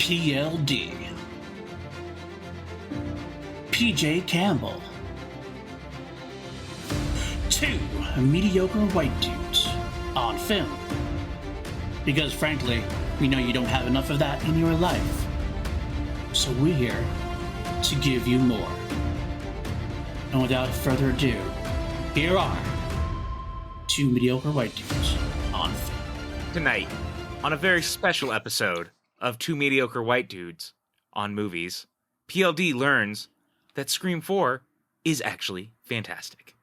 PLD. PJ Campbell. Two mediocre white dudes on film. Because frankly, we know you don't have enough of that in your life. So we're here to give you more. And without further ado, here are two mediocre white dudes on film. Tonight, on a very special episode of Two Mediocre White Dudes on Movies, PLD learns that Scream 4 is actually fantastic.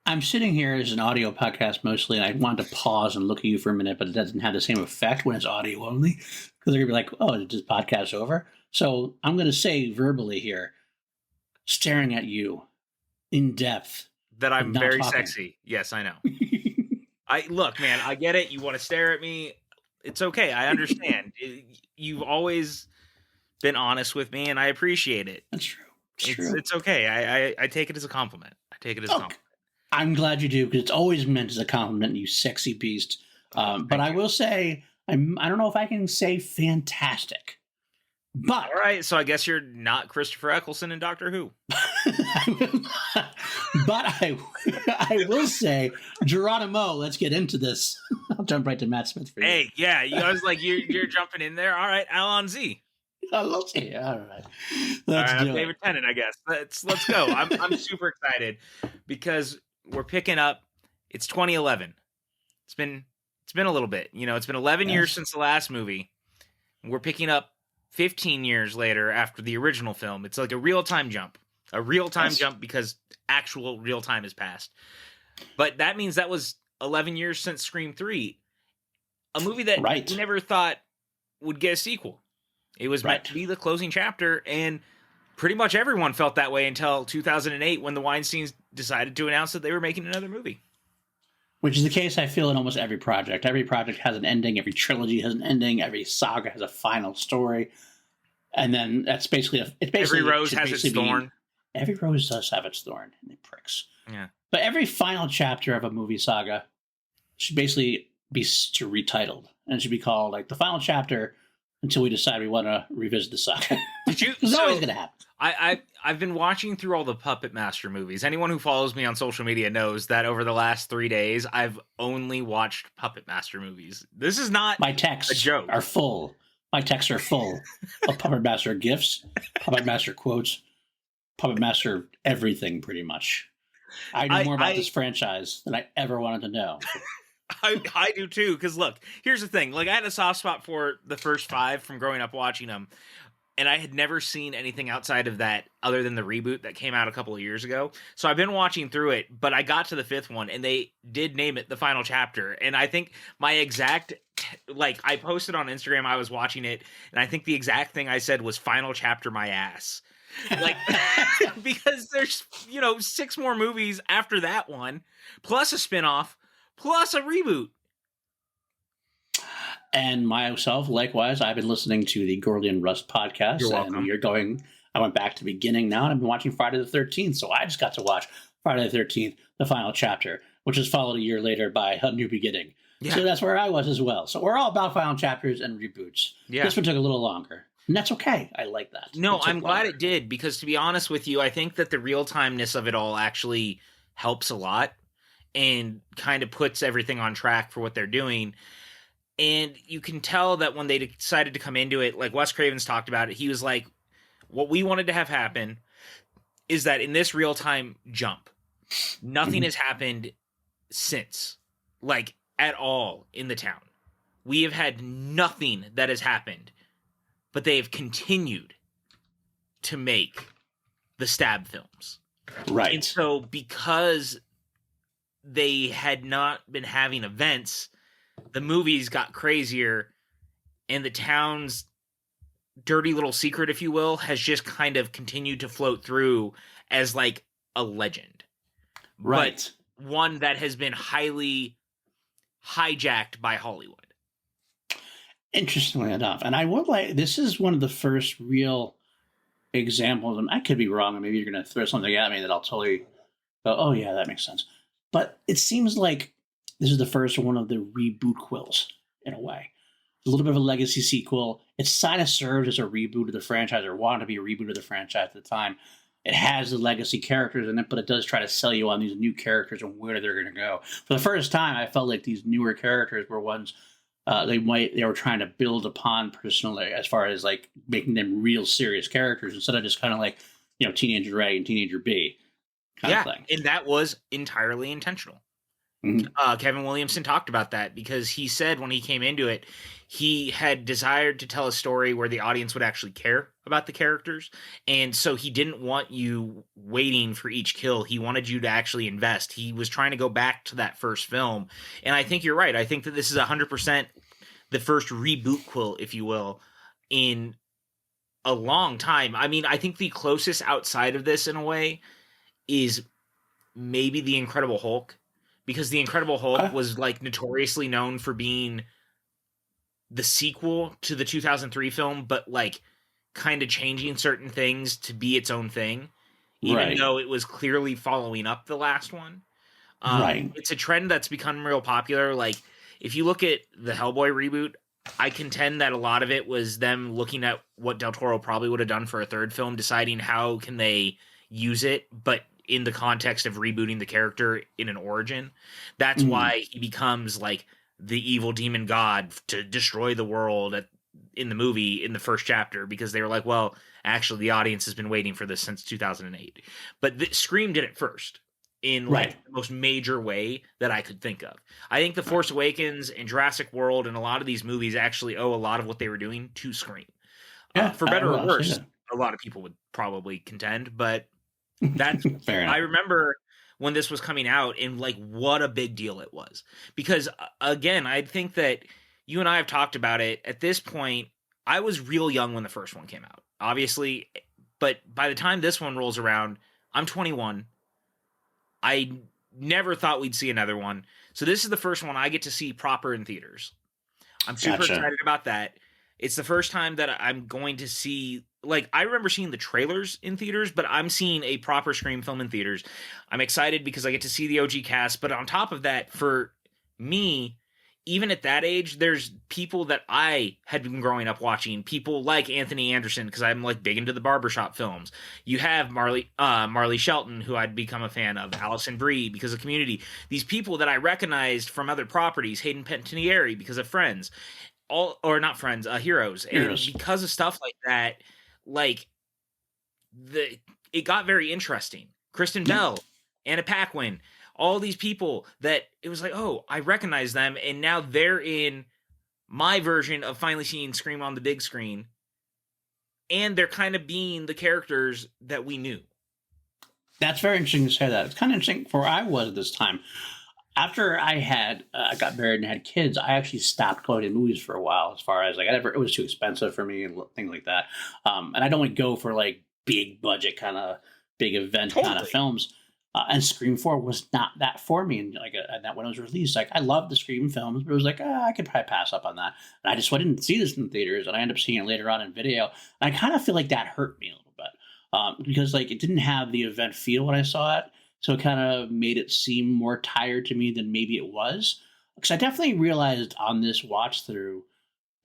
I'm sitting here as an audio podcast mostly, and I wanted to pause and look at you for a minute, but it doesn't have the same effect when it's audio only, because they're going to be like, oh, is this podcast over? So I'm going to say verbally here, staring at you in depth. That I'm very sexy. Yes, I know. Look, man, I get it. You want to stare at me. It's okay. I understand. You've always been honest with me, and I appreciate it. That's true. It's okay. I take it as a compliment. I'm glad you do, because it's always meant as a compliment, you sexy beast. But I will say, I don't know if I can say fantastic. But all right, so I guess you're not Christopher Eccleston in Doctor Who. But I will say, Geronimo, let's get into this. I'll jump right to Matt Smith for you. Hey, yeah, I was like, you're jumping in there. All right, Alan Z. Let's see. All right. I'm David Tennant, I guess. Let's go. I'm super excited because we're picking up. It's 2011. It's been a little bit. It's been 11 years since the last movie. We're picking up 15 years later after the original film. It's like a real-time jump. A real-time jump because actual real time has passed. But that means that was 11 years since Scream 3. A movie that we never thought would get a sequel. It was meant to be the closing chapter, and pretty much everyone felt that way until 2008 when the Weinsteins decided to announce that they were making another movie. Which is the case, I feel, in almost every project. Every project has an ending. Every trilogy has an ending. Every saga has a final story. And then that's basically... every rose has its thorn. Every rose does have its thorn, and it pricks. Yeah. But every final chapter of a movie saga should basically be retitled. And it should be called, like, the final chapter until we decide we want to revisit the saga. It's always going to happen. I've been watching through all the Puppet Master movies. Anyone who follows me on social media knows that over the last 3 days, I've only watched Puppet Master movies. This is not My texts a joke. Are full. My texts are full of Puppet Master gifts, Puppet Master quotes, Puppet Master everything, pretty much. I know more about this franchise than I ever wanted to know. I do too, because look, here's the thing. Like, I had a soft spot for the first 5 from growing up watching them, and I had never seen anything outside of that other than the reboot that came out a couple of years ago. So I've been watching through it, but I got to the 5th one, and they did name it The Final Chapter. And I think my exact, I posted on Instagram, I was watching it, and I think the exact thing I said was Final Chapter my ass. Because there's, 6 more movies after that one, plus a spinoff, plus a reboot. And myself, likewise, I've been listening to the Gordian Rust podcast. You're welcome. I went back to the beginning now, and I've been watching Friday the 13th. So I just got to watch Friday the 13th, the final chapter, which is followed a year later by A New Beginning. Yeah. So that's where I was as well. So we're all about final chapters and reboots. Yeah. This one took a little longer. And that's okay. I like that. No, I'm glad it did, because to be honest with you, I think that the real-timeness of it all actually helps a lot and kind of puts everything on track for what they're doing. And you can tell that when they decided to come into it, like Wes Craven's talked about it, he was like, what we wanted to have happen is that in this real-time jump, nothing has happened since, like, at all in the town. We have had nothing that has happened, but they have continued to make the Stab films. Right. And so because they had not been having events, the movies got crazier, and the town's dirty little secret, if you will, has just kind of continued to float through as like a legend. Right. But one that has been highly hijacked by Hollywood. Interestingly enough. And I would this is one of the first real examples, and I could be wrong, and maybe you're going to throw something at me that I'll totally go, oh yeah, that makes sense. But it seems like this is the first one of the reboot quills, in a way. a little bit of a legacy sequel. It kind of served as a reboot of the franchise, or wanted to be a reboot of the franchise at the time. It has the legacy characters in it, but it does try to sell you on these new characters and where they're going to go. For the first time, I felt like these newer characters were ones they were trying to build upon personally, as far as like making them real serious characters instead of just kind of like, you know, Teenager A and Teenager B kind of thing. And that was entirely intentional. Kevin Williamson talked about that because he said when he came into it, he had desired to tell a story where the audience would actually care about the characters. And so he didn't want you waiting for each kill. He wanted you to actually invest. He was trying to go back to that first film. And I think you're right. I think that this is 100% the first reboot quill, if you will, in a long time. I mean, I think the closest outside of this in a way is maybe The Incredible Hulk. Because The Incredible Hulk was like notoriously known for being the sequel to the 2003 film, but like kind of changing certain things to be its own thing, even though it was clearly following up the last one. It's a trend that's become real popular. Like if you look at the Hellboy reboot, I contend that a lot of it was them looking at what Del Toro probably would have done for a third film, deciding how can they use it, but in the context of rebooting the character in an origin. That's why he becomes like the evil demon god to destroy the world in the movie in the first chapter, because they were like, well, actually the audience has been waiting for this since 2008. But Scream did it first in like the most major way that I could think of. I think The Force Awakens and Jurassic World and a lot of these movies actually owe a lot of what they were doing to Scream. For better or worse, a lot of people would probably contend, but that's I remember when this was coming out and like what a big deal it was, because again, I think that you and I have talked about it. At this point, I was real young when the first one came out, obviously, but by the time this one rolls around, I'm 21. I never thought we'd see another one. So this is the first one I get to see proper in theaters. I'm super excited about that. It's the first time that I'm going to see, like, I remember seeing the trailers in theaters, but I'm seeing a proper Scream film in theaters. I'm excited because I get to see the OG cast, but on top of that, for me, even at that age, there's people that I had been growing up watching, people like Anthony Anderson, because I'm like big into the barbershop films. You have Marley Shelton, who I'd become a fan of, Allison Brie because of Community. These people that I recognized from other properties, Hayden Panettiere because of Friends. Heroes. And because of stuff like that, like it got very interesting. Kristen Bell, Anna Paquin, all these people that it was like, oh, I recognize them, and now they're in my version of finally seeing Scream on the big screen, and they're kind of being the characters that we knew. That's very interesting to say that. It's kind of interesting for where I was at this time. After I got married and had kids, I actually stopped going to movies for a while. As far as like, it was too expensive for me and things like that. And I don't like go for like big budget kind of big event kind of films. And Scream 4 was not that for me. And like that when it was released, like I loved the Scream films, but it was like I could probably pass up on that. And I didn't see this in theaters, and I ended up seeing it later on in video. And I kind of feel like that hurt me a little bit because like it didn't have the event feel when I saw it. So it kind of made it seem more tired to me than maybe it was. Because I definitely realized on this watch through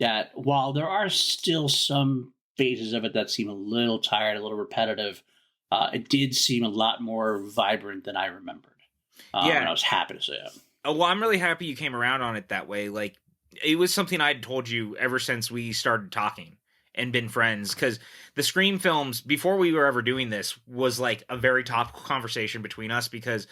that while there are still some phases of it that seem a little tired, a little repetitive, it did seem a lot more vibrant than I remembered. And I was happy to see it. Oh, well, I'm really happy you came around on it that way. Like, it was something I'd told you ever since we started talking and been friends, because the Scream films, before we were ever doing this, was like a very topical conversation between us, because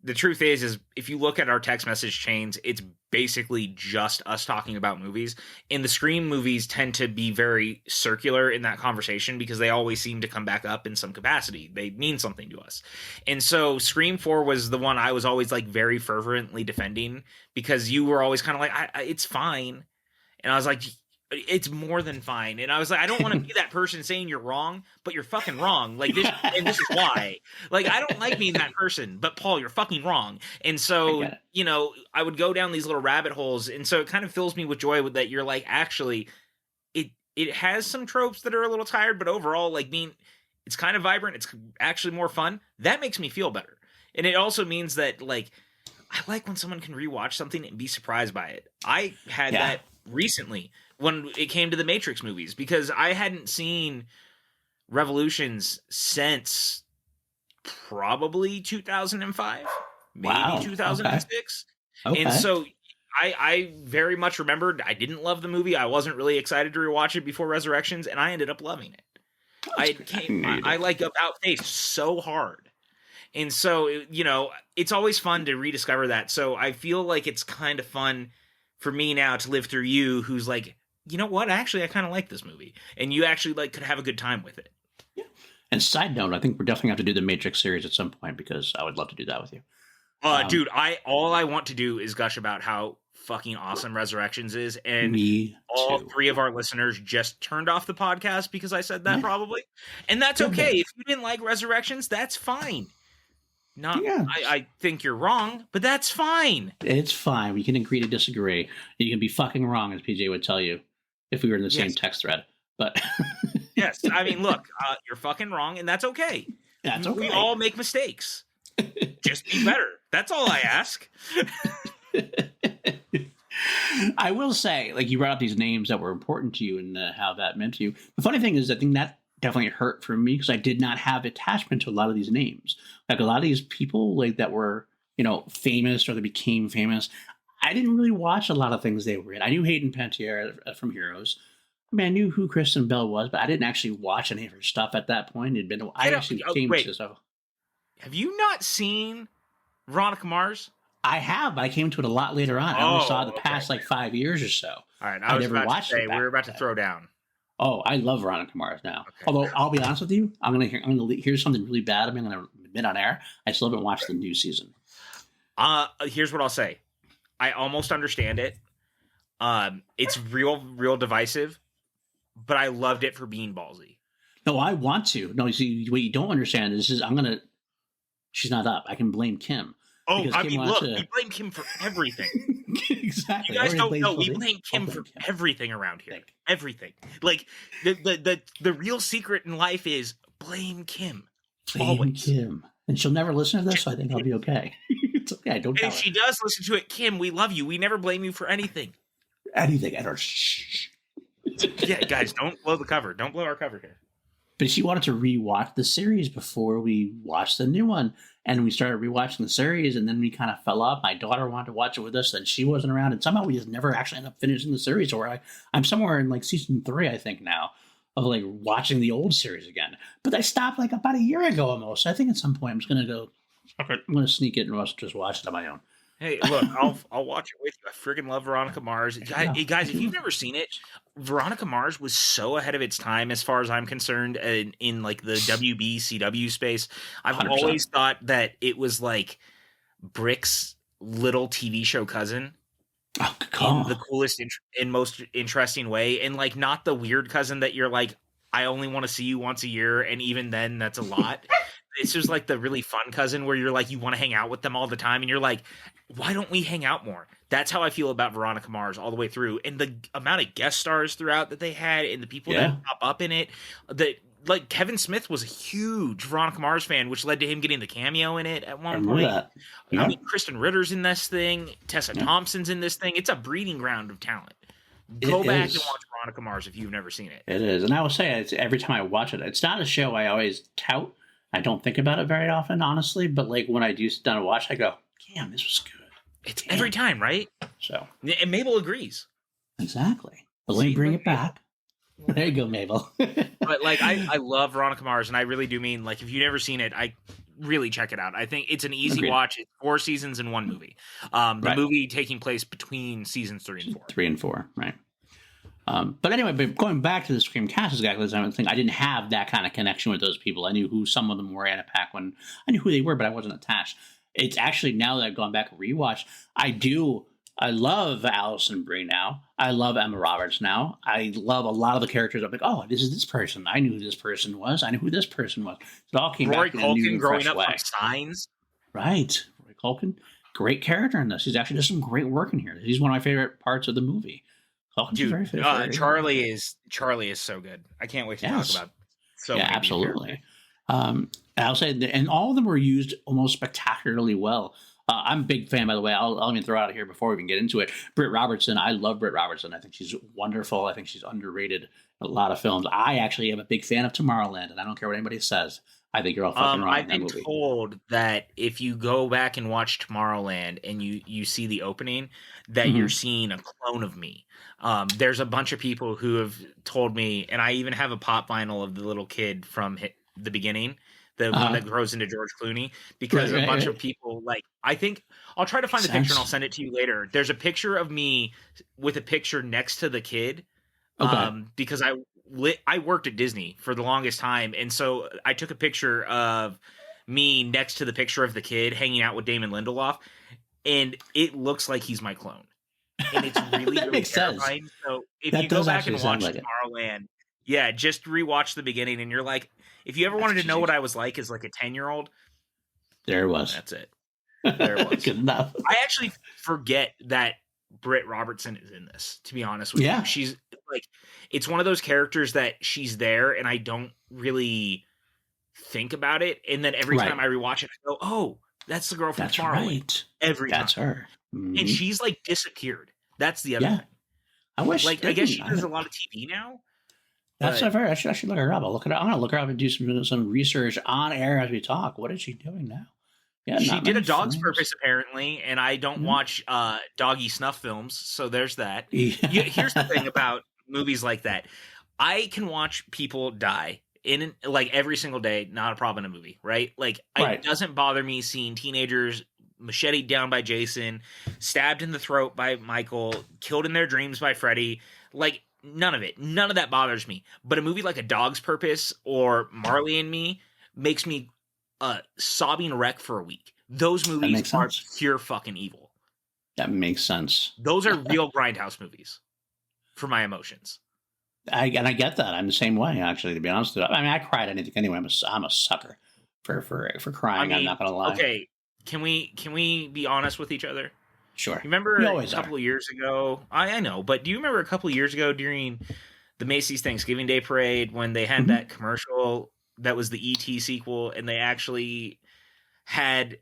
the truth is if you look at our text message chains, it's basically just us talking about movies, and the Scream movies tend to be very circular in that conversation because they always seem to come back up in some capacity. They mean something to us. And so Scream 4 was the one I was always like very fervently defending, because you were always kind of like, it's fine. And I was like, it's more than fine. And I was like, I don't want to be that person saying you're wrong, but you're fucking wrong. Like this, and this is why. Like, I don't like being that person, but Paul, you're fucking wrong. And so, I would go down these little rabbit holes. And so it kind of fills me with joy with that. You're like, actually, it has some tropes that are a little tired, but overall, like it's kind of vibrant. It's actually more fun. That makes me feel better. And it also means that, like, I like when someone can rewatch something and be surprised by it. I had that recently when it came to the Matrix movies, because I hadn't seen Revolutions since probably 2005, maybe 2006. Okay. And so I very much remembered I didn't love the movie. I wasn't really excited to rewatch it before Resurrections, and I ended up loving it. I like About Face so hard. And so, it's always fun to rediscover that. So I feel like it's kind of fun for me now to live through you, who's like, you know what? Actually, I kind of like this movie. And you actually could have a good time with it. Yeah. And side note, I think we're definitely going to have to do the Matrix series at some point, because I would love to do that with you. Dude, all I want to do is gush about how fucking awesome Resurrections is, and all three of our listeners just turned off the podcast because I said that, probably, and that's okay. If you didn't like Resurrections, that's fine. I think you're wrong, but that's fine. It's fine. We can agree to disagree. You can be fucking wrong, as PJ would tell you, if we were in the same text thread. But yes, I mean, look, you're fucking wrong, and that's okay. That's okay. We all make mistakes. Just be better. That's all I ask. I will say, you brought up these names that were important to you and how that meant to you. The funny thing is, I think that definitely hurt for me, because I did not have attachment to a lot of these names. A lot of these people that were, famous, or they became famous. I didn't really watch a lot of things they were in. I knew Hayden Panettiere from Heroes. I mean, I knew who Kristen Bell was, but I didn't actually watch any of her stuff at that point. I actually came to stuff. Have you not seen Veronica Mars? I have, but I came to it a lot later on. I only saw the past 5 years or so. All right, I was about to say we were about to throw down. Oh, I love Veronica Mars now. Okay. Although I'll be honest with you, I'm gonna hear something really bad. I'm gonna admit on air. I still haven't watched the new season. Here's what I'll say. I almost understand it. It's real divisive, but I loved it for being ballsy. No, I want to. No, you see, what you don't understand is she's not up. I can blame Kim. Oh, I mean, look, we blame Kim for everything. Exactly. You guys don't know. We blame Kim for everything around here. Everything. The real secret in life is blame Kim. Blame Kim. And she'll never listen to this, so I think I'll be okay. It's okay. Don't tell her. If she does listen to it, Kim, we love you. We never blame you for anything. Anything. I don't. Shh. Yeah, guys, don't blow the cover. Don't blow our cover here. But she wanted to rewatch the series before we watched the new one. And we started rewatching the series, and then we kind of fell off. My daughter wanted to watch it with us, and she wasn't around. And somehow we just never actually ended up finishing the series. Or I'm somewhere in season 3, I think, now, of watching the old series again. But I stopped about a year ago almost. So I think at some point I'm just going to go, okay, I'm going to sneak it and just watch it on my own. Hey, look, I'll watch it with you. I freaking love Veronica Mars. Guys, if you've never seen it, Veronica Mars was so ahead of its time as far as I'm concerned in the WB, CW space. I've 100%. Always thought that it was Brick's little TV show cousin. Oh, in the coolest and most interesting way. And not the weird cousin that you're I only want to see you once a year, and even then that's a lot. It's just the really fun cousin where you're you want to hang out with them all the time, and you're why don't we hang out more? That's how I feel about Veronica Mars all the way through. And the amount of guest stars throughout that they had, and the people that pop up in it, that Kevin Smith was a huge Veronica Mars fan, which led to him getting the cameo in it at one point. That. Yeah. I mean, Kristen Ritter's in this thing. Tessa Thompson's in this thing. It's a breeding ground of talent. Go back and watch Veronica Mars if you've never seen it. It is. And I will say, every time I watch it, it's not a show I always tout. I don't think about it very often, honestly. But when I do sit down and watch, I go, damn, this was good. It's every time, right? So, and Mabel agrees. Exactly. But let me bring it back. There you go, Mabel. But I love Veronica Mars, and I really do mean if you've never seen it, I really check it out. I think it's an easy watch. It's 4 seasons in one movie. The movie taking place between seasons 3 and 4. 3 and 4, right? But anyway, going back to the Scream cast, exactly the same thing. I didn't have that kind of connection with those people. I knew who some of them were at a pack when I knew who they were, but I wasn't attached. It's actually now that I've gone back and rewatched, I love Allison Brie now. I love Emma Roberts now. I love a lot of the characters. I'm oh, this is this person. I knew who this person was. I knew who this person was. It all came back in a new, fresh way. Rory Culkin growing up from Signs. Right. Rory Culkin. Great character in this. He's actually does some great work in here. He's one of my favorite parts of the movie. Dude, Charlie is so good. I can't wait to talk about so many absolutely. I'll say, and all of them were used almost spectacularly well. I'm a big fan, by the way. I'll even throw out here before we even get into it. Britt Robertson. I love Britt Robertson. I think she's wonderful. I think she's underrated in a lot of films. I actually am a big fan of Tomorrowland, and I don't care what anybody says. I think you're all fucking wrong. I've been told that if you go back and watch Tomorrowland and you see the opening, that you're seeing a clone of me. There's a bunch of people who have told me, and I even have a pop vinyl of the little kid from the beginning, the one that grows into George Clooney, because a bunch of people, like, I think I'll try to find the picture and I'll send it to you later. There's a picture of me with a picture next to the kid, because I worked at Disney for the longest time, and so I took a picture of me next to the picture of the kid hanging out with Damon Lindelof, and it looks like he's my clone. And it's really, really terrifying. Sense. So if you go back and watch Tomorrowland, just rewatch the beginning, and you're like, if you ever wanted to know what I was like as like a 10-year-old, there it was. That's it. There it was. Good enough. I actually forget that Britt Robertson is in this, to be honest with you. She's like, it's one of those characters that she's there and I don't really think about it. And then every time I rewatch it, I go, oh, that's the girl from Tomorrowland. Every time. That's her. Mm-hmm. And she's like disappeared. That's the other thing. I wish. Like, I guess she does a lot of TV now. That's not fair. I should look her up. I'm going to look her up and do some research on air as we talk. What is she doing now? Yeah, she did A Dog's Purpose, apparently, and I don't watch doggy snuff films, so there's that. Here's the thing about movies like that. I can watch people die in like every single day, not a problem in a movie, right? Like, it doesn't bother me seeing teenagers macheted down by Jason, stabbed in the throat by Michael, killed in their dreams by Freddy. Like, none of it. None of that bothers me. But a movie like A Dog's Purpose or Marley and Me makes me sobbing wreck for a week. Those movies are pure fucking evil. That makes sense. Those are real grindhouse movies for my emotions. I get that. I'm the same way, actually, to be honest with you. I mean, I cried anything anyway. I'm a sucker for crying. I'm not going to lie. Okay, can we be honest with each other? Sure. Remember a couple of years ago? I know, but do you remember a couple of years ago during the Macy's Thanksgiving Day Parade when they had that commercial that was the E.T. sequel, and they actually had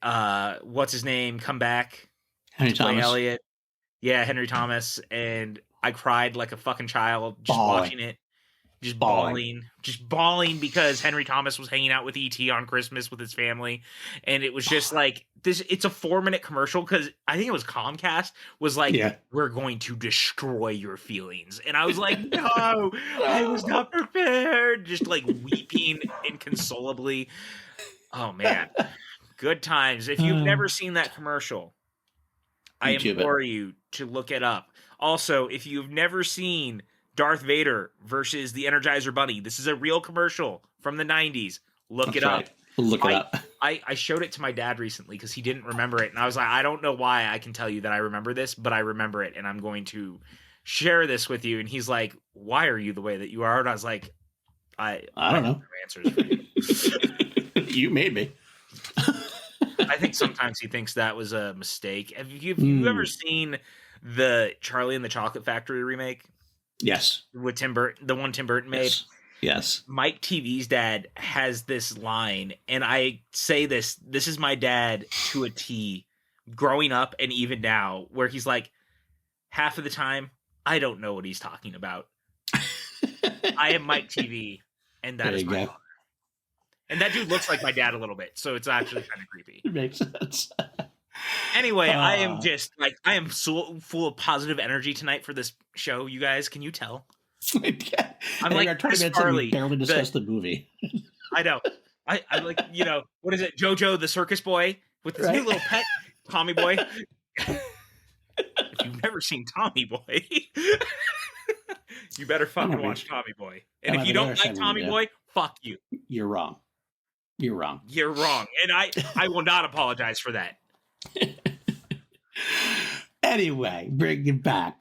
what's his name come back to play Elliot? Yeah, Henry Thomas, and I cried like a fucking child just watching it, just bawling because Henry Thomas was hanging out with E.T. on Christmas with his family, and it was just like this. It's a 4-minute commercial because I think it was Comcast was like, "We're going to destroy your feelings," and I was like, "No, I was not prepared." Just like weeping inconsolably. Oh man, good times. If you've never seen that commercial, I implore you to look it up. Also, if you've never seen Darth Vader versus the Energizer Bunny, this is a real commercial from the 90s. Look it up. Look it up. I showed it to my dad recently because he didn't remember it. And I was like, I don't know why I can tell you that I remember this, but I remember it. And I'm going to share this with you. And he's like, why are you the way that you are? And I was like, I don't know. Answers for you. You made me. I think sometimes he thinks that was a mistake. Have you ever seen the Charlie and the Chocolate Factory remake? Yes. With Tim Burton, the one Tim Burton made? Yes. Mike TV's dad has this line, and I say this is my dad to a T, growing up and even now, where he's like, half of the time, I don't know what he's talking about. I am Mike TV, and that is my father. And that dude looks like my dad a little bit, so it's actually kind of creepy. It makes sense. Anyway, I am just like, I am so full of positive energy tonight for this show, you guys. Can you tell? I'm like our 20 minutes and we barely discussed the movie. I know. I like, what is it? Jojo the circus boy with this new little pet, Tommy Boy. If you've never seen Tommy Boy, you better fucking watch Tommy Boy. And if you don't like Tommy Boy, fuck you. You're wrong. You're wrong. You're wrong. And I will not apologize for that. Anyway, bring it back.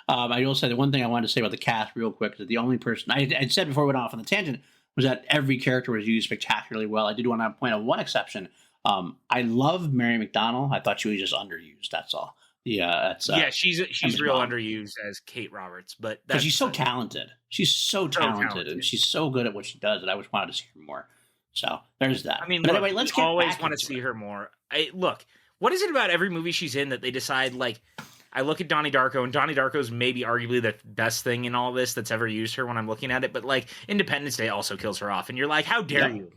I will say the one thing I wanted to say about the cast real quick is that the only person I said before we went off on the tangent was that every character was used spectacularly well. I did want to point out one exception. I love Mary Mcdonald. I thought she was just underused. That's all. Yeah, that's she's real underused as Kate Roberts, but she's so talented. She's so talented, and she's so good at what she does that I always wanted to see her more. So there's that. I mean, look, anyway, let's always want to see her more. Look, What is it about every movie she's in that they decide, like, I look at Donnie Darko, and Donnie Darko's maybe arguably the best thing in all this that's ever used her when I'm looking at it, but, like, Independence Day also kills her off, and you're like, how dare you?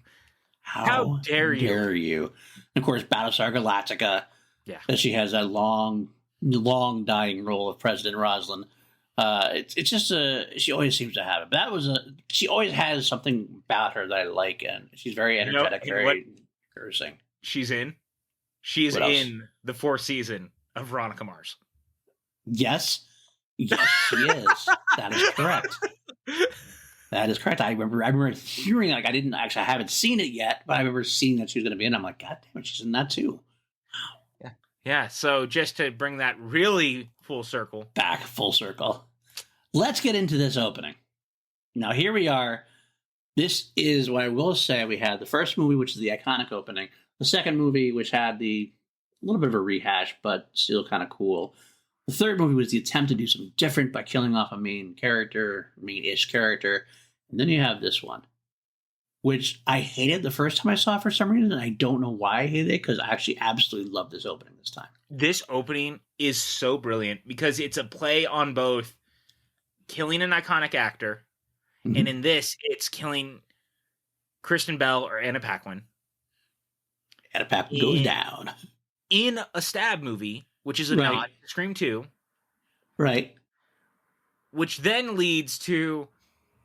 How dare you? And of course, Battlestar Galactica. Yeah. That she has that long dying role of President Roslin. It's just she always seems to have it. But she always has something about her that I like, and she's very energetic, very encouraging. She's in the fourth season of Veronica Mars. Yes, she is. That is correct. That is correct. I remember hearing, like, I haven't seen it yet, but I remember seeing that she was going to be in. I'm like, God damn it, she's in that too. Wow. Yeah. So just to bring that really back full circle, let's get into this opening. Now, here we are. This is what I will say. We had the first movie, which is the iconic opening. The second movie, which had a little bit of a rehash, but still kind of cool. The third movie was the attempt to do something different by killing off a main-ish character. And then you have this one, which I hated the first time I saw it for some reason. And I don't know why I hated it, because I actually absolutely love this opening this time. This opening is so brilliant because it's a play on both killing an iconic actor, and in this, it's killing Kristen Bell or Anna Paquin. Anna Paquin goes down. In a stab movie, which is a nod to Scream 2. Right. Which then leads to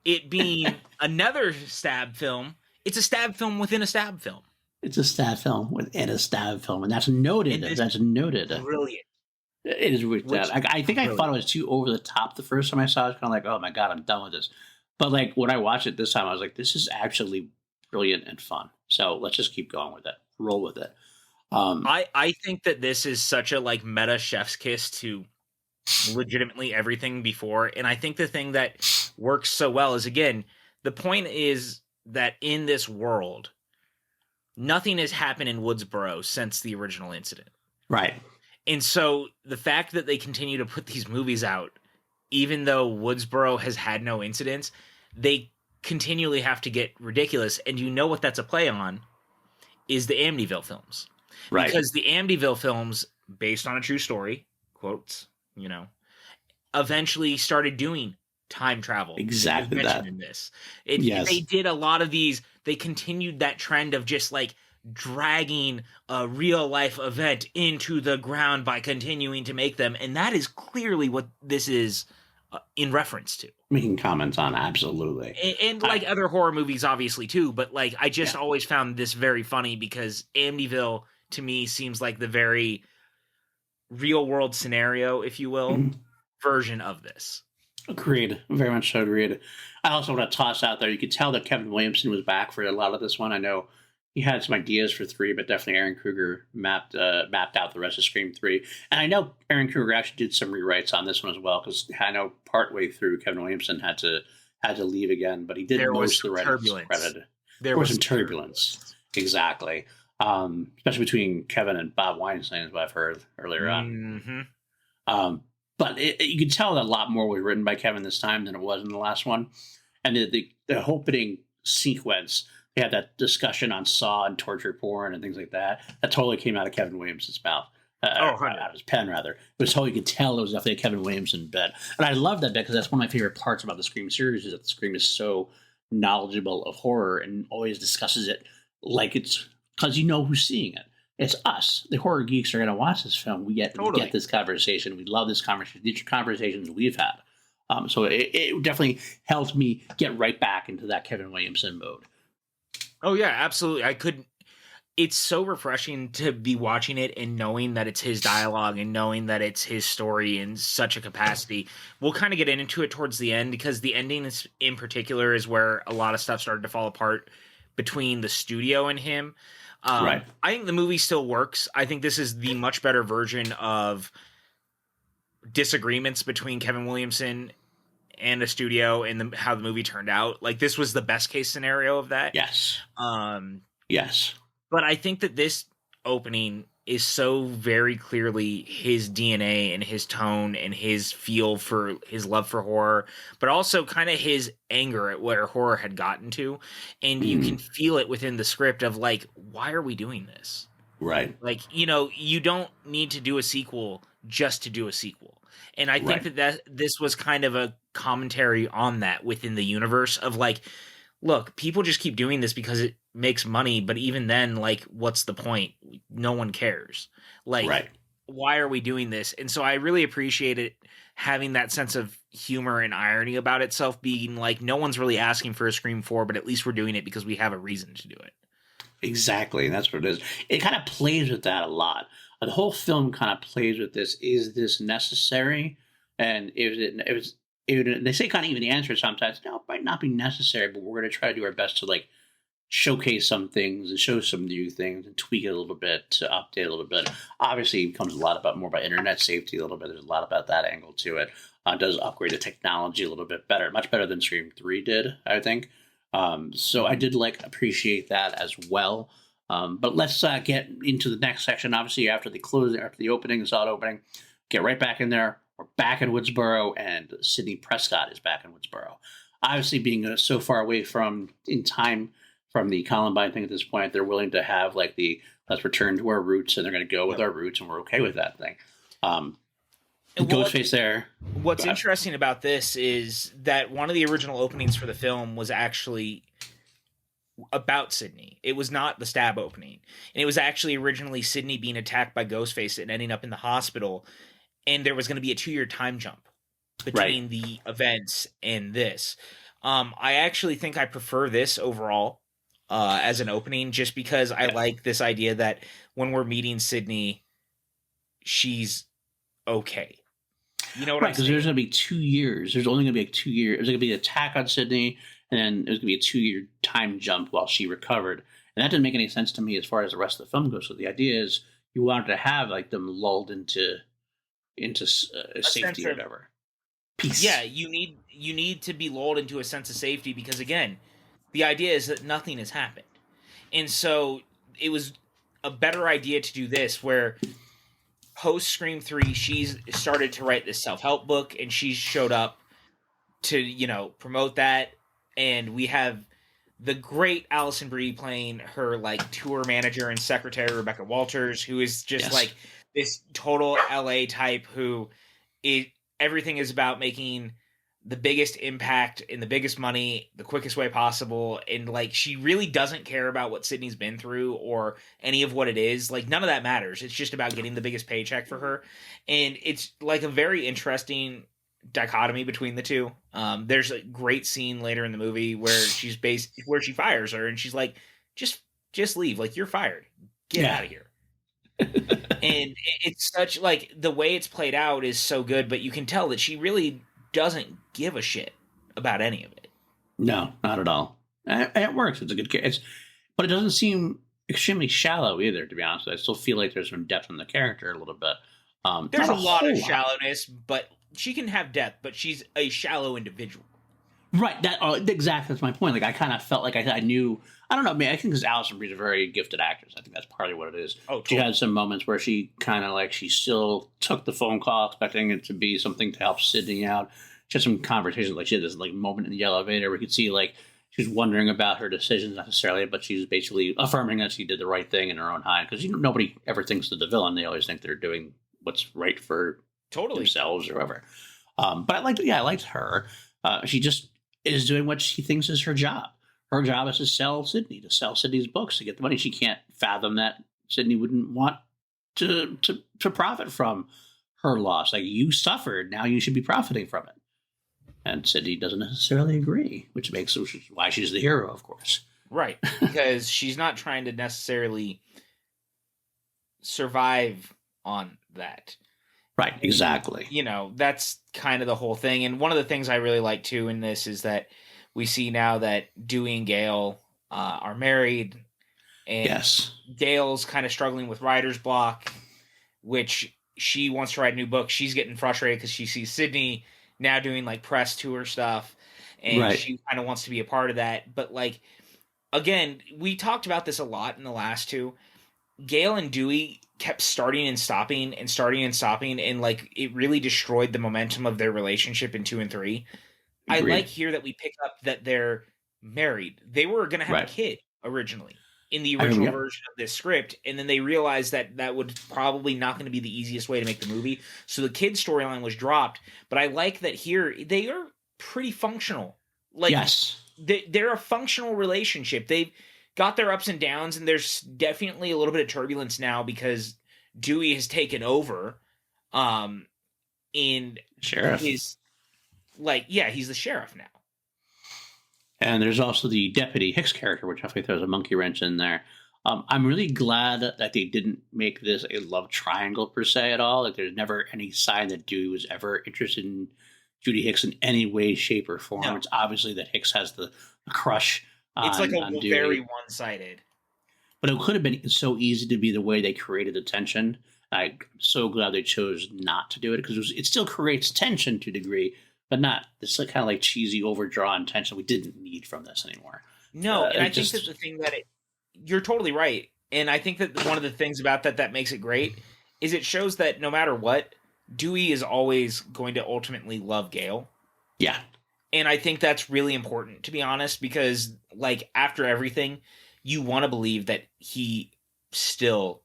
it being another stab film. It's a stab film within a stab film. It's a stab film within a stab film, and that's noted. That's noted. Brilliant. It is really bad. I think I thought it was too over the top the first time I saw it. I was kind of like, oh my God, I'm done with this. But like when I watched it this time, I was like, this is actually brilliant and fun. So let's just keep going with it. Roll with it. I think that this is such a like meta chef's kiss to legitimately everything before. And I think the thing that works so well is, again, the point is that in this world, nothing has happened in Woodsboro since the original incident. Right. And so the fact that they continue to put these movies out, even though Woodsboro has had no incidents, they continually have to get ridiculous. And you know what that's a play on is the Amityville films. Right. Because the Amityville films, based on a true story, quotes, eventually started doing time travel. Exactly that. In this. They did a lot of these. They continued that trend of just like dragging a real life event into the ground by continuing to make them. And that is clearly what this is in reference to. Making comments on, absolutely. And like other horror movies, obviously, too. But like, I just always found this very funny because Amityville, to me, seems like the very real world scenario, if you will, version of this. Agreed. Very much so agreed. I also want to toss out there, you could tell that Kevin Williamson was back for a lot of this one. I know he had some ideas for 3, but definitely Aaron Kruger mapped out the rest of Scream 3. And I know Aaron Kruger actually did some rewrites on this one as well, because I know partway through Kevin Williamson had to leave again, but he did most of the writing credit. There was some turbulence. Exactly. Especially between Kevin and Bob Weinstein, is what I've heard earlier on. But you could tell that a lot more was written by Kevin this time than it was in the last one. And the opening sequence, they had that discussion on Saw and torture porn and things like that. That totally came out of Kevin Williamson's mouth. Out of his pen, rather. It was totally, you could tell it was definitely a Kevin Williamson bit. And I love that bit because that's one of my favorite parts about the Scream series, is that the Scream is so knowledgeable of horror and always discusses it like it's, because you know who's seeing it. It's us. The horror geeks are going to watch this film. We get this conversation. We love this conversation. These are conversations we've had. So it definitely helped me get right back into that Kevin Williamson mode. Oh, yeah, absolutely. It's so refreshing to be watching it and knowing that it's his dialogue and knowing that it's his story in such a capacity. We'll kind of get into it towards the end, because the ending in particular is where a lot of stuff started to fall apart between the studio and him. Right. I think the movie still works. I think this is the much better version of disagreements between Kevin Williamson and a studio and how the movie turned out. Like, this was the best case scenario of that. Yes. Yes. But I think that this opening is so very clearly his DNA and his tone and his feel for his love for horror, but also kind of his anger at where horror had gotten to. And you can feel it within the script of like, why are we doing this? Right. Like, you don't need to do a sequel just to do a sequel. And I think Right. that this was kind of a commentary on that within the universe of like, look, people just keep doing this because it makes money, but even then, like, what's the point? No one cares. Like, Right. why are we doing this? And so I really appreciate it having that sense of humor and irony about itself, being like, no one's really asking for a Scream 4, but at least we're doing it because we have a reason to do it. Exactly. And that's what it is. It kind of plays with that a lot. The whole film kind of plays with this. Is this necessary? And they say kind of even the answer sometimes, no, it might not be necessary, but we're going to try to do our best to like showcase some things and show some new things and tweak it a little bit to update a little bit. Obviously, it becomes a lot about more about internet safety a little bit. There's a lot about that angle to it. It does upgrade the technology a little bit better, much better than Scream 3 did, I think. So I did appreciate that as well. But let's get into the next section. Obviously, after the opening, the solid opening, get right back in there. We're back in Woodsboro, and Sidney Prescott is back in Woodsboro. Obviously, being so far away in time from the Columbine thing at this point, they're willing to have let's return to our roots, and they're going to go with our roots, and we're okay with that thing. Ghostface there. What's interesting about this is that one of the original openings for the film was actually about Sidney. It was not the stab opening. And it was actually originally Sidney being attacked by Ghostface and ending up in the hospital. And there was going to be a 2-year time jump between the events and this. I actually think I prefer this overall as an opening, just because I like this idea that when we're meeting Sidney, she's okay. You know what I'm saying? Because there's going to be 2 years. There's only going to be 2 years. There's going to be an attack on Sidney, and then there's going to be a 2-year time jump while she recovered. And that didn't make any sense to me as far as the rest of the film goes. So the idea is you wanted to have them lulled into safety or whatever. Peace. Yeah, you need to be lulled into a sense of safety because, again, the idea is that nothing has happened. And so it was a better idea to do this where post Scream 3, she's started to write this self-help book, and she's showed up to, promote that. And we have the great Allison Brie playing her tour manager and secretary, Rebecca Walters, who is just this total LA type who everything is about making the biggest impact and the biggest money the quickest way possible. And she really doesn't care about what Sydney's been through or any of what it is. None of that matters. It's just about getting the biggest paycheck for her. And it's a very interesting dichotomy between the two. There's a great scene later in the movie where where she fires her and she's like, just leave. You're fired. Get out of here. And it's such the way it's played out is so good, but you can tell that she really doesn't give a shit about any of it. No, not at all. And it works. It's a good case, but it doesn't seem extremely shallow either. To be honest, I still feel like there's some depth in the character a little bit. There's a lot of shallowness, but she can have depth. But she's a shallow individual. Right. Exactly. That's my point. I kind of felt like I knew. I don't know. I mean, I think because Allison Brie's a very gifted actress. I think that's partly what it is. Oh, totally. She had some moments where she kind of she still took the phone call, expecting it to be something to help Sidney out. She had some conversations. She had this moment in the elevator where you could see she was wondering about her decisions necessarily, but she's basically affirming that she did the right thing in her own mind. Because nobody ever thinks that the villain. They always think they're doing what's right for themselves or whatever. But I liked her. She just is doing what she thinks is her job. Her job is to sell Sidney's books to get the money. She can't fathom that Sidney wouldn't want to profit from her loss. You suffered, now you should be profiting from it. And Sidney doesn't necessarily agree, which is why she's the hero, of course. Right, because she's not trying to necessarily survive on that. Right, exactly. That's kind of the whole thing. And one of the things I really like, too, in this is that we see now that Dewey and Gale are married. And Gale's kind of struggling with writer's block, which she wants to write a new book. She's getting frustrated because she sees Sidney now doing press tour stuff. And she kind of wants to be a part of that. But again, we talked about this a lot in the last two. Gale and Dewey kept starting and stopping and starting and stopping. And it really destroyed the momentum of their relationship in 2 and 3. Agreed. I like here that we pick up that they're married. They were going to have a kid originally. in the original version of this script, and then they realized that that would probably not going to be the easiest way to make the movie, so the kid's storyline was dropped. But I like that here they are pretty functional. Like, yes, they're a functional relationship. They've got their ups and downs, and there's definitely a little bit of turbulence now because Dewey has taken over. In sheriff. He's the sheriff now. And there's also the Deputy Hicks character, which I think there's a monkey wrench in there. I'm really glad that they didn't make this a love triangle per se at all. Like, there's never any sign that Dewey was ever interested in Judy Hicks in any way, shape, or form. No. It's obviously that Hicks has the crush on, it's like a on very Dewey. One-sided. But it could have been so easy to be the way they created the tension. I'm so glad they chose not to do it, because it still creates tension to a degree, but not this kind of like cheesy, overdrawn tension we didn't need from this anymore. No, and I think that the thing that you're totally right. And I think that one of the things about that makes it great is it shows that no matter what, Dewey is always going to ultimately love Gale. Yeah. And I think that's really important, to be honest, because like after everything, you want to believe that he still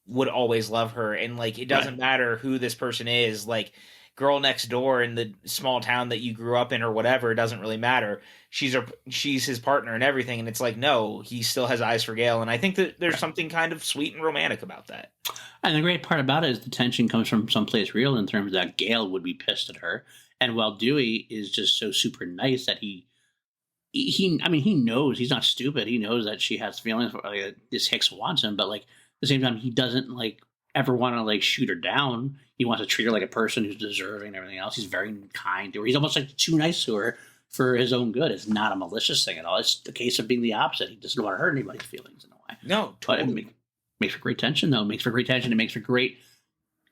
would always love her. And like, it doesn't matter who this person is, like girl next door in the small town that you grew up in or whatever, it doesn't really matter. She's his partner and everything. And it's like, no, he still has eyes for Gale. And I think that there's something kind of sweet and romantic about that. And the great part about it is the tension comes from someplace real, in terms that Gale would be pissed at her. And while Dewey is just so super nice that he knows, he's not stupid. He knows that she has feelings for this Hicks wants him, but like, at the same time, he doesn't like ever want to like shoot her down. He wants to treat her like a person who's deserving and everything else. He's very kind to her. He's almost like too nice to her for his own good. It's not a malicious thing at all. It's the case of being the opposite. He doesn't want to hurt anybody's feelings in a way. No, totally. But it makes for great tension, though. It makes for great tension. It makes for great,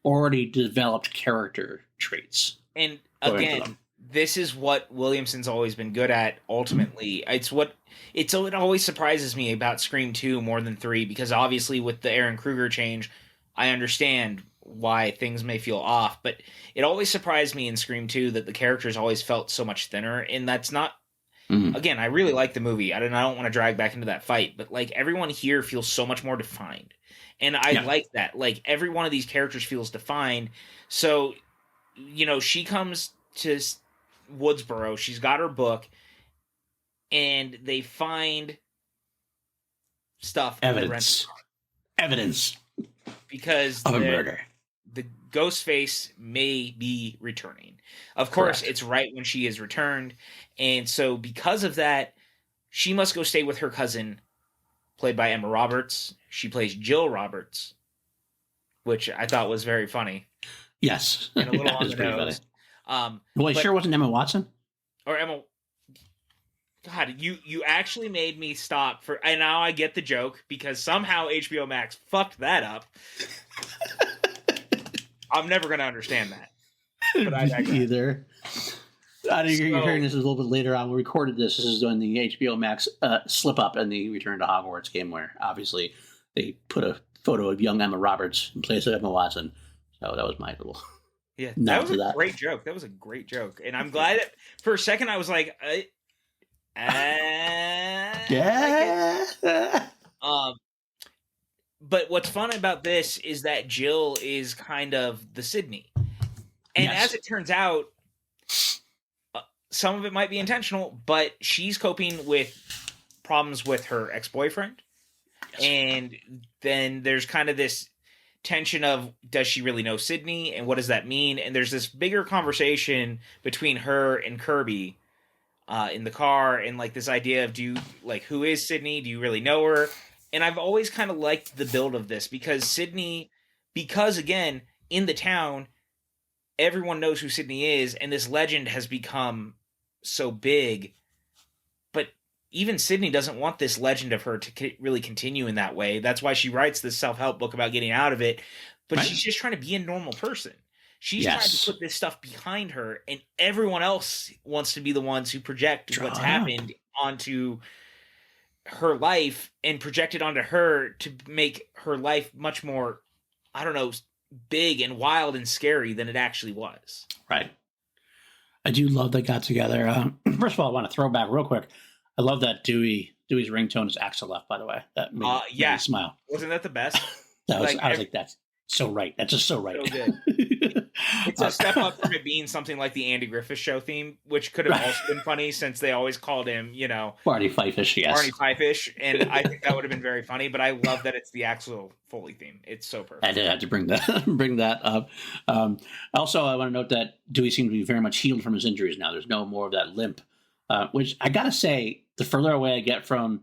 already developed character traits. And again, this is what Williamson's always been good at. Ultimately, it always surprises me about Scream 2 more than 3, because obviously with the Aaron Kruger change, I understand why things may feel off, but it always surprised me in Scream 2 that the characters always felt so much thinner, and that's not. Again, I really like the movie. I don't want to drag back into that fight, but like everyone here feels so much more defined, and I like that. Like every one of these characters feels defined. So, she comes to Woodsboro. She's got her book, and they find stuff. Evidence. Because of a murder. The ghost face may be returning. Of course, It's right when she is returned. And so because of that, she must go stay with her cousin, played by Emma Roberts. She plays Jill Roberts, which I thought was very funny. Yes. And a little on the nose. Well, sure wasn't Emma Watson? Or Emma... God, you actually made me stop for... And now I get the joke, because somehow HBO Max fucked that up. I'm never going to understand that. But I digress. Either. I think you're hearing this a little bit later on. We recorded this. This is when the HBO Max slip up in the Return to Hogwarts game, where obviously they put a photo of young Emma Roberts in place of Emma Watson. So that was my little... Yeah, that was a great joke. That was a great joke. And I'm glad that for a second I was like... yeah. But what's fun about this is that Jill is kind of the Sydney. And as it turns out, some of it might be intentional, but she's coping with problems with her ex-boyfriend. Yes. And then there's kind of this tension of, does she really know Sydney? And what does that mean? And there's this bigger conversation between her and Kirby in the car, and like this idea of, who is Sydney? Do you really know her? And I've always kind of liked the build of this, because again, in the town, everyone knows who Sydney is, and this legend has become so big. But even Sydney doesn't want this legend of her to really continue in that way. That's why she writes this self-help book about getting out of it. But she's just trying to be a normal person. She's trying to put this stuff behind her, and everyone else wants to be the ones who project what's happened onto her life and project it onto her to make her life much more, big and wild and scary than it actually was. Right. I do love they got together. First of all, I want to throw back real quick. I love that Dewey Dewey's ringtone is Axel Left, by the way. That made me smile. Wasn't that the best? I was like, that's so right. That's just so right. So good. It's a step up from it being something like the Andy Griffith Show theme, which could have also been funny since they always called him, Barney Fife-ish, yes. Barney Fife-ish, and I think that would have been very funny, but I love that it's the Axel Foley theme. It's so perfect. I did have to bring that up. Also, I want to note that Dewey seems to be very much healed from his injuries now. There's no more of that limp, which I got to say, the further away I get from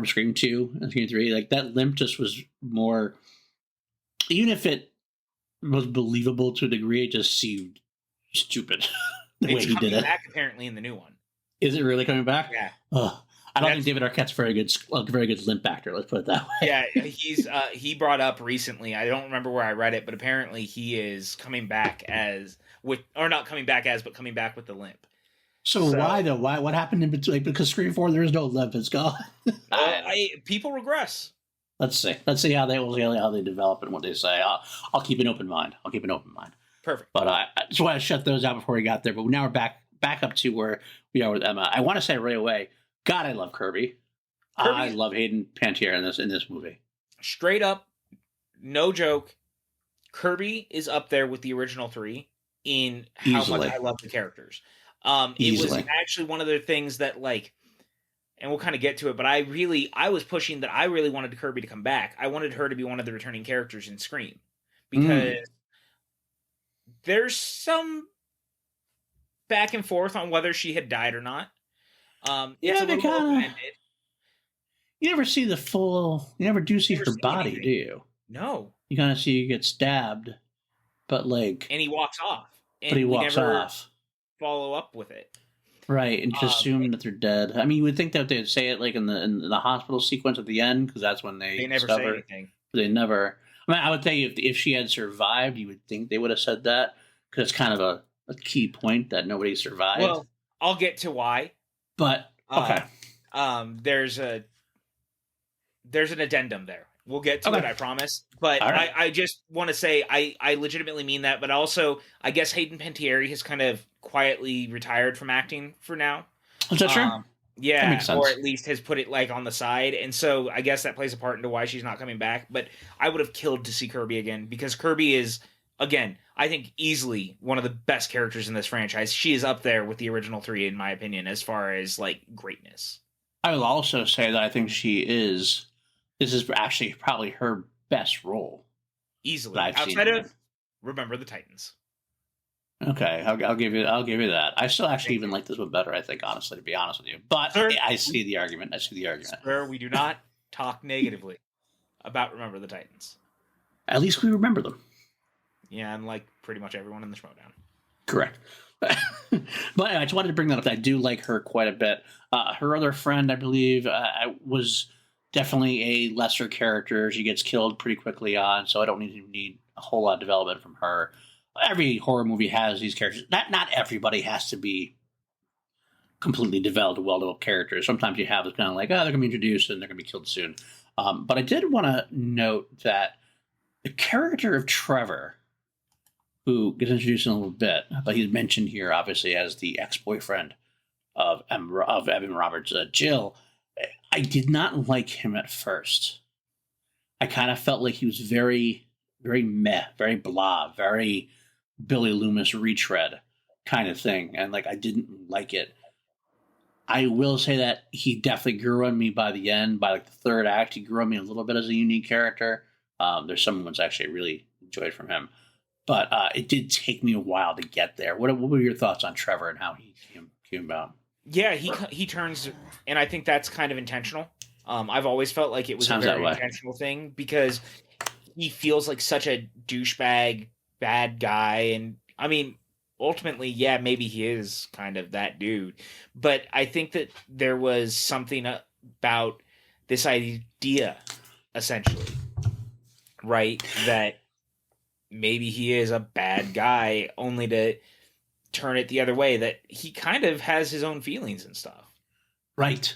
Scream 2 and Scream 3, like that limp just was more, even if it was believable to a degree, it just seemed stupid the way he did it. Back apparently in the new one. Is it really coming back? Yeah. I don't think David Arquette's a very good limp actor. Let's put it that way. Yeah, he brought up recently. I don't remember where I read it, but apparently he is coming back not coming back but coming back with the limp. So why though? Why? What happened in between? Because Scream 4, there is no limp. It's gone. People regress. Let's see how they develop and what they say. I'll keep an open mind. Perfect. But I just want to shut those out before we got there. But now we're back up to where we are with Emma. I want to say right away, God, I love Kirby. I love Hayden Panettiere in this movie. Straight up, no joke. Kirby is up there with the original 3 in how much I love the characters. It was actually one of the things that and we'll kind of get to it, but I was pushing that I really wanted Kirby to come back. I wanted her to be one of the returning characters in Scream because there's some back and forth on whether she had died or not. It's a little open-ended. You never see you never do see her body, anything. Do you? No. You kind of see her get stabbed, but and he walks off. But he walks off. Follow up with it. Right, and just assume that they're dead. I mean, you would think that they'd say it in the hospital sequence at the end, because that's when they never say anything. They never. I mean, I would tell you if she had survived, you would think they would have said that, because it's kind of a key point that nobody survived. Well, I'll get to why. But okay, there's an addendum there. We'll get to it, I promise. But right. I just want to say I legitimately mean that. But also, I guess Hayden Panettiere has kind of quietly retired from acting for now. Is that true? Yeah, that makes sense. Or at least has put it on the side. And so I guess that plays a part into why she's not coming back. But I would have killed to see Kirby again, because Kirby is, again, I think easily one of the best characters in this franchise. She is up there with the original 3, in my opinion, as far as greatness. I will also say that I think this is actually probably her best role. Easily. Outside of Remember the Titans. Okay, I'll give you that. I still actually even like this one better, I think, honestly, to be honest with you. But sir, I see the argument. Sir, we do not talk negatively about Remember the Titans. At least we remember them. Yeah, and pretty much everyone in the Schmodown. Correct. But I just wanted to bring that up. I do like her quite a bit. Her other friend, I believe, was definitely a lesser character. She gets killed pretty quickly on, so I don't need a whole lot of development from her. Every horror movie has these characters. Not everybody has to be completely developed, well-developed characters. Sometimes you have this kind of they're going to be introduced and they're going to be killed soon. But I did want to note that the character of Trevor, who gets introduced in a little bit, but he's mentioned here obviously as the ex-boyfriend of Evan Roberts' Jill, I did not like him at first. I kind of felt like he was very, very meh, very blah, very Billy Loomis retread kind of thing. And I didn't like it. I will say that he definitely grew on me by the end. By the third act, he grew on me a little bit as a unique character. There's some moments actually I really enjoyed from him. But it did take me a while to get there. What were your thoughts on Trevor and how he came about? Yeah, he turns, and I think that's kind of intentional. I've always felt like it was a very intentional thing, because he feels like such a douchebag, bad guy, and I mean, ultimately, yeah, maybe he is kind of that dude, but I think that there was something about this idea, essentially, right, that maybe he is a bad guy, only to turn it the other way, that he kind of has his own feelings and stuff. Right.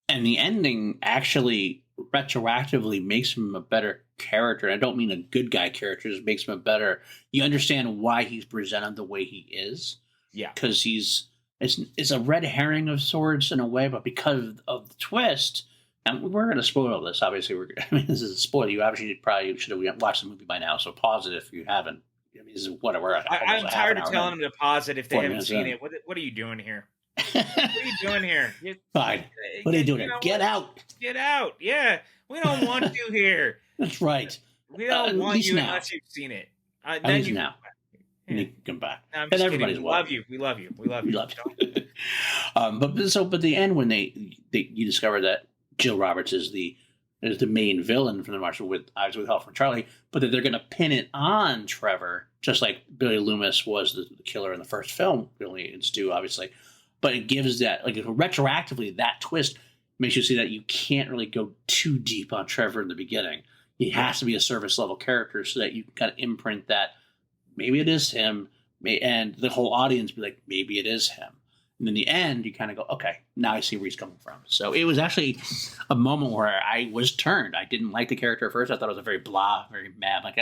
And the ending actually retroactively makes him a better character. I don't mean a good guy character, it makes him a better. You understand why he's presented the way he is. Yeah. Because he's it's a red herring of sorts in a way, but because of the twist, and we're going to spoil this. Obviously, this is a spoiler. You obviously probably should have watched the movie by now, so pause it if you haven't. I mean, this is whatever. I'm tired of telling them to pause it if they haven't seen it. What are you doing here? What are you doing here? Fine. What are you doing? Get out. Get out. Yeah. We don't want you here. That's right. We don't want you unless you've seen it. Then you now. Yeah. You can come back. No, and everybody's kidding. We love you. We love you. But the end when you discover that Jill Roberts is the main villain from the Marshall with Help from Charlie, but that they're going to pin it on Trevor, just like Billy Loomis was the killer in the first film, Billy and Stu, obviously. But it gives that, like, retroactively, that twist makes you see that you can't really go too deep on Trevor in the beginning. He has to be a service level character so that you can kind of imprint that maybe it is him, and the whole audience be like, maybe it is him. And in the end, you kind of go, okay, now I see where he's coming from. So it was actually a moment where I was turned. I didn't like the character at first. I thought it was a very blah, very mad. Like,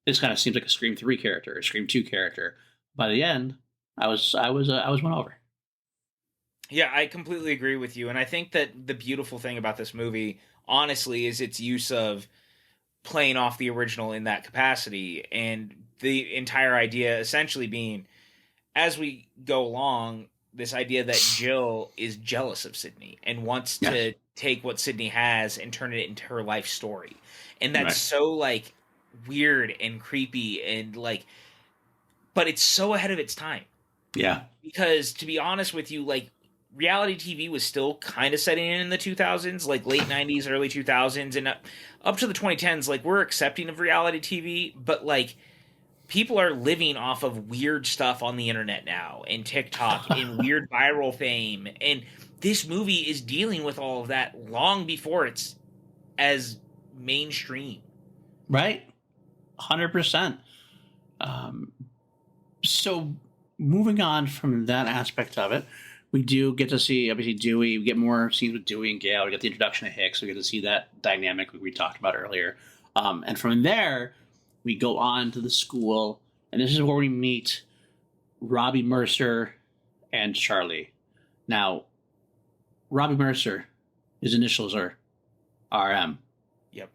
this kind of seems like a Scream 3 character, a Scream 2 character. By the end, I was won over. Yeah, I completely agree with you. And I think that the beautiful thing about this movie, honestly, is its use of playing off the original in that capacity. And the entire idea essentially being, as we go along, this idea that Jill is jealous of Sydney and wants to take what Sydney has and turn it into her life story. And that's so, like, weird and creepy and, like, but it's so ahead of its time. Yeah. Because, to be honest with you, like, reality TV was still kind of setting in the 2000s, like late 90s, early 2000s, and up to the 2010s, like, we're accepting of reality TV, but, like, people are living off of weird stuff on the internet now, and TikTok, and weird viral fame, and this movie is dealing with all of that long before it's as mainstream. Right? 100%. So, moving on from that aspect of it, we do get to see, obviously, Dewey. We get more scenes with Dewey and Gale. We get the introduction of Hicks. We get to see that dynamic we talked about earlier. And from there, we go on to the school. And this is where we meet Robbie Mercer and Charlie. Now, Robbie Mercer, his initials are RM. Yep.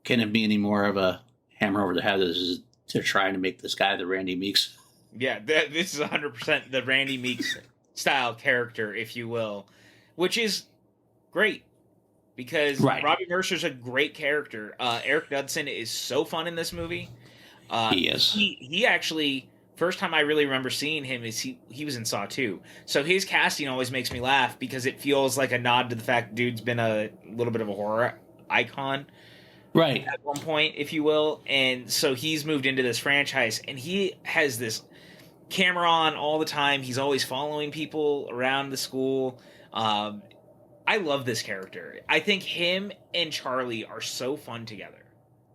Can it be any more of a hammer over the head? They're trying to make this guy the Randy Meeks. Yeah, this is 100% the Randy Meeks style character, if you will, which is great because Robbie Mercer's a great character. Eric Dudson is so fun in this movie. He is. He actually, first time I really remember seeing him is he was in Saw 2. So his casting always makes me laugh because it feels like a nod to the fact dude's been a little bit of a horror icon. Right. At one point, if you will. And so he's moved into this franchise and he has this camera on all the time. He's always following people around the school. I love this character. I think him and Charlie are so fun together.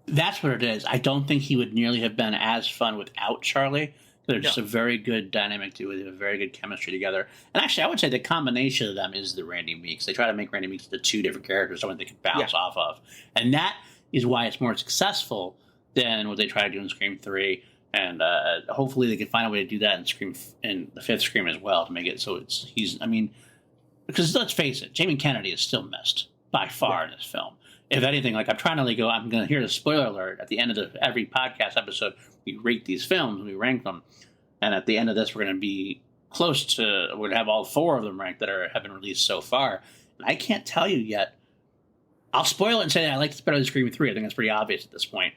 That's what it is. I don't think he would nearly have been as fun without Charlie. They're just a very good dynamic duo. They have a very good chemistry together. And actually, I would say the combination of them is the Randy Meeks. They try to make Randy Meeks the two different characters, someone they can bounce off of. And that is why it's more successful than what they try to do in Scream 3. And hopefully they can find a way to do that in the fifth Scream as well to make it so because let's face it, Jamie Kennedy is still missed by far in this film. If anything, like I'm going to hear the spoiler alert at the end of every podcast episode. We rate these films, we rank them, and at the end of this, we're going to be we're going to have all four of them ranked that have been released so far. And I can't tell you yet. I'll spoil it and say that I like this better than Scream 3. I think that's pretty obvious at this point.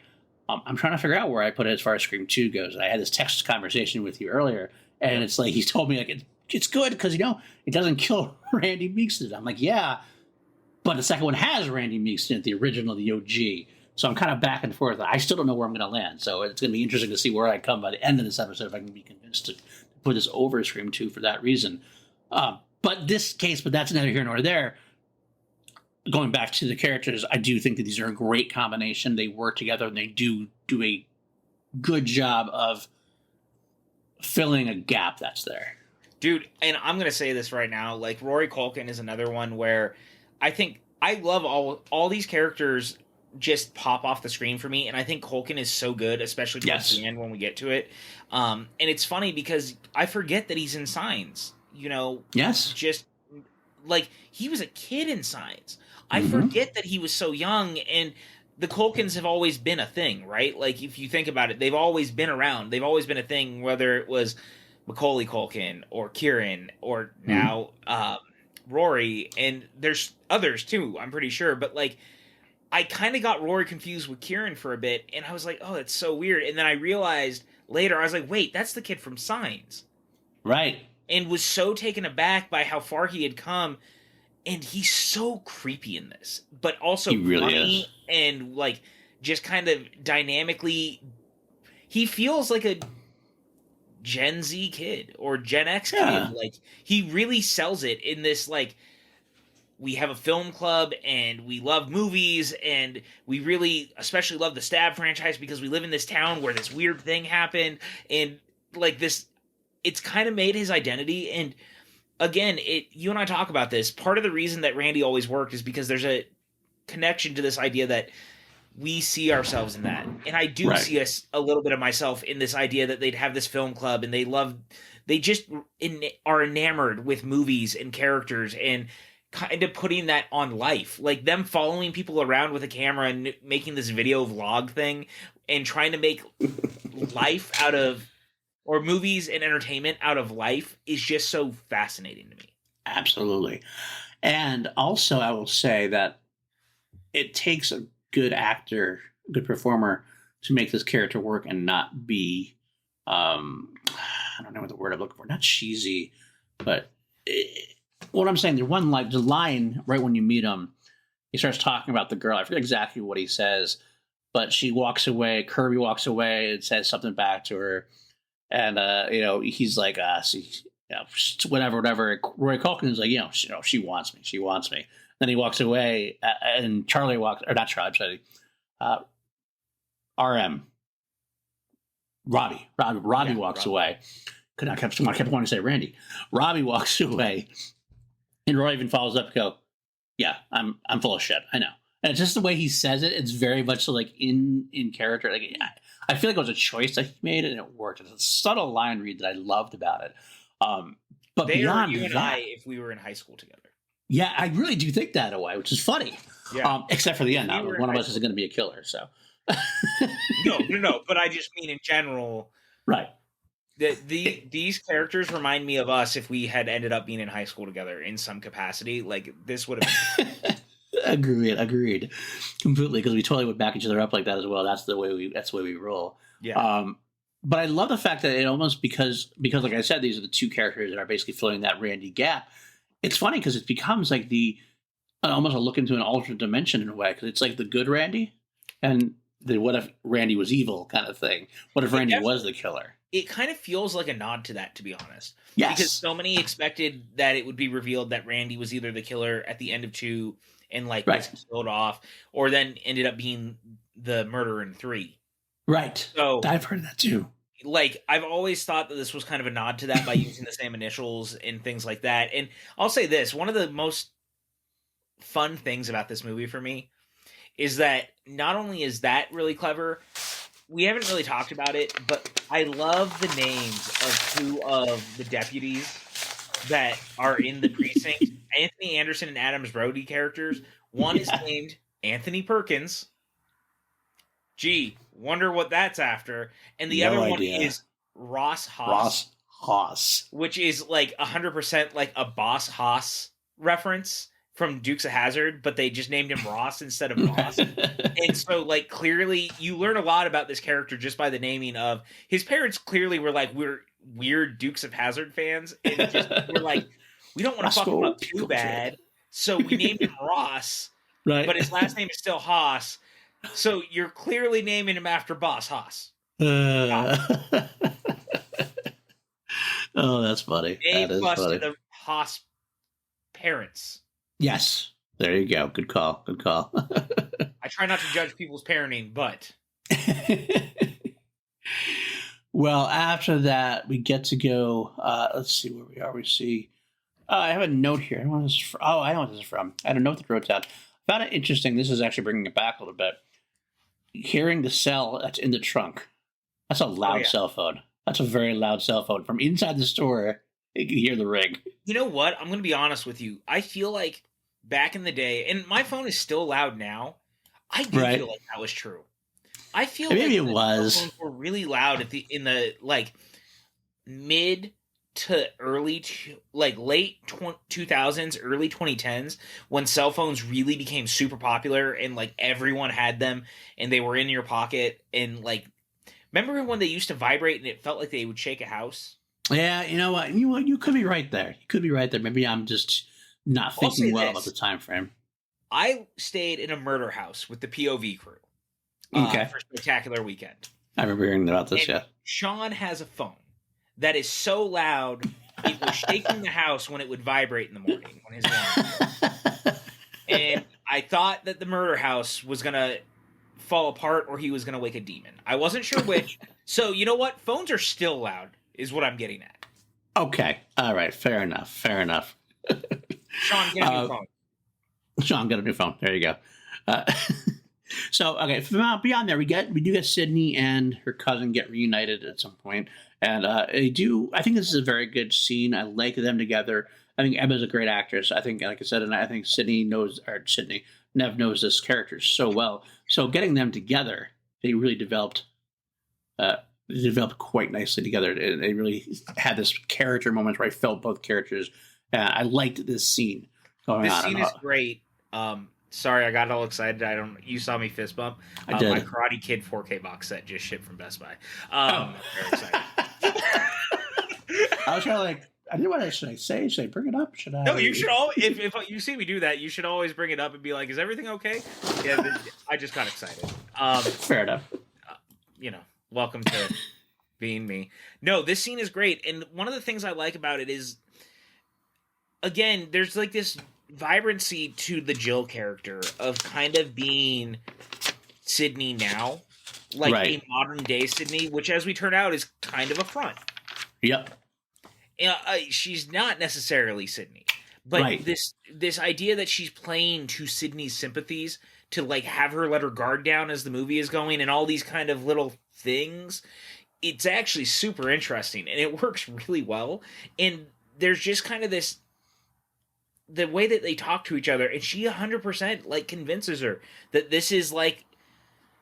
I'm trying to figure out where I put it as far as Scream 2 goes. I had this text conversation with you earlier, and it's like he told me like it's good because it doesn't kill Randy Meeks. I'm like, yeah, but the second one has Randy Meeks in it, the original, the OG. So I'm kind of back and forth. I still don't know where I'm going to land. So it's going to be interesting to see where I come by the end of this episode if I can be convinced to put this over Scream 2 for that reason. But that's neither here nor there. Going back to the characters, I do think that these are a great combination. They work together and they do a good job of filling a gap that's there. Dude, and I'm going to say this right now, like Rory Culkin is another one where I think I love all these characters just pop off the screen for me, and I think Culkin is so good, especially towards the end when we get to it. And it's funny because I forget that he's in Signs. Yes. just like he was a kid in Signs. I forget that he was so young, and the Culkins have always been a thing, right? Like, if you think about it, they've always been around. They've always been a thing, whether it was Macaulay Culkin or Kieran or now Rory, and there's others too, I'm pretty sure. But, like, I kind of got Rory confused with Kieran for a bit, and I was like, oh, that's so weird. And then I realized later, I was like, wait, that's the kid from Signs. Right. And was so taken aback by how far he had come. And he's so creepy in this, but also he really funny is. And like just kind of dynamically. He feels like a Gen Z kid or Gen X kid. Like, he really sells it in this, like, we have a film club and we love movies and we really especially love the Stab franchise because we live in this town where this weird thing happened, and like this, it's kind of made his identity. And again, you and I talk about this. Part of the reason that Randy always worked is because there's a connection to this idea that we see ourselves in that. And I do see a little bit of myself in this idea that they'd have this film club and they just are enamored with movies and characters and kind of putting that on life. Like them following people around with a camera and making this video vlog thing and trying to make life out of, or movies and entertainment out of life, is just so fascinating to me. Absolutely. And also, I will say that it takes a good actor, a good performer to make this character work and not be, I don't know what the word I'm looking for, not cheesy, but what I'm saying, the line right when you meet him, he starts talking about the girl. I forget exactly what he says, but she walks away, Kirby walks away and says something back to her. And, he's like, whatever. Roy Culkin is like, she wants me. Then he walks away, and Charlie walks, or not Charlie, I'm sorry, Robbie walks away. I kept wanting to say Randy. Robbie walks away, and Roy even follows up and go, yeah, I'm full of shit. I know. And it's just the way he says it. It's very much so, like, in character. Like, I feel like it was a choice that he made, and it worked. It's a subtle line read that I loved about it. But they beyond you and that, I, if we were in high school together. Yeah, I really do think that in a way, which is funny. Yeah. Except for the end. Now, one of us isn't going to be a killer, so. No. But I just mean in general. Right. These characters remind me of us if we had ended up being in high school together in some capacity. Like, this would have been. Agreed. Completely, because we totally would back each other up like that as well. That's the way we roll. Yeah. But I love the fact that it almost because like I said, these are the two characters that are basically filling that Randy gap. It's funny because it becomes like almost a look into an alternate dimension in a way, because it's like the good Randy and the what if Randy was evil kind of thing. What if Randy was the killer? It kind of feels like a nod to that, to be honest. Yes. Because so many expected that it would be revealed that Randy was either the killer at the end of 2 and was killed off, or then ended up being the murderer in 3. Right. So I've heard that too. Like, I've always thought that this was kind of a nod to that by using the same initials and things like that. And I'll say this, one of the most fun things about this movie for me is that not only is that really clever, we haven't really talked about it, but I love the names of 2 of the deputies that are in the precinct. Anthony Anderson and Adams Brody characters. One is named Anthony Perkins. Gee, wonder what that's after. And the other one is Ross Haas. Which is like 100% like a Boss Haas reference from Dukes of Hazzard, but they just named him Ross instead of Boss. And so, like, clearly you learn a lot about this character just by the naming of his parents. Clearly were like, we're weird Dukes of Hazzard fans, and just we're like, we don't want to fuck him up too bad, so we named him Ross, right? But his last name is still Haas, so you're clearly naming him after Boss Haas. Oh, that's funny. A plus to the Haas parents. Yes, there you go. Good call. I try not to judge people's parenting, but well, after that, we get to go. Let's see where we are. We see. I have a note here. I know what this is from. I know what this is from. I had a note that wrote down. I found it interesting. This is actually bringing it back a little bit. Hearing the cell that's in the trunk. That's a loud cell phone. That's a very loud cell phone from inside the store. You can hear the ring. You know what? I'm going to be honest with you. I feel like back in the day, and my phone is still loud now. I do feel like that was true. I feel maybe like it was. Cell phones were really loud in the like mid to early late 2000s, early 2010s, when cell phones really became super popular and like everyone had them and they were in your pocket. And like, remember when they used to vibrate and it felt like they would shake a house? Yeah, you know what? You could be right there. You could be right there. Maybe I'm just not thinking well about the time frame. I stayed in a murder house with the POV crew for Spectacular Weekend. I remember hearing about this, yeah. Sean has a phone that is so loud it was shaking the house when it would vibrate in the morning when his alarm. And I thought that the murder house was gonna fall apart or he was gonna wake a demon. I wasn't sure which. So you know what? Phones are still loud, is what I'm getting at. Okay. All right. Fair enough. Sean, get a new phone. Sean, get a new phone. There you go. So, okay, from beyond there, we do get Sydney and her cousin get reunited at some point, and I think this is a very good scene. I like them together. I think Emma's a great actress. I think, like I said, and I think Nev knows this character so well. So getting them together, they really developed quite nicely together. They really had this character moment where I felt both characters. I liked this scene going on. This scene is great. Sorry, I got all excited. You saw me fist bump. I did. My Karate Kid 4K box set just shipped from Best Buy. Very excited. I was kind of I didn't want to. Should I bring it up? Should I? No, you should always. If you see me do that, you should always bring it up and be like, "Is everything okay?" Yeah, I just got excited. Fair enough. Welcome to being me. No, this scene is great, and one of the things I like about it is, again, there's like this vibrancy to the Jill character of kind of being Sydney now, like a modern day Sydney, which, as we turn out, is kind of a front. Yep. She's not necessarily Sydney, but this idea that she's playing to Sydney's sympathies, to like have her let her guard down as the movie is going, and all these kind of little things, it's actually super interesting, and it works really well. And there's just kind of the way that they talk to each other, and she 100% like convinces her that this is like,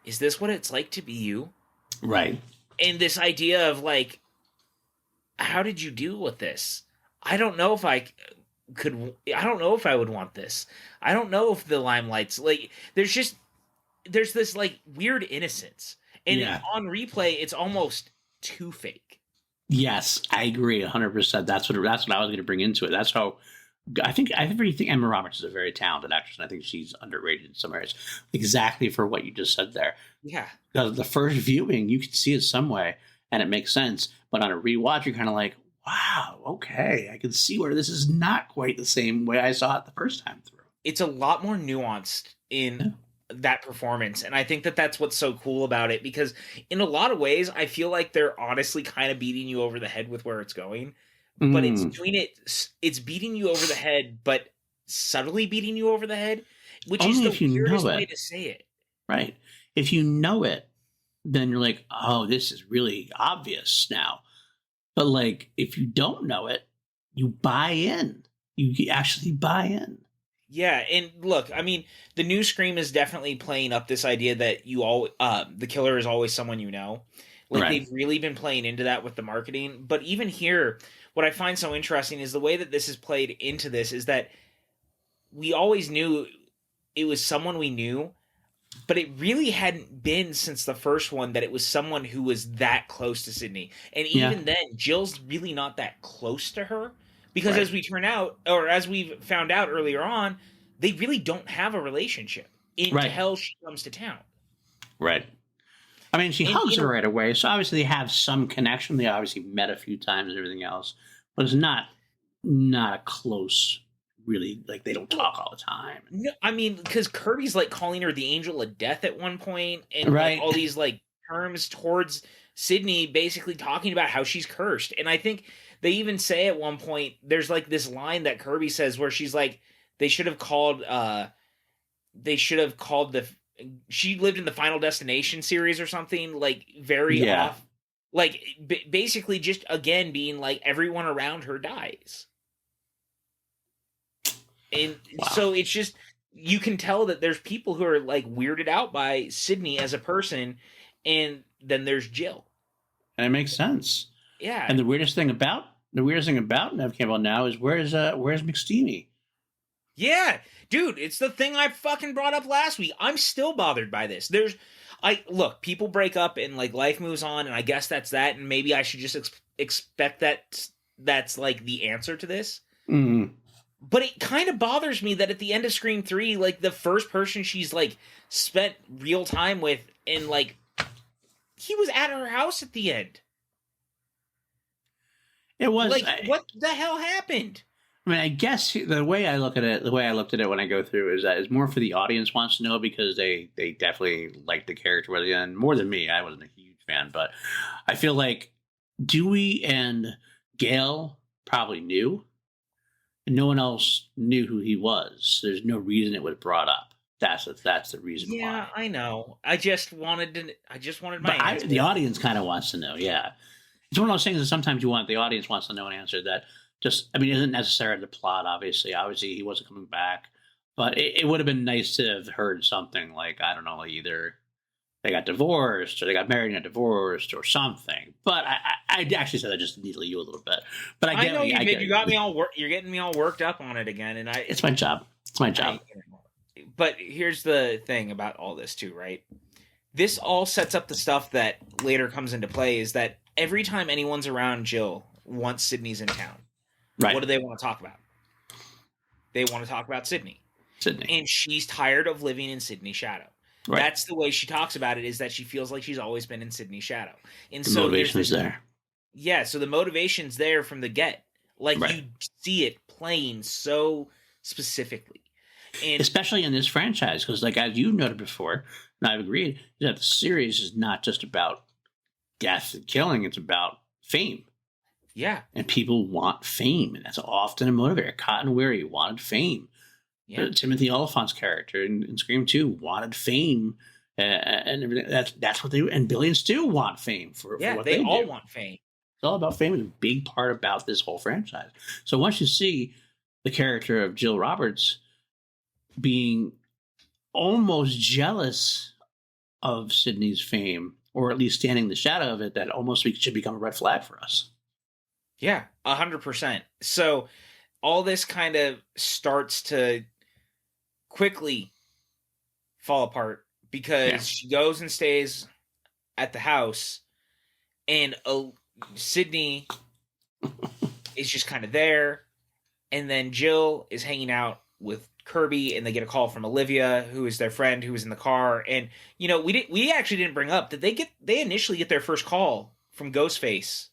is this what it's like to be you? Right. And this idea of like, how did you deal with this? I don't know if I would want this. I don't know if the limelight's like, there's this like weird innocence. And on replay, it's almost too fake. Yes, I agree 100%. That's what I was going to bring into it. That's how I really think Emma Roberts is a very talented actress, and I think she's underrated in some areas. Exactly for what you just said there. Yeah. The first viewing, you can see it some way, and it makes sense. But on a rewatch, you're kind of like, wow, okay, I can see where this is not quite the same way I saw it the first time through. It's a lot more nuanced in that performance, and I think that that's what's so cool about it, because in a lot of ways, I feel like they're honestly kind of beating you over the head with where it's going. But it's beating you over the head, but subtly beating you over the head, which is the weirdest way to say it. Right. If you know it, then you're like, oh, this is really obvious now. But like, if you don't know it, you buy in. You actually buy in. Yeah, and look, I mean, the new Scream is definitely playing up this idea that the killer is always someone you know. Like, they've really been playing into that with the marketing. But even here, what I find so interesting is the way that this is played into this is that we always knew it was someone we knew, but it really hadn't been since the first one that it was someone who was that close to Sydney. And even then, Jill's really not that close to her, because as we've found out earlier on, they really don't have a relationship until she comes to town. Right. I mean, she hugs her right away, so obviously they have some connection. They obviously met a few times and everything else, but it's not a close, really, like they don't talk all the time. No, I mean, because Kirby's like calling her the angel of death at one point, and like, all these like terms towards Sydney, basically talking about how she's cursed. And I think they even say at one point, there's like this line that Kirby says where she's like, she lived in the Final Destination series or something, like very off Like, basically just, again, being like, everyone around her dies. And so it's just, you can tell that there's people who are, like, weirded out by Sydney as a person, and then there's Jill. And it makes sense. Yeah. And the weirdest thing about Nev Campbell now is where's McSteamy? Yeah, dude, it's the thing I fucking brought up last week. I'm still bothered by this. Look, people break up and, like, life moves on, and I guess that's that, and maybe I should just expect that's like the answer to this. Mm. But it kind of bothers me that at the end of Scream 3, like, the first person she's, like, spent real time with, and, like, he was at her house at the end. It was like, what the hell happened? I mean, I guess the way I looked at it when I go through is that it's more for the audience wants to know, because they definitely like the character at the end more than me. I wasn't a huge fan, but I feel like Dewey and Gail probably knew, and no one else knew who he was. There's no reason it was brought up. That's the reason why. Yeah, I know. I just wanted my answer. The audience kind of wants to know. Yeah, it's one of those things that sometimes the audience wants to know an answer that. Isn't necessarily the plot, obviously. Obviously, he wasn't coming back. But it would have been nice to have heard something like, I don't know, either they got divorced or they got married and got divorced or something. But I actually said that just to needle you a little bit. But I know you did. You got me all you're getting me all worked up on it again. And it's my job. It's my job. But here's the thing about all this, too, right? This all sets up the stuff that later comes into play, is that every time anyone's around Jill, once Sydney's in town, right. What do they want to talk about? They want to talk about Sydney. And she's tired of living in Sydney's shadow. Right. That's the way she talks about it, is that she feels like she's always been in Sydney's shadow. And the motivation is there. Yeah, so the motivation's there from the get. Like, you see it playing so specifically. And especially in this franchise, because, like, as you noted before, and I've agreed, that the series is not just about death and killing, it's about fame. Yeah. And people want fame, and that's often a motivator. Cotton Weary wanted fame. Yeah. Timothy Oliphant's character in Scream 2 wanted fame, and everything. That's what they and Billy and Stu want fame for what they all do. Want fame. It's all about fame. It's a big part about this whole franchise. So once you see the character of Jill Roberts being almost jealous of Sydney's fame, or at least standing in the shadow of it, that almost should become a red flag for us. Yeah, 100%. So all this kind of starts to quickly fall apart, because she goes and stays at the house, and Sydney is just kind of there, and then Jill is hanging out with Kirby, and they get a call from Olivia, who is their friend, who was in the car. And, you know, we actually didn't bring up that they initially get their first call from Ghostface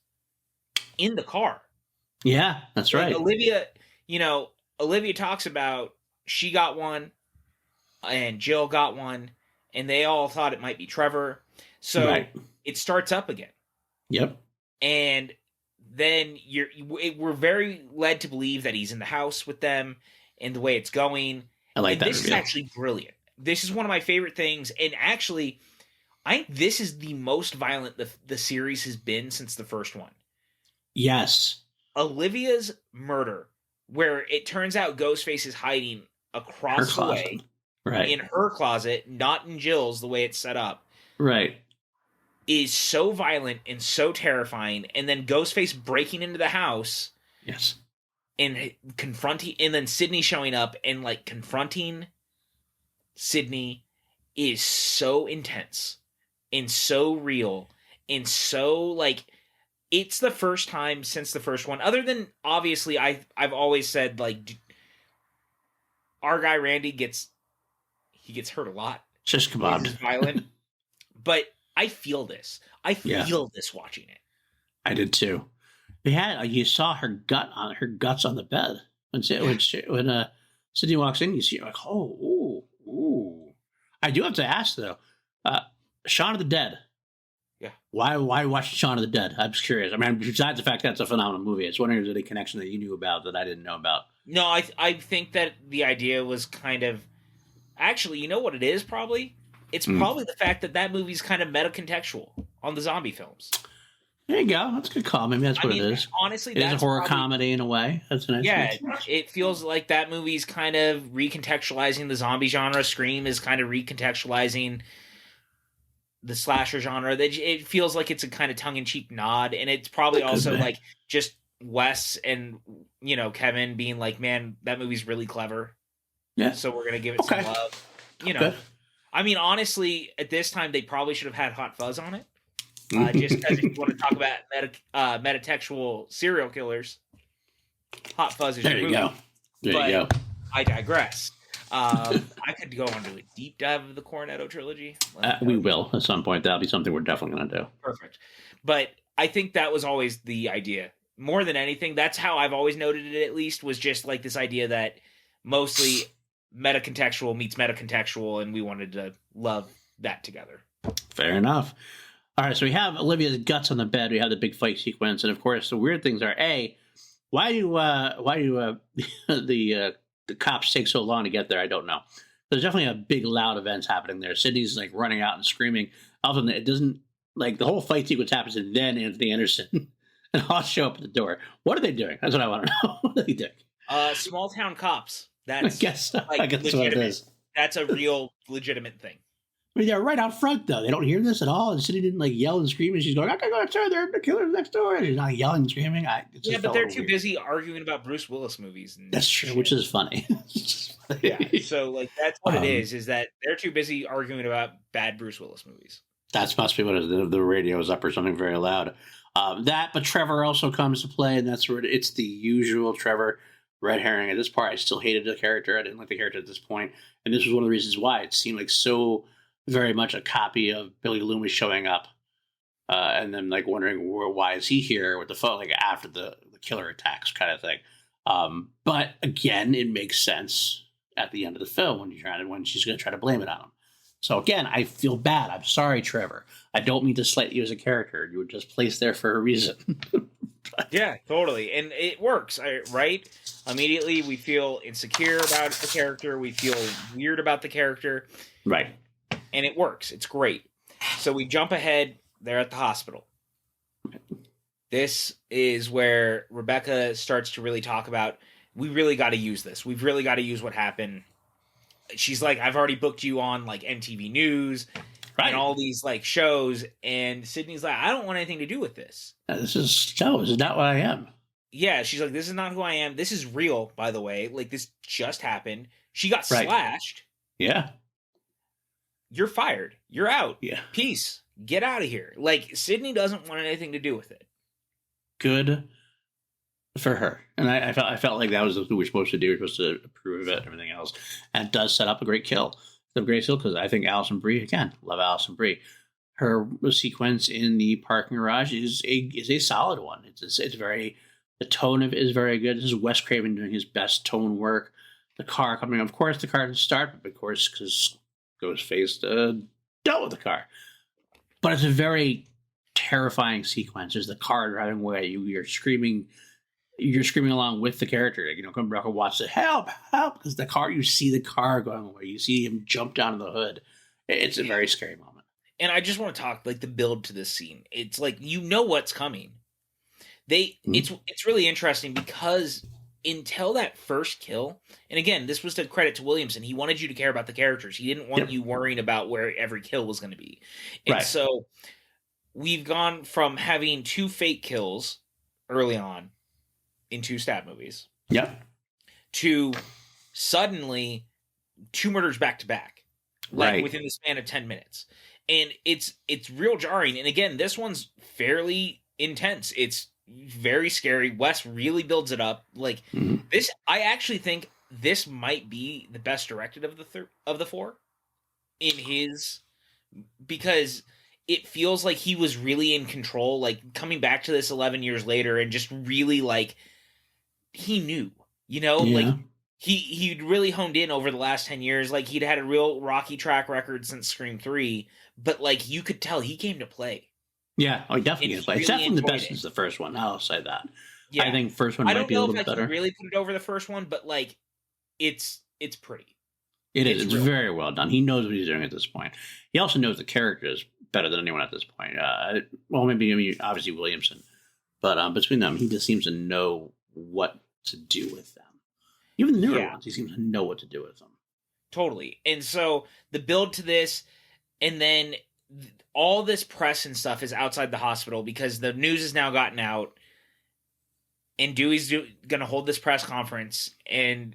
in the car. Yeah, that's right. Olivia talks about she got one and Jill got one, and they all thought it might be Trevor. So it starts up again. Yep. And then we're very led to believe that he's in the house with them, and the way it's going. I like that. This is actually brilliant. This is one of my favorite things. And actually, I think this is the most violent the series has been since the first one. Yes. Olivia's murder, where it turns out Ghostface is hiding across the way, in her closet, not in Jill's, the way it's set up, is so violent and so terrifying. And then Ghostface breaking into the house, and confronting, and then Sydney showing up and, like, confronting Sydney is so intense and so real and so, like, it's the first time since the first one, other than, obviously, I've always said, like, our guy Randy gets hurt a lot. Just kebab. He's violent. But I feel this. I feel this watching it. I did too. They had you saw her guts on the bed when Sydney walks in. You see, like, oh, ooh. I do have to ask though, Shaun of the Dead. Yeah. Why watch Shaun of the Dead? I'm just curious. I mean, besides the fact that it's a phenomenal movie, I was wondering if there's any connection that you knew about that I didn't know about. No, I think that the idea was kind of, actually, you know what it is probably? It's probably the fact that movie's kind of meta-contextual on the zombie films. There you go. That's a good call. Maybe that's what it is. Honestly, it is a horror comedy in a way. That's a nice. Yeah, it feels like that movie's kind of recontextualizing the zombie genre. Scream is kind of recontextualizing the slasher genre. It feels like it's a kind of tongue-in-cheek nod, and it's probably also like just Wes and Kevin being like, "Man, that movie's really clever." Yeah. So we're gonna give it some love. I mean, honestly, at this time they probably should have had Hot Fuzz on it. Just because if you want to talk about metatextual serial killers, Hot Fuzz is your movie. There you go. I digress. I could go on to a deep dive of the Cornetto trilogy. We will at some point. That'll be something we're definitely going to do. Perfect. But I think that was always the idea. More than anything, that's how I've always noted it, at least, was just like this idea that mostly metacontextual meets metacontextual, and we wanted to love that together. Fair enough. All right, so we have Olivia's guts on the bed. We have the big fight sequence, and of course, the weird things are: why do the cops take so long to get there? I don't know. There's definitely a big, loud events happening there. Sydney's like running out and screaming. Often it doesn't like the whole fight sequence happens, and then Anthony Anderson and I'll show up at the door. What are they doing? That's what I want to know. What are they doing? Small town cops. That's I guess what it is. That's a real legitimate thing. I mean, they're right out front, though. They don't hear this at all. And Cindy didn't yell and scream. And she's going, "I gotta go outside there. The killer's next door." And she's not yelling and screaming. But they're too busy arguing about Bruce Willis movies. That's true, which is funny. Yeah. So that's what it is that they're too busy arguing about bad Bruce Willis movies. That must be what it is. The radio is up or something very loud. But Trevor also comes to play, and that's where it's the usual Trevor red herring. At this part, I still hated the character. I didn't like the character at this point, and this was one of the reasons why it seemed like so very much a copy of Billy Loomis showing up, and then wondering why is he here with the phone, after the killer attacks kind of thing. But again, it makes sense at the end of the film when she's going to try to blame it on him. So again, I feel bad. I'm sorry, Trevor. I don't mean to slight you as a character. You were just placed there for a reason. Yeah, totally. And it works, right? Immediately we feel insecure about the character. We feel weird about the character. Right. And it works. It's great. So we jump ahead. They're at the hospital. This is where Rebecca starts to really talk about, we really got to use this. We've really got to use what happened. She's like, I've already booked you on MTV News and all these shows. And Sydney's like, I don't want anything to do with this. This is not what I am. Yeah, she's like, this is not who I am. This is real, by the way. This just happened. She got slashed. Yeah. You're fired. You're out. Yeah. Peace. Get out of here. Sydney doesn't want anything to do with it. Good for her. And I felt like that was what we were supposed to do. We were supposed to approve of it and everything else. And it does set up a great kill. The great kill, because I think Alison Brie, again, love Alison Brie. Her sequence in the parking garage is a solid one. It's very, the tone of it is very good. This is Wes Craven doing his best tone work. The car coming, of course, the car didn't start, but of course, because Ghostface dealt with the car. But it's a very terrifying sequence. There's the car driving away. You're screaming along with the character. Come back and watch it. Help! Because the car, you see the car going away. You see him jump down to the hood. It's a very scary moment. And I just want to talk the build to this scene. It's what's coming. It's really interesting because until that first kill, and again, this was to credit to Williamson. He wanted you to care about the characters. He didn't want you worrying about where every kill was going to be. And so we've gone from having 2 fake kills early on in 2 stab movies. Yep. To suddenly 2 murders back to back. Within the span of 10 minutes. And it's real jarring. And again, this one's fairly intense. It's very scary. Wes really builds it up. This, I actually think this might be the best directed of the 4 in his, because it feels like he was really in control, coming back to this 11 years later and just really he knew, he'd really honed in over the last 10 years. He'd had a real rocky track record since Scream 3, but you could tell he came to play. Yeah, definitely is. It's definitely the best since the first one. I'll say that. Yeah. I think first one might be a little bit better. I don't know if I can really put it over the first one, but it's pretty. It is. It's very well done. He knows what he's doing at this point. He also knows the characters better than anyone at this point. Well, maybe, I mean, obviously Williamson, but between them, he just seems to know what to do with them. Even the newer ones, he seems to know what to do with them. Totally. And so the build to this, and then all this press and stuff is outside the hospital because the news has now gotten out, and Dewey's going to hold this press conference, and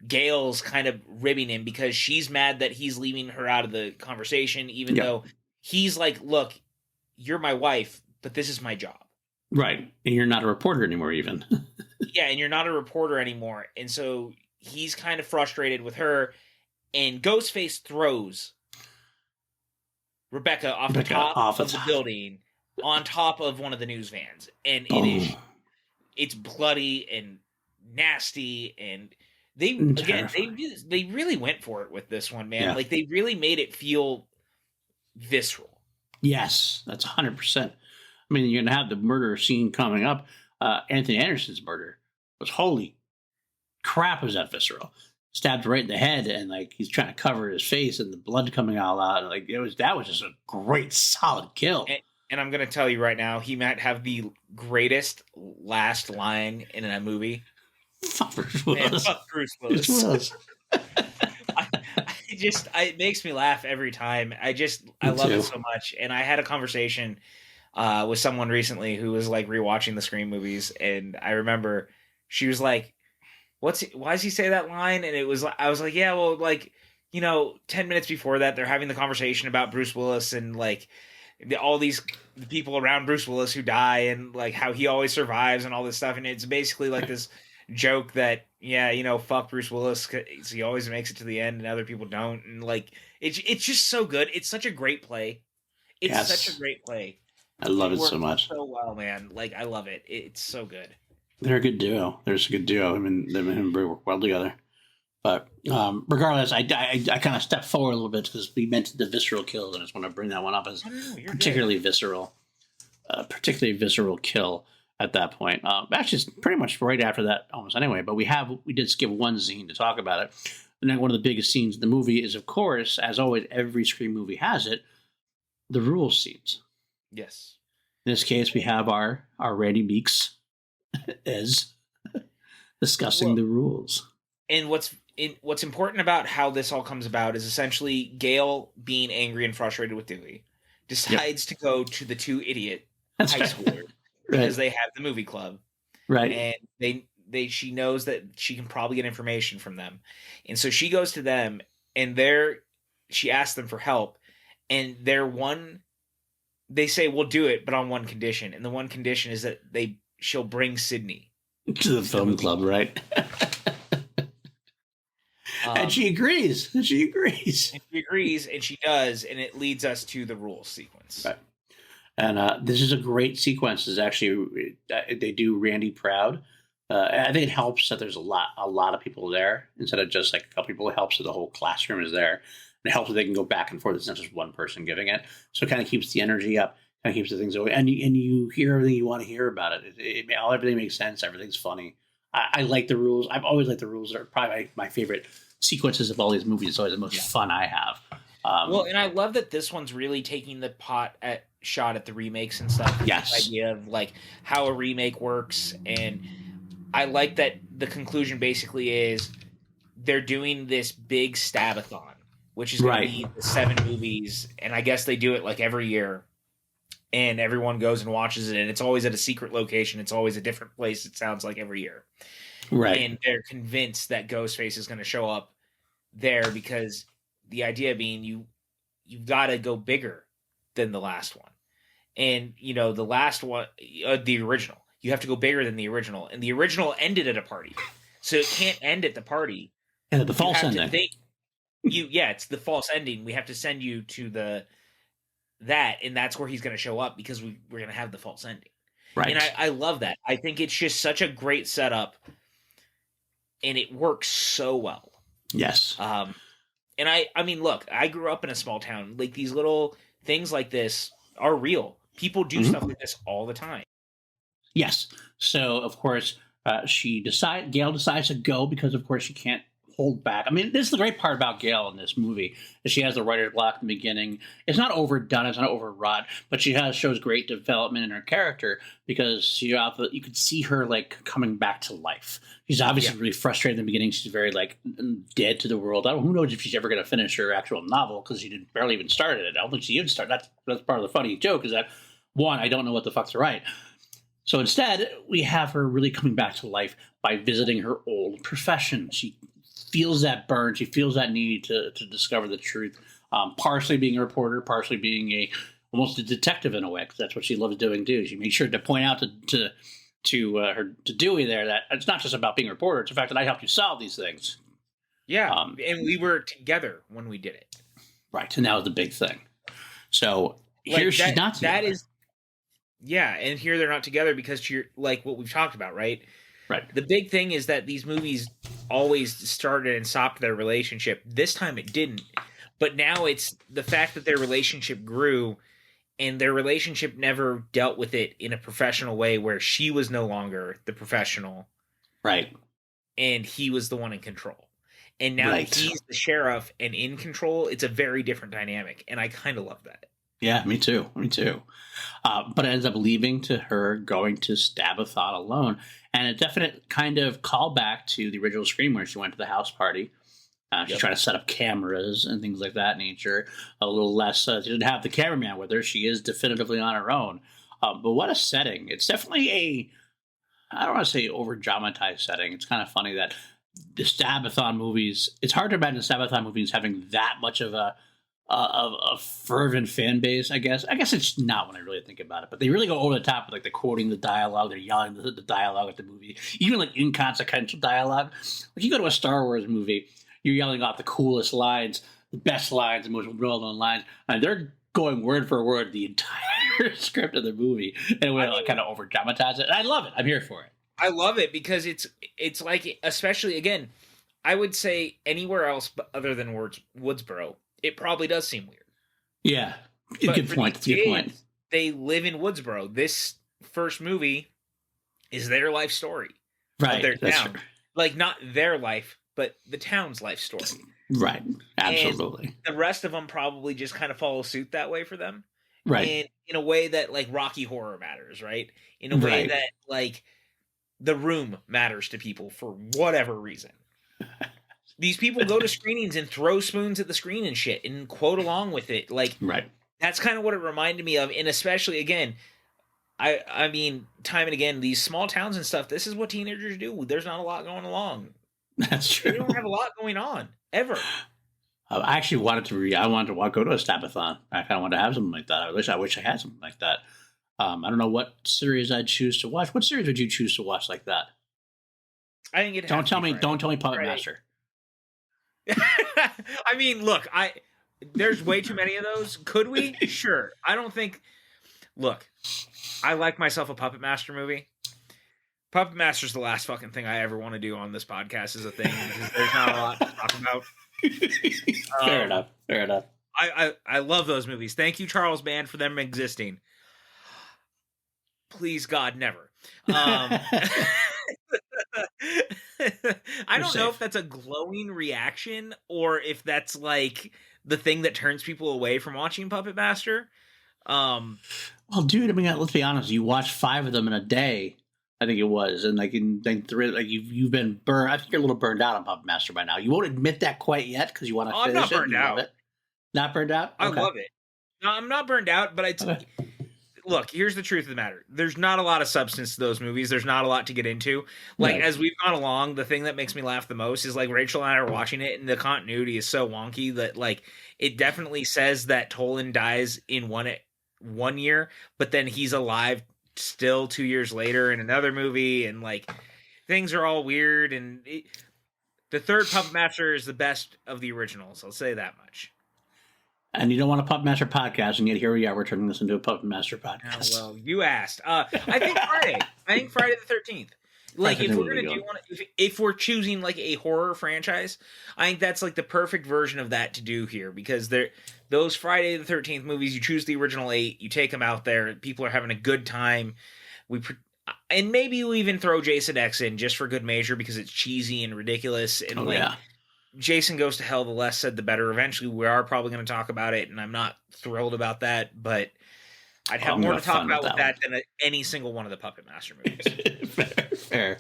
Gail's kind of ribbing him because she's mad that he's leaving her out of the conversation, even though he's like, look, you're my wife, but this is my job. Right. And you're not a reporter anymore, even. Yeah, and you're not a reporter anymore. And so he's kind of frustrated with her, and Ghostface throws Rebecca off the top of the building on top of one of the news vans. And it's bloody and nasty, and they really went for it with this one, man. Yeah. Like, they really made it feel visceral. Yes, that's 100%. I mean, you're going to have the murder scene coming up. Anthony Anderson's murder was, holy crap, was that visceral. Stabbed right in the head, and like he's trying to cover his face, and the blood coming all out. And, like that was just a great, solid kill. And I'm going to tell you right now, he might have the greatest last line in a movie. Fuck Bruce Willis. Man, fuck Bruce Willis. It makes me laugh every time. I love it so much. And I had a conversation with someone recently who was like rewatching the Scream movies, and I remember she was like, why does he say that line? And I was like, yeah, well, like, 10 minutes before that, they're having the conversation about Bruce Willis and like all these people around Bruce Willis who die, and like how he always survives and all this stuff. And it's basically like this joke that, fuck Bruce Willis, 'cause he always makes it to the end and other people don't. And like, it's just so good. It's such a great play. It's such a great play. I love it so much. So well, man. Like, I love it. It's so good. They're a good duo. There's a good duo. I mean, them and him work well together. But regardless, I kind of stepped forward a little bit because we mentioned the visceral kills, and I just want to bring that one up as particularly visceral kill at that point. Actually, it's pretty much right after that, almost anyway. But we did skip one scene to talk about it. And then one of the biggest scenes in the movie is, of course, as always, every Scream movie has it, the rules scenes. Yes. In this case, we have our Randy Meeks as discussing the rules. And what's important about how this all comes about is essentially Gail, being angry and frustrated with Dewey, decides to go to the two idiot high schoolers because they have the movie club, right? And she knows that she can probably get information from them, and so she goes to them, and she asks them for help, and they say, we'll do it, but on one condition, and the one condition is that she'll bring Sydney to the film club, right? And she agrees. And she does, and it leads us to the rules sequence. Right. And this is a great sequence. Is actually they do Randy proud. I think it helps that there's a lot of people there instead of just like a couple people. It helps that the whole classroom is there. And it helps that they can go back and forth. It's not just one person giving it. So it kind of keeps the energy up. Kind of keeps the things going. And you hear everything you want to hear about it. Everything makes sense. Everything's funny. I like the rules. I've always liked the rules. They're probably my favorite sequences of all these movies. It's always the most fun I have. And I love that this one's really taking the shot at the remakes and stuff. Yes. The idea of like how a remake works. And I like that the conclusion basically is they're doing this big stabathon, which is going to be the 7 movies. And I guess they do it like every year. And everyone goes and watches it. And it's always at a secret location. It's always a different place, it sounds like, every year. Right. And they're convinced that Ghostface is going to show up there because the idea being you've got to go bigger than the last one. And, the last one, the original, you have to go bigger than the original. And the original ended at a party. So it can't end at the party. And at the false ending. It's the false ending. We have to send you to that, and that's where he's going to show up because we're going to have the false ending. Right. And I love that. I think it's just such a great setup, and it works so well. Yes. And I mean, look, I grew up in a small town. Like, these little things like this are real. People do stuff like this all the time. Yes. So, of course, Gail decides to go because, of course, she can't hold back. I mean, this is the great part about Gail in this movie, is she has the writer's block in the beginning. It's not overdone, it's not overwrought, but shows great development in her character, because you could see her like coming back to life. She's obviously really frustrated in the beginning. She's very like dead to the world. Who knows if she's ever going to finish her actual novel, because she didn't barely even started it. I don't think she even started. That's part of the funny joke, is that one, I don't know what the fuck's right. So instead, we have her really coming back to life by visiting her old profession. She feels that burn. She feels that need to discover the truth. Partially being a reporter, partially being almost a detective in a way, because that's what she loves doing too. She makes sure to point out to Dewey there that it's not just about being a reporter. It's the fact that I helped you solve these things. Yeah, and we were together when we did it. Right, and that was the big thing. So here she's not together. Yeah, and here they're not together because you're like what we've talked about, right? Right. The big thing is that these movies always started and stopped their relationship. This time it didn't. But now it's the fact that their relationship grew, and their relationship never dealt with it in a professional way where she was no longer the professional. Right. And he was the one in control. And now that he's the sheriff and in control, it's a very different dynamic. And I kind of love that. Yeah, me too. But it ends up leaving to her going to Stabathon alone. And a definite kind of callback to the original Scream, where she went to the house party. She's trying to set up cameras and things like that nature. A little less, she didn't have the cameraman with her. She is definitively on her own. But what a setting. It's definitely I don't want to say over-dramatized setting. It's kind of funny that the Stabathon movies, it's hard to imagine Stabathon movies having that much of a fervent fan base, I guess. I guess it's not when I really think about it, but they really go over the top with like the quoting the dialogue, they're yelling the dialogue at the movie, even like inconsequential dialogue. Like you go to a Star Wars movie, you're yelling out the coolest lines, the best lines, the most well-known lines, and they're going word for word the entire script of the movie, and we kind of over dramatize it. And I love it. I'm here for it. I love it because it's like, especially again, I would say anywhere else but other than Woodsboro, it probably does seem weird. Yeah, good point. They live in Woodsboro. This first movie is their life story, right? Of their That's town, true. Like not their life, but the town's life story. Right. Absolutely. And the rest of them probably just kind of follow suit that way for them, right? And in a way that like Rocky Horror matters, right? In a way that like The Room matters to people for whatever reason. These people go to screenings and throw spoons at the screen and shit and quote along with it. Like, that's kind of what it reminded me of. And especially, again, I mean, time and again, these small towns and stuff, this is what teenagers do. There's not a lot going along. That's true. They don't have a lot going on, ever. I actually wanted to go to a Stabathon. I kind of wanted to have something like that. I wish I had something like that. I don't know what series I'd choose to watch. What series would you choose to watch like that? I think it. Don't tell me Puppet Master. I mean, look, there's way too many of those. Could we? Sure. I don't think. Look, I like myself a Puppet Master movie. Puppet Master's the last fucking thing I ever want to do on this podcast as a thing. There's not a lot to talk about. Fair enough. I love those movies. Thank you, Charles Band, for them existing. Please, God, never. I don't know if that's a glowing reaction or if that's like the thing that turns people away from watching Puppet Master. Well, dude, I mean, let's be honest. You watched 5 of them in a day, I think it was, and like you've been burned. I think you're a little burned out on Puppet Master by now. You won't admit that quite yet because you want to finish it. I'm not burned out. Not burned out. Okay. I love it. No, I'm not burned out, but Look, here's the truth of the matter. There's not a lot of substance to those movies. There's not a lot to get into. Like, as we've gone along, the thing that makes me laugh the most is, like, Rachel and I are watching it, and the continuity is so wonky that, like, it definitely says that Tolan dies in one year, but then he's alive still 2 years later in another movie, and, like, things are all weird, and the third Puppet Master is the best of the originals. I'll say that much. And you don't want a Puppet Master podcast, and yet here we are. We're turning this into a Puppet Master podcast. Oh, well, you asked. I think Friday. I think Friday the 13th. Like, if we're gonna do one, if we're choosing like a horror franchise, I think that's like the perfect version of that to do here because those Friday the 13th movies. You choose the original 8, you take them out there. People are having a good time. And maybe you even throw Jason X in just for good measure because it's cheesy and ridiculous and Jason Goes to Hell, the less said, the better. Eventually, we are probably going to talk about it, and I'm not thrilled about that, but I'd have more to talk about with that than any single one of the Puppet Master movies. Fair.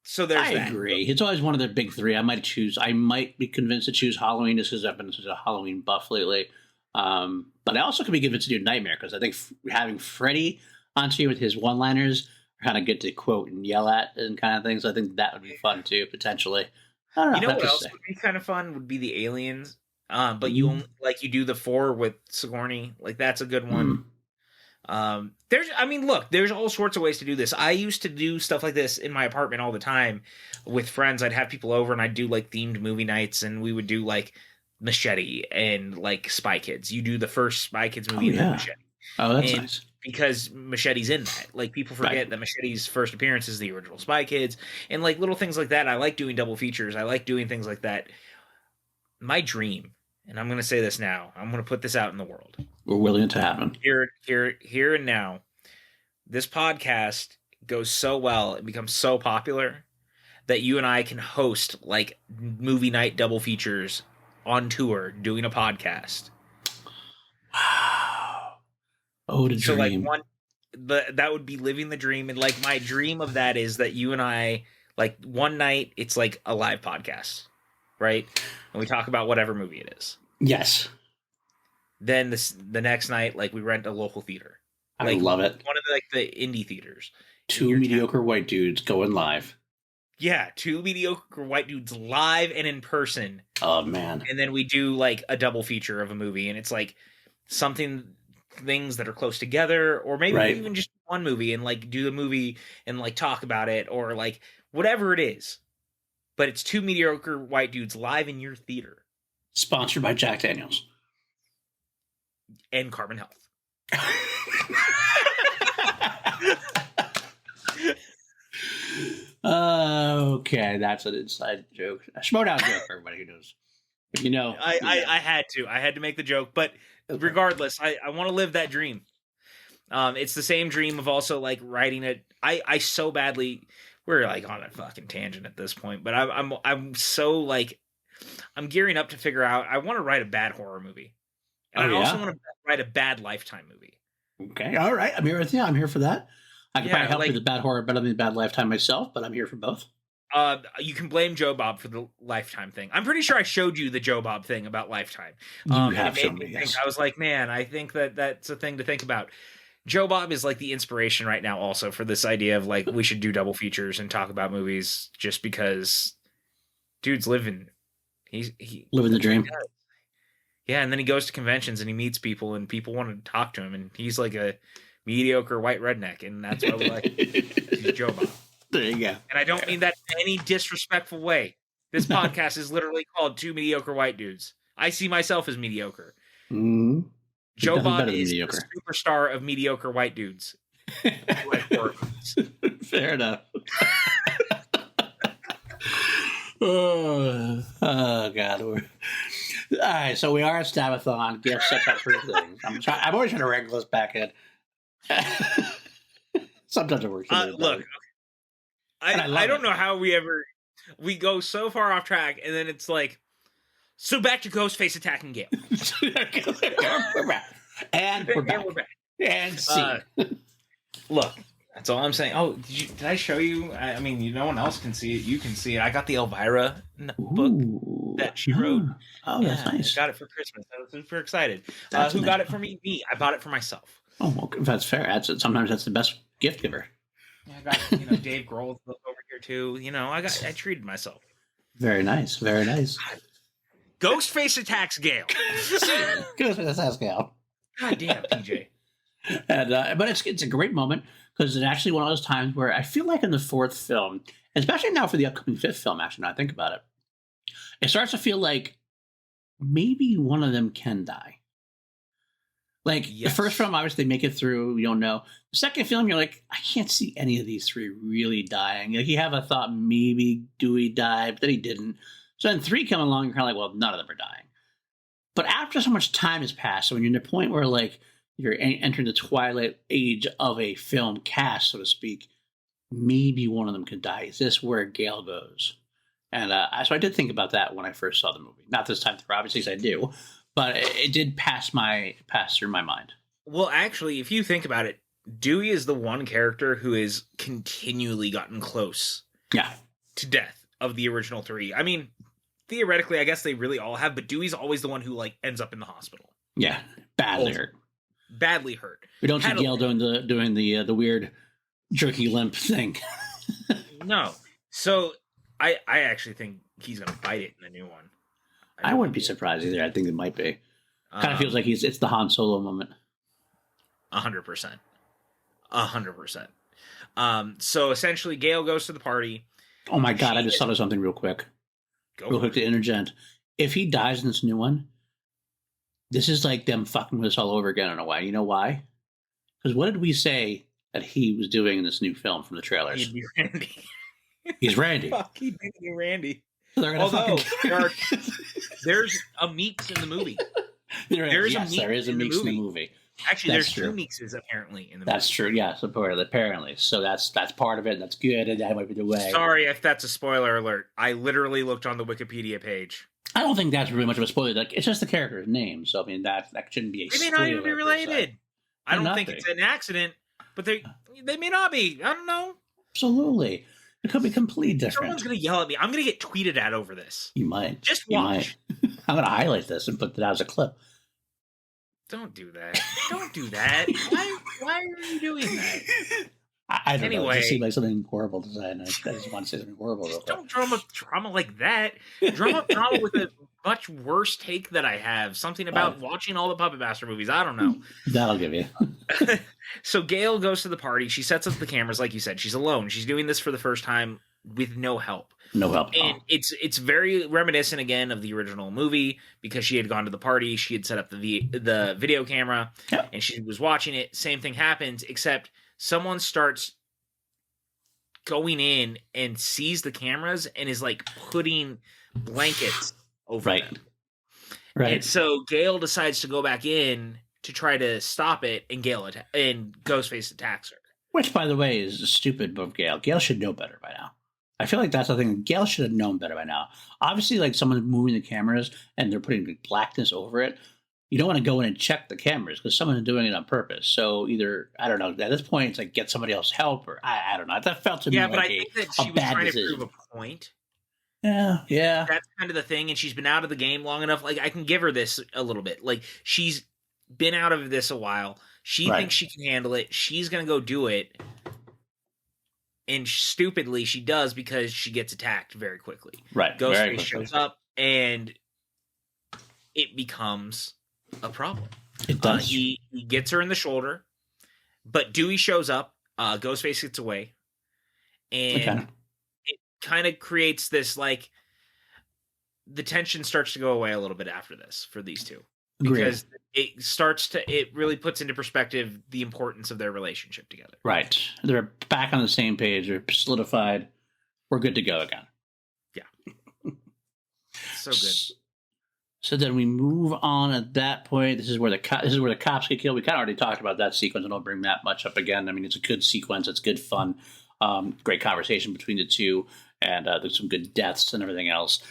So there's I that. agree. It's always one of their big three. I might be convinced to choose Halloween just because I've been such a Halloween buff lately. But I also could be convinced to do Nightmare because I think having Freddy on screen with his one-liners kind of good to quote and yell at and kind of things. I think that would be fun too, potentially. I don't know. You know what else would be kind of fun would be the Aliens. But you only, you do the 4 with Sigourney. Like, that's a good one. There's all sorts of ways to do this. I used to do stuff like this in my apartment all the time with friends. I'd have people over and I'd do like themed movie nights, and we would do like Machete and like Spy Kids. You do the first Spy Kids movie and then Machete. Oh, that's nice. Because Machete's in that. Like, people forget that Machete's first appearance is the original Spy Kids, and like little things like that. I like doing double features. I like doing things like that. My dream, and I'm going to say this now, I'm going to put this out in the world. We're willing to happen. Here and now, this podcast goes so well and becomes so popular that you and I can host like movie night double features on tour doing a podcast. Wow. Oh, the dream. That would be living the dream. And like, my dream of that is that you and I, like, one night it's like a live podcast, right? And we talk about whatever movie it is. Yes. Then the next night, like, we rent a local theater. I love it. One of the indie theaters. 2 mediocre white dudes going live. Yeah, 2 mediocre white dudes live and in person. Oh, man. And then we do like a double feature of a movie, and it's like things that are close together, or maybe even just one movie and like do the movie and like talk about it, or like whatever it is. But it's 2 mediocre white dudes live in your theater. Sponsored by Jack Daniels. And Carbon Health. Okay, that's an inside joke. A Schmodown joke for everybody who knows. But I had to make the joke, but regardless, I want to live that dream. It's the same dream of also like writing it. I so badly, we're like on a fucking tangent at this point, but I'm so like, I'm gearing up to figure out, I want to write a bad horror movie. And I also want to write a bad Lifetime movie. Okay, all right. I'm here with you. I'm here for that. I can probably help with the bad horror better than the bad Lifetime myself, but I'm here for both. You can blame Joe Bob for the Lifetime thing. I'm pretty sure I showed you the Joe Bob thing about Lifetime. You have shown me, yes. I was like, man, I think that's a thing to think about. Joe Bob is like the inspiration right now also for this idea of like, we should do double features and talk about movies, just because dude's living. He living the dream. Yeah, and then he goes to conventions and he meets people, and people want to talk to him, and he's like a mediocre white redneck, and that's why we like he's Joe Bob. There you go. And I don't mean that in any disrespectful way. This podcast is literally called 2 Mediocre White Dudes. I see myself as mediocre. Mm-hmm. Joe Bob is the superstar of mediocre white dudes. Fair enough. Oh, God. All right, so we are a Stabathon. Gift set up for things. I'm always trying to wrangle this back in. Sometimes it works. Look, I don't know how we go so far off track, and then it's like, so back to Ghostface attacking Gale. We're back. And we're back. And see. Look, that's all I'm saying. Oh, did I show you? I mean, no one else can see it. You can see it. I got the Elvira book that she wrote. Oh, that's nice. I got it for Christmas. I was super excited. Who got it for me? Me. I bought it for myself. Oh, well, that's fair. Sometimes that's the best gift giver. Yeah, I got Dave Grohl's book over here too. I treated myself. Very nice. Very nice. Ghostface attacks Gale. Ghostface attacks Gale. God damn, PJ. And, but it's a great moment, because it's actually one of those times where I feel like in the 4th film, especially now for the upcoming 5th film, actually, now I think about it, it starts to feel like maybe one of them can die. Like, The first film, obviously, they make it through, you don't know. The second film, you're like, I can't see any of these 3 really dying. Like, you have a thought maybe Dewey died, but then he didn't. So then 3 come along, you're kind of like, well, none of them are dying. But after so much time has passed, so when you're in the point where, like, you're entering the twilight age of a film cast, so to speak, maybe one of them could die. Is this where Gale goes? And so I did think about that when I first saw the movie. Not this time through, obviously, 'cause I do, but it did pass through my mind. Well, actually, if you think about it, Dewey is the one character who has continually gotten close to death of the original three. I mean, theoretically, I guess they really all have, but Dewey's always the one who like ends up in the hospital. Yeah, badly hurt. Badly hurt. We don't see Gale doing the weird jerky limp thing. No. So I actually think he's going to fight it in the new one. I wouldn't be surprised either. I think it might be. Kind of feels like it's the Han Solo moment. 100%. 100%. So essentially, Gale goes to the party. Oh my God! I just thought of something real quick. Real quick to interject. If he dies in this new one, this is like them fucking with us all over again in a way. You know why? Because what did we say that he was doing in this new film from the trailers? He'd be Randy. He's Randy. Fuck, he'd be Randy. They're gonna there's a Meeks in the movie. There is a Meeks in the movie. Actually, there's two Meekses apparently in the movie. That's true. Yes, apparently. So that's part of it. That's good, and that might be the way. Sorry if that's a spoiler alert. I literally looked on the Wikipedia page. I don't think that's really much of a spoiler. Like, it's just the character's name, so I mean that shouldn't be a spoiler. They may not even be related. I don't think it's an accident, but they may not be. I don't know. Absolutely. It could be completely different. Someone's going to yell at me. I'm going to get tweeted at over this. You might. Just watch. I'm going to highlight this and put it out as a clip. Don't do that. Don't do that. Why are you doing that? I don't know. It just seemed like something horrible to say, and I just want to say something horrible. Don't drum up drama like that. Drum up drama with a much worse take that I have. Something about watching all the Puppet Master movies. I don't know. That'll give you. So Gale goes to the party. She sets up the cameras, like you said. She's alone. She's doing this for the first time with no help. No help. And it's very reminiscent again of the original movie because she had gone to the party. She had set up the video camera, and she was watching it. Same thing happens, except someone starts going in and sees the cameras and is like putting blankets over them. Right. And so Gale decides to go back in to try to stop it, and Ghostface attacks her. Which, by the way, is stupid of Gale. Gale should know better by now. I feel like that's the thing. Gale should have known better by now. Obviously, like someone's moving the cameras and they're putting blackness over it. You don't want to go in and check the cameras because someone's doing it on purpose. So either, I don't know, at this point, it's like get somebody else help or I don't know. That felt to me like but I think that she was trying to prove a point. Yeah. That's kind of the thing. And she's been out of the game long enough. Like, I can give her this a little bit. Like, she's been out of this a while. She thinks she can handle it. She's going to go do it. And stupidly, she does because she gets attacked very quickly. Right. Ghostface shows up, and it becomes a problem. It does. He gets her in the shoulder, but Dewey shows up. Ghostface gets away. And it kind of creates this, like, the tension starts to go away a little bit after this for these two. Because it really puts into perspective the importance of their relationship together. Right. They're back on the same page. They're solidified. We're good to go again. Yeah. So good. So then we move on at that point. This is where the cops get killed. We kind of already talked about that sequence. I don't bring that much up again. I mean, it's a good sequence. It's good fun. Great conversation between the two. And there's some good deaths and everything else.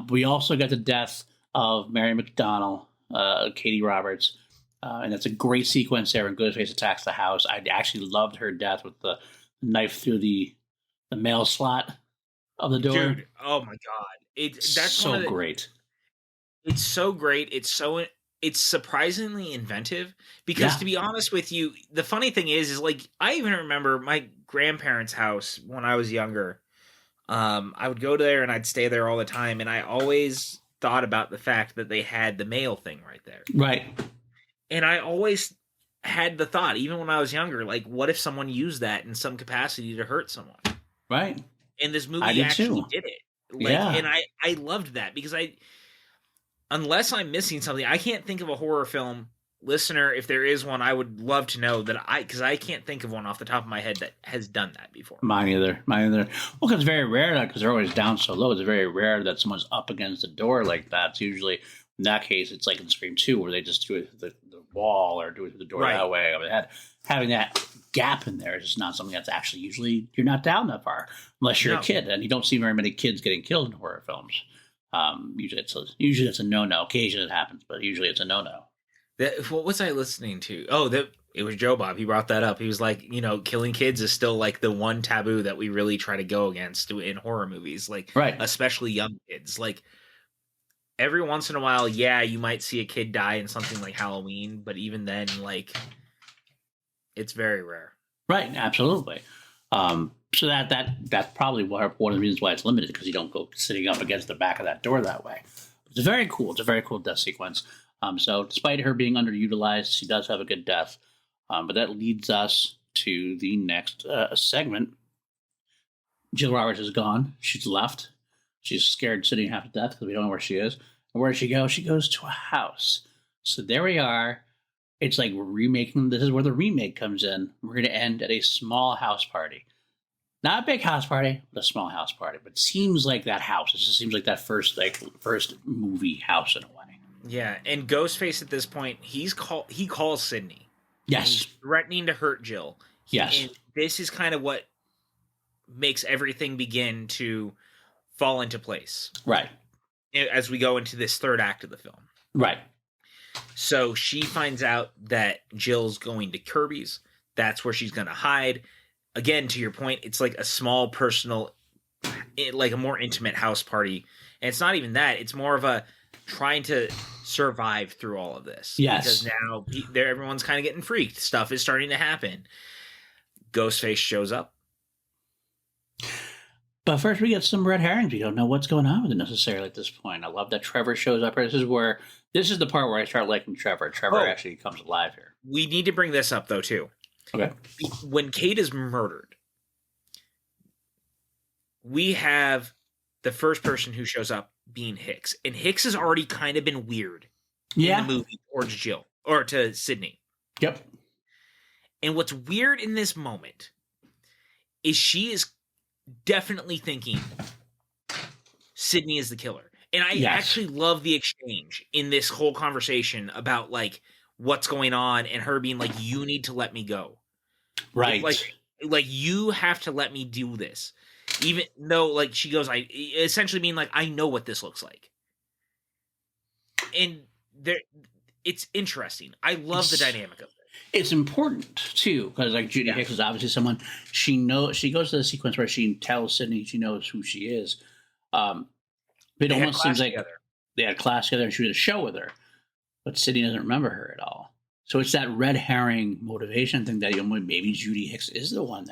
We also got the death of Mary Mcdonald. Katie Roberts, and that's a great sequence there when Ghostface attacks the house. I actually loved her death with the knife through the mail slot of the door. Dude, oh my god, that's so great. It's so great. It's surprisingly inventive because to be honest with you, the funny thing is like I even remember my grandparents' house when I was younger. I would go there and I'd stay there all the time, and I always thought about the fact that they had the mail thing right there. Right. And I always had the thought, even when I was younger, like, what if someone used that in some capacity to hurt someone? Right. And this movie actually did it. And I loved that because unless I'm missing something, I can't think of a horror film. Listener, if there is one, I would love to know because I can't think of one off the top of my head that has done that before. Mine either. Well, because it's very rare because they're always down so low. It's very rare that someone's up against the door like that. It's usually In that case, it's like in Scream 2 where they just do it through the wall or do it through the door that way. I mean, having that gap in there is just not something that's actually usually you're not down that far unless you're a kid, and you don't see very many kids getting killed in horror films. Usually it's a no-no. Occasionally it happens, but usually it's a no-no. What was I listening to? Oh, it was Joe Bob. He brought that up. He was like, killing kids is still like the one taboo that we really try to go against in horror movies, like especially young kids. Like every once in a while, yeah, you might see a kid die in something like Halloween, but even then, like it's very rare. Right, absolutely. So that's probably one of the reasons why it's limited, because you don't go sitting up against the back of that door that way. It's very cool. It's a very cool death sequence. So despite her being underutilized, she does have a good death. But that leads us to the next segment. Jill Roberts is gone. She's left. She's scared, sitting half to death because we don't know where she is. And where does she go? She goes to a house. So there we are. It's like we're remaking. This is where the remake comes in. We're going to end at a small house party. Not a big house party, but a small house party. But it seems like that house. It just seems like that first movie house in a way. Yeah, and Ghostface at this point, he calls Sydney. Yes. He's threatening to hurt Jill. Yes. And this is kind of what makes everything begin to fall into place. Right. As we go into this third act of the film. Right. So she finds out that Jill's going to Kirby's. That's where she's going to hide. Again, to your point, it's like a small personal, like a more intimate house party. And it's not even that. It's more of a trying to survive through all of this. Yes. Because now everyone's kind of getting freaked. Stuff is starting to happen. Ghostface shows up. But first we get some red herrings. We don't know what's going on with it necessarily at this point. I love that Trevor shows up. This is the part where I start liking Trevor. Trevor actually comes alive here. We need to bring this up, though, too. Okay. When Kate is murdered, we have the first person who shows up being Hicks. And Hicks has already kind of been weird in the movie towards Jill, or to Sydney. Yep. And what's weird in this moment is she is definitely thinking Sydney is the killer. And I actually love the exchange in this whole conversation about, like, what's going on and her being like, you need to let me go. Right. Like you have to let me do this. Even though, like, she goes, I essentially mean, like, I know what this looks like. And it's interesting. I love the dynamic of it. It's important, too, because, like, Judy Hicks is obviously someone she goes to the sequence where she tells Sydney she knows who she is. It almost seems like they had class together and she did a show with her, but Sydney doesn't remember her at all. So it's that red herring motivation thing that maybe Judy Hicks is the one.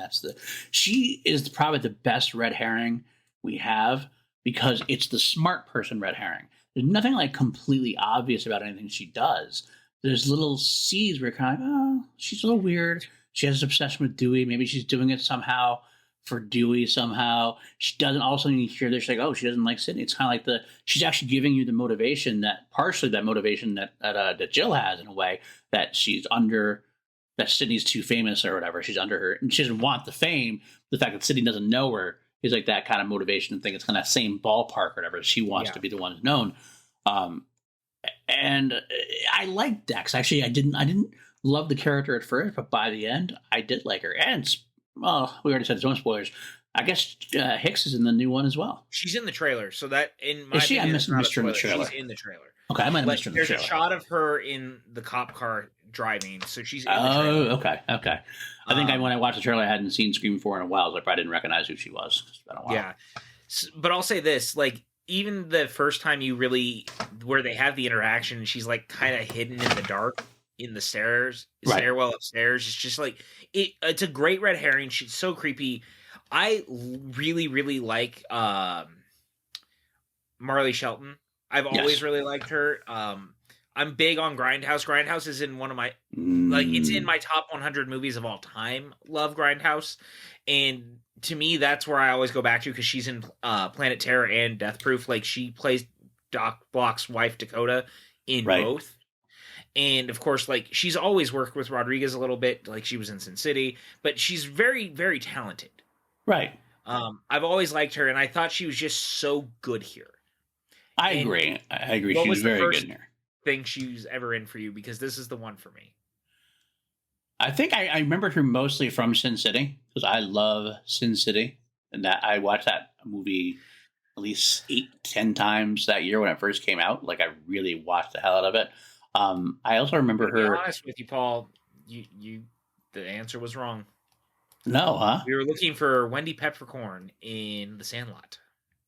She is probably the best red herring we have, because it's the smart person red herring. There's nothing like completely obvious about anything she does. There's little seeds where you're kind of like, oh, she's a little weird. She has an obsession with Dewey. Maybe she's doing it somehow for Dewey somehow. She doesn't also need to hear this. She's like, oh, she doesn't like Sydney. It's kind of like she's actually giving you the motivation that Jill has in a way, that she's under, that Sydney's too famous or whatever. She's under her, and she doesn't want the fame. The fact that Sydney doesn't know her is like that kind of motivation thing. It's kind of that same ballpark or whatever. She wants to be the one who's known. And I liked Dex. Actually, I didn't love the character at first, but by the end, I did like her. And we already said some spoilers. I guess Hicks is in the new one as well. She's in the trailer, so that in my is she? opinion, I missed her in the trailer. She's in the trailer. Okay, I might have missed her in the trailer. There's a shot of her in the cop car driving, so she's in the trailer. Oh, okay. I think when I watched the trailer, I hadn't seen Scream 4 in a while, so I probably didn't recognize who she was. It's been a while. Yeah, but I'll say this, like, even the first time where they have the interaction, and she's like kind of hidden in the dark in the stairwell upstairs. It's just like it's a great red herring. She's so creepy. I really, really like Marley Shelton. I've always really liked her. I'm big on Grindhouse. Grindhouse is in one of my it's in my top 100 movies of all time. Love Grindhouse, and to me, that's where I always go back to, because she's in Planet Terror and Death Proof. Like, she plays Doc Block's wife, Dakota, in both. And, of course, like, she's always worked with Rodriguez a little bit. Like, she was in Sin City. But she's very, very talented. Right. I've always liked her, and I thought she was just so good here. I agree. What She was was the very first good in here. thing she was ever in for you? Because this is the one for me. I think I remember her mostly from Sin City because I love Sin City, and that I watched that movie at least 8-10 times that year when it first came out. Like I really watched the hell out of it. I also remember To be her. honest with you, Paul, the answer was wrong. No, huh? We were looking for Wendy Peppercorn in The Sandlot.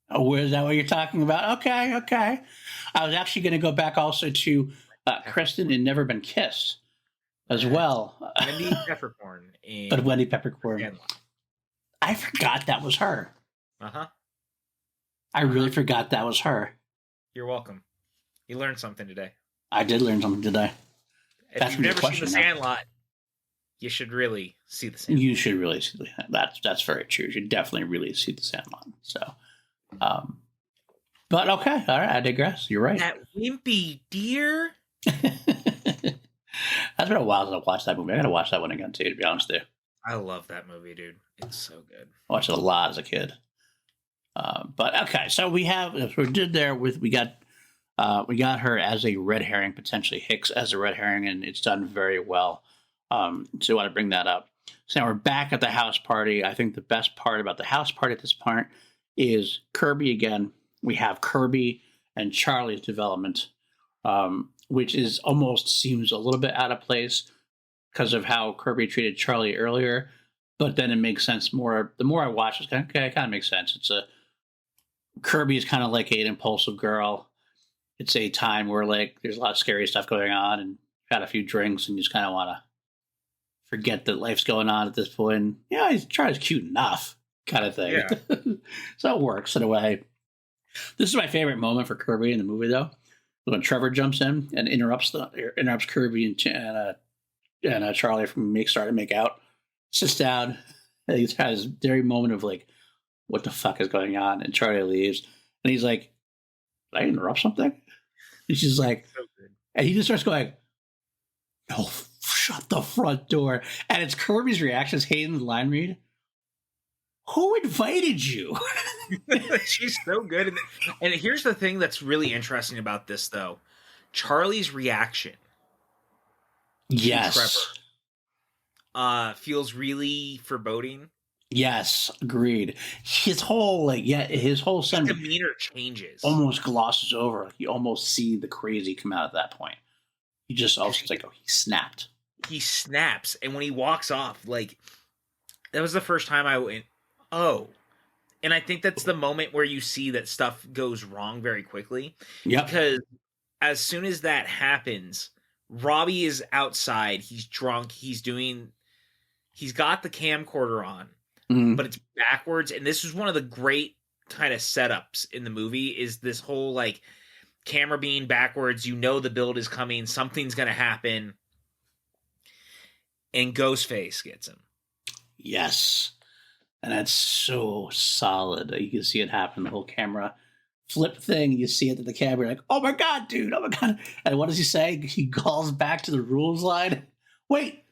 Oh, where is that what you're talking about? Okay. I was actually going to go back also to Kristen in Never Been Kissed as well. Wendy Peppercorn in But Wendy Peppercorn. Sandlot. I forgot that was her. Uh-huh. I really forgot that was her. You're welcome. You learned something today. I did learn something today. If you've never seen The Sandlot, you should really see The Sandlot. You should really see that's very true. You should definitely really see The Sandlot. So, but okay, all right, I digress. You're right. That wimpy deer. That's been a while since I watched that movie. I got to watch that one again too. To be honest, with you. I love that movie, dude. It's so good. I watched it a lot as a kid. But okay, so we got her as a red herring, potentially Hicks as a red herring, and it's done very well. So I want to bring that up. So now we're back at the house party. I think the best part about the house party at this point is Kirby again. We have Kirby and Charlie's development, which is almost seems a little bit out of place because of how Kirby treated Charlie earlier. But then it makes sense more. The more I watch, it's kind of makes sense. Kirby is kind of like an impulsive girl. It's a time where like there's a lot of scary stuff going on, and had a few drinks, and you just kind of want to forget that life's going on at this point. Yeah, Charlie's cute enough, kind of thing. Yeah. So it works in a way. This is my favorite moment for Kirby in the movie, though, when Trevor jumps in and interrupts Kirby and Charlie from starting to make out. Sits down, and he's had his very moment of like, what the fuck is going on? And Charlie leaves, and he's like, did I interrupt something? And she's like, so good. And he just starts going, oh, shut the front door. And it's Kirby's reaction, Hayden's line read. Who invited you? She's so good. And here's the thing that's really interesting about this, though. Charlie's reaction. Yes. Feels really foreboding. Yes, agreed. His whole demeanor changes. Almost glosses over. You almost see the crazy come out at that point. He just also it's like, oh, he snapped. He snaps, and when he walks off, like that was the first time I went, oh. And I think that's the moment where you see that stuff goes wrong very quickly. Yeah. Because as soon as that happens, Robbie is outside. He's drunk. He's got the camcorder on. Mm-hmm. But it's backwards, and this is one of the great kind of setups in the movie is this whole like camera being backwards. You know the build is coming, something's gonna happen, and Ghostface gets him. Yes, and that's so solid. You can see it happen. The whole camera flip thing. You see it at the camera, like, oh my god, dude, oh my god. And what does he say? He calls back to the rules line. Wait,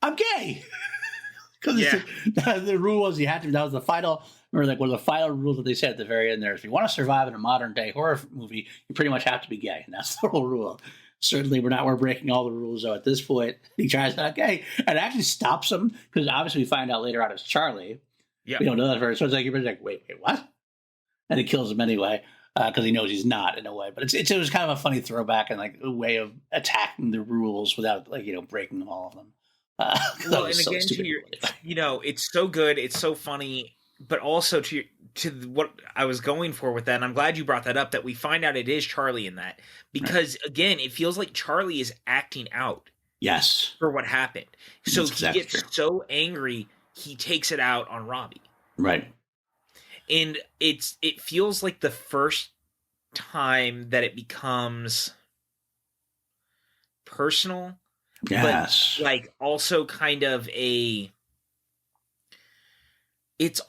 I'm gay. Because the rule was you had to. That was the final. Remember, like one of the final rules that they said at the very end. There, if you want to survive in a modern day horror movie, you pretty much have to be gay, and that's the whole rule. Certainly, we're breaking all the rules. Though at this point, he tries to not gay, and it actually stops him because obviously we find out later on it's Charlie. Yeah, we don't know that first. So it's like you're like, wait, what? And it kills him anyway because he knows he's not in a way. But it was kind of a funny throwback and like a way of attacking the rules without breaking all of them. Well, and again, it's so good, it's so funny, but also to what I was going for with that, and I'm glad you brought that up, that we find out it is Charlie in that, because again, it feels like Charlie is acting out. Yes. For what happened. So he gets so angry, he takes it out on Robbie. Right. And it feels like the first time that it becomes personal. Yes. But like also kind of it's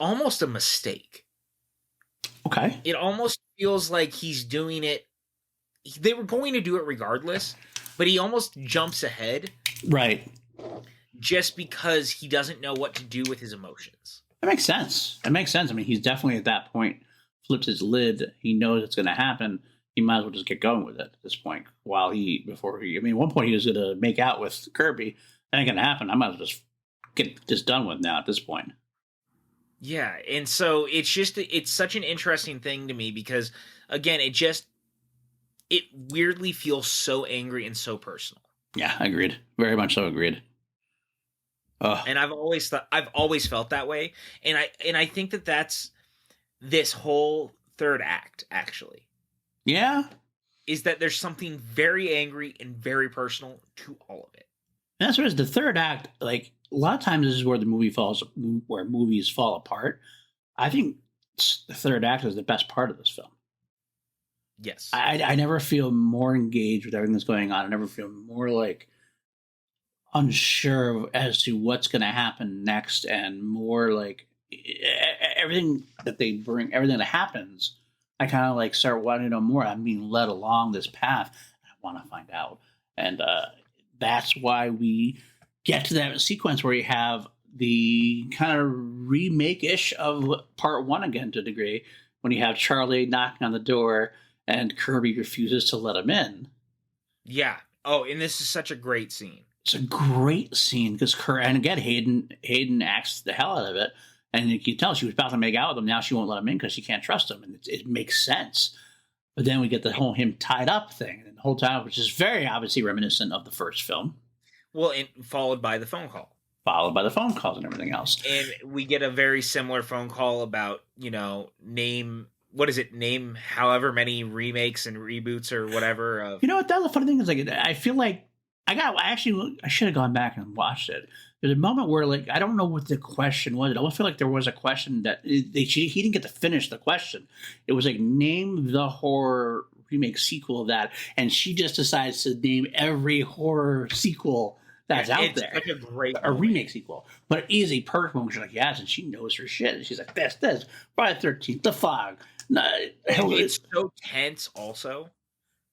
almost a mistake. Okay. It almost feels like he's doing it. They were going to do it regardless, but he almost jumps ahead. Right. Just because he doesn't know what to do with his emotions. That makes sense. I mean, he's definitely at that point flipped his lid. He knows it's going to happen. he might as well just get going with it at this point. At one point he was going to make out with Kirby. That ain't going to happen. I might as well just get this done with now at this point. Yeah, and so it's such an interesting thing to me because, again, it weirdly feels so angry and so personal. Yeah, agreed. Very much so agreed. And I've always felt that way, and I think that's this whole third act actually. Yeah, is that there's something very angry and very personal to all of it. And that's what it is. The third act, like a lot of times, this is where where movies fall apart. I think the third act is the best part of this film. Yes, I never feel more engaged with everything that's going on. I never feel more like unsure as to what's going to happen next, and more like everything that they bring, everything that happens. I kind of like start wanting to know more. I'm being led along this path. I want to find out, and that's why we get to that sequence where you have the kind of remake-ish of part one again to a degree, when you have Charlie knocking on the door and Kirby refuses to let him in. Yeah. Oh, and this is such a great scene. It's a great scene because and again, Hayden acts the hell out of it, and you can tell she was about to make out with him. Now she won't let him in because she can't trust him, and it makes sense. But then we get the whole him tied up thing, and the whole time, which is very obviously reminiscent of the first film. Well, and followed by the phone call. Followed by the phone calls and everything else. And we get a very similar phone call about, name however many remakes and reboots or whatever. Of... You know what? That's the funny thing is, like, I feel like I should have gone back and watched it. There's a moment where, like, I don't know what the question was. I almost feel like there was a question that he didn't get to finish the question. It was like, name the horror remake sequel of that, and she just decides to name every horror sequel that's out there. It's like a great remake sequel, but it is a perfect moment. She's like, yes, and she knows her shit. And she's like, this, Friday the 13th, The Fog. It's so tense, also.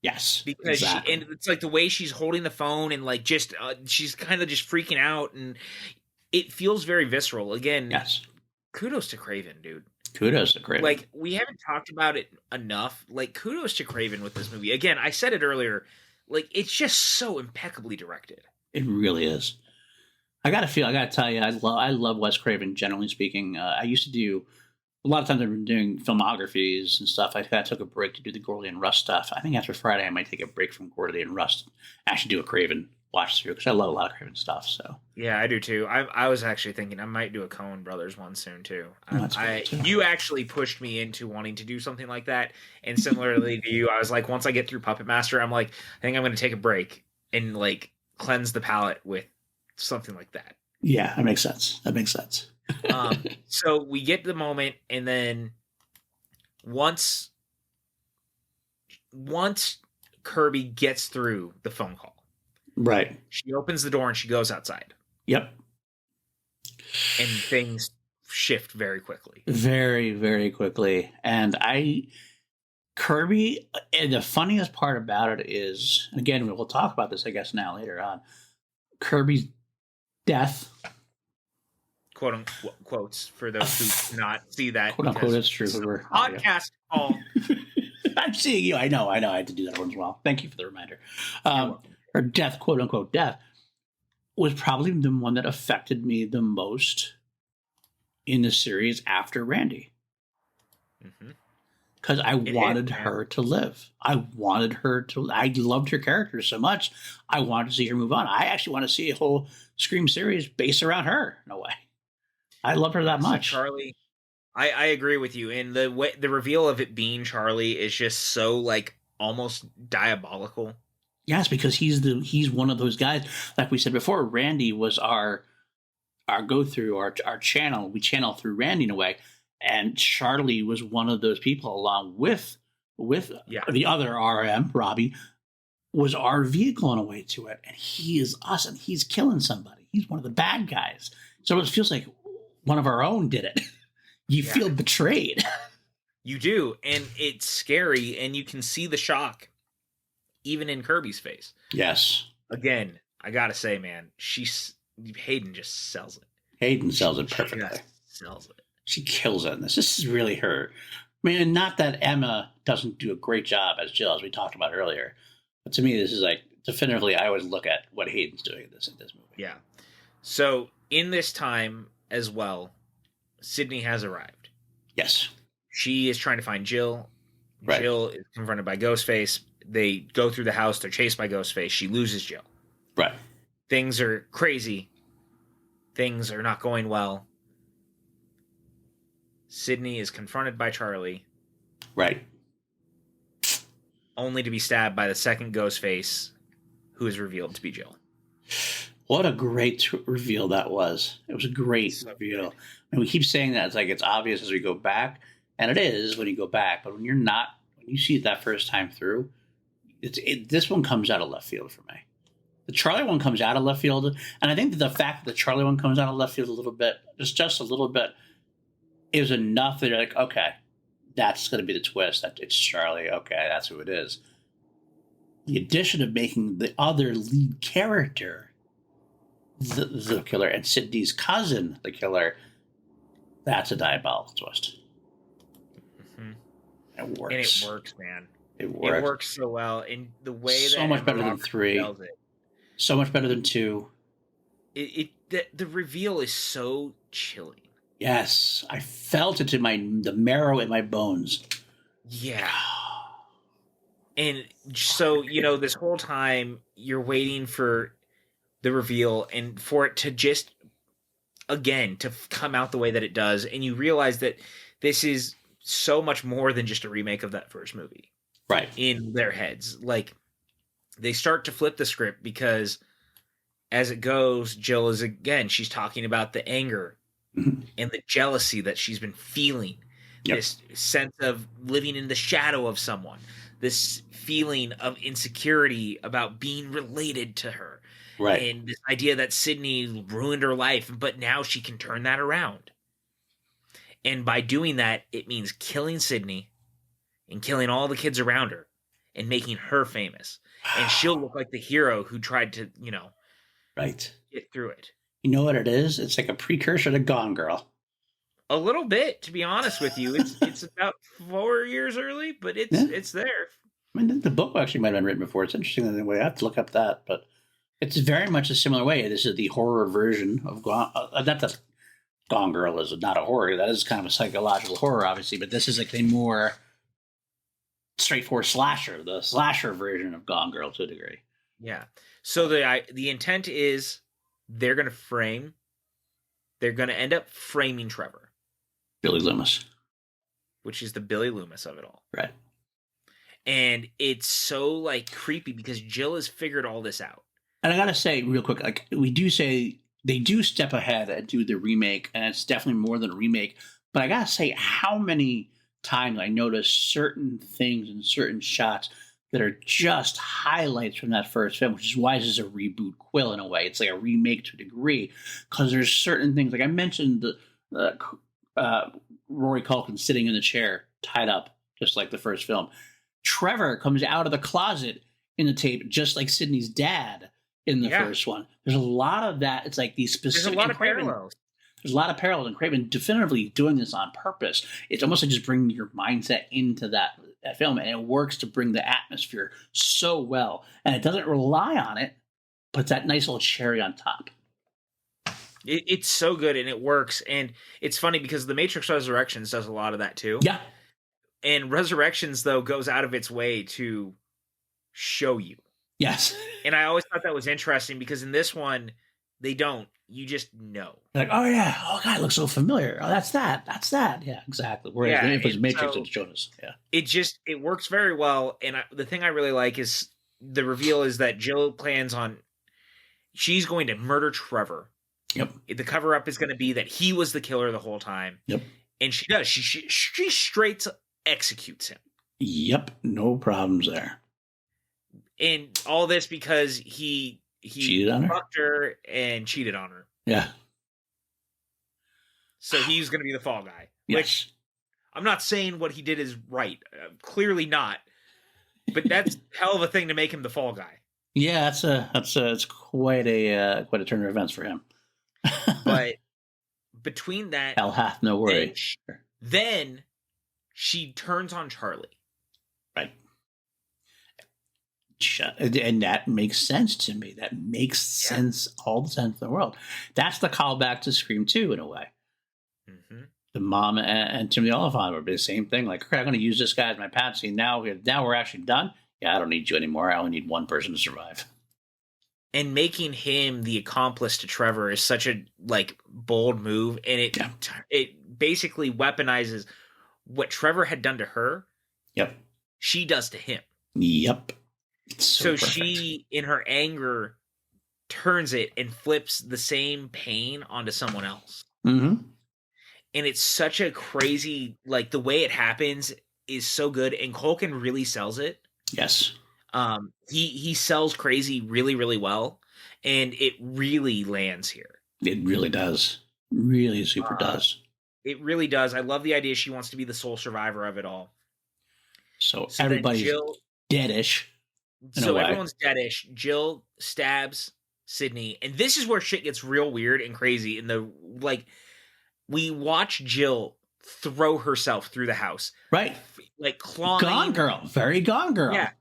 Yes, because exactly. And it's like the way she's holding the phone and like just she's kind of just freaking out, and it feels very visceral. Again, yes. Kudos to Craven, dude. Kudos to Craven. Like, we haven't talked about it enough. Like, kudos to Craven with this movie. Again, I said it earlier. Like, it's just so impeccably directed. It really is. I gotta tell you, I love Wes Craven. Generally speaking, I used to do. A lot of times I've been doing filmographies and stuff. I took a break to do the Gordy and Rust stuff. I think after Friday I might take a break from Gordy and Rust. Actually do a Craven watch through because I love a lot of Craven stuff. So yeah, I do too. I was actually thinking I might do a Coen Brothers one soon too. Too. You actually pushed me into wanting to do something like that. And similarly to you, I was like, once I get through Puppet Master, I'm like, I think I'm going to take a break and like cleanse the palate with something like that. Yeah, that makes sense. So we get the moment, and then once Kirby gets through the phone call, right, she opens the door and she goes outside. Yep. And things shift very quickly. Very, very quickly. And Kirby, and the funniest part about it is, again, we'll talk about this, I guess, now later on, Kirby's death, quote unquote, quotes for those who cannot see that. Quote unquote, that's true. Podcast call. I'm seeing you. I know. I had to do that once in a while. Thank you for the reminder. Her death, quote unquote, death, was probably the one that affected me the most in the series after Randy. Because I wanted her to live. I loved her character so much. I wanted to see her move on. I actually want to see a whole Scream series based around her, in a way. I love her that much. So Charlie, I agree with you. And the reveal of it being Charlie is just so like almost diabolical. Yes, because he's one of those guys. Like we said before, Randy was our go through, our channel. We channel through Randy in a way. And Charlie was one of those people, along with the other RM, Robbie, was our vehicle in a way to it. And he is us, and he's killing somebody. He's one of the bad guys. So it feels like one of our own did it. You feel betrayed. You do, and it's scary, and you can see the shock even in Kirby's face. Yes. Again, I gotta say, man, Hayden just sells it. Hayden sells it perfectly. Sells it. She kills it in this. This is really her mean, not that Emma doesn't do a great job as Jill, as we talked about earlier, but to me, this is like definitively. I always look at what Hayden's doing in this movie. Yeah. So in this time as well, Sydney has arrived. Yes. She is trying to find Jill. Right. Jill is confronted by Ghostface. They go through the house. They're chased by Ghostface. She loses Jill. Right. Things are crazy. Things are not going well. Sydney is confronted by Charlie. Right. Only to be stabbed by the second Ghostface, who is revealed to be Jill. What a great reveal that was. It was a great reveal. And we keep saying that it's obvious as we go back, and it is when you go back, but when you see it that first time through, this one comes out of left field for me. The Charlie one comes out of left field, and I think that the fact that the Charlie one comes out of left field a little bit, just a little bit, is enough that you're like, okay, that's going to be the twist. That it's Charlie. Okay, that's who it is. The addition of making the other lead character the killer and Sydney's cousin the killer, that's a diabolical twist. Mm-hmm. It works. And it works, man. It works. It works so well. In the way that so much better than 3. So much better than 2. The reveal is so chilling. Yes, I felt it in the marrow in my bones. Yeah. And so, this whole time you're waiting for the reveal and for it to just, again, to come out the way that it does. And you realize that this is so much more than just a remake of that first movie. Right. In their heads. Like, they start to flip the script because as it goes, Jill is, again, she's talking about the anger and the jealousy that she's been feeling. Yep. This sense of living in the shadow of someone. This feeling of insecurity about being related to her. Right. And this idea that Sydney ruined her life, but now she can turn that around. And by doing that, it means killing Sydney and killing all the kids around her and making her famous. And she'll look like the hero who tried to, right, get through it. You know what it is? It's like a precursor to Gone Girl. A little bit, to be honest with you. It's about 4 years early, but it's there. I mean, the book actually might have been written before. It's interesting in a way. I have to look up that, but it's very much a similar way. This is the horror version of Gone. Not that Gone Girl is not a horror. That is kind of a psychological horror, obviously, but this is like a more straightforward slasher, the slasher version of Gone Girl to a degree. Yeah. So the intent is they're going to end up framing Trevor. Billy Loomis. Which is the Billy Loomis of it all. Right. And it's so creepy because Jill has figured all this out. And I got to say real quick, we do say they do step ahead and do the remake, and it's definitely more than a remake. But I got to say how many times I noticed certain things and certain shots that are just highlights from that first film, which is why this is a reboot quill in a way. It's like a remake to a degree because there's certain things, like I mentioned the Rory Culkin sitting in the chair, tied up, just like the first film. Trevor comes out of the closet in the tape, just like Sydney's dad in the first one. There's a lot of that. It's like these specific. There's a lot of parallels. There's a lot of parallels, and Craven definitively doing this on purpose. It's almost like just bringing your mindset into that film, and it works to bring the atmosphere so well. And it doesn't rely on it, but it's that nice little cherry on top. It's so good, and it works. And it's funny because The Matrix Resurrections does a lot of that too. Yeah. And Resurrections, though, goes out of its way to show you. Yes. And I always thought that was interesting because in this one, they don't. You just know. Like, oh, yeah. Oh, God, it looks so familiar. Oh, that's that. That's that. Yeah, exactly. Whereas if it was Matrix, it showed us. Yeah. It works very well. And the thing I really like is the reveal is that Jill plans on, she's going to murder Trevor. Yep. The cover-up is going to be that he was the killer the whole time. Yep. And she does. She straight executes him. Yep. No problems there. And all this because he cheated on her? Fucked her and cheated on her. Yeah. So he's going to be the fall guy. Yes. Which I'm not saying what he did is right. Clearly not. But that's hell of a thing to make him the fall guy. Yeah, it's quite a turn of events for him. But between that, hell hath no worry. Then she turns on Charlie. Right. And that makes sense to me. That makes sense, all the sense in the world. That's the callback to Scream 2 in a way. Mm-hmm. The mom and Timothy Olyphant would be the same thing. Like, okay, I'm going to use this guy as my patsy. Now we're actually done. Yeah, I don't need you anymore. I only need one person to survive. And making him the accomplice to Trevor is such a like bold move, and it basically weaponizes what Trevor had done to her. Yep. She does to him. Yep. So she, in her anger, turns it and flips the same pain onto someone else. Mm-hmm. And it's such a crazy, like, the way it happens is so good, and Culkin really sells it. Yes. He sells crazy really, really well, and it really lands here. It really does. Really super does. It really does. I love the idea she wants to be the sole survivor of it all. So everybody's deadish. So everyone's deadish. Jill stabs Sydney, and this is where shit gets real weird and crazy. We watch Jill throw herself through the house. Right. Like clawing. Gone Girl. Very Gone Girl. Yeah.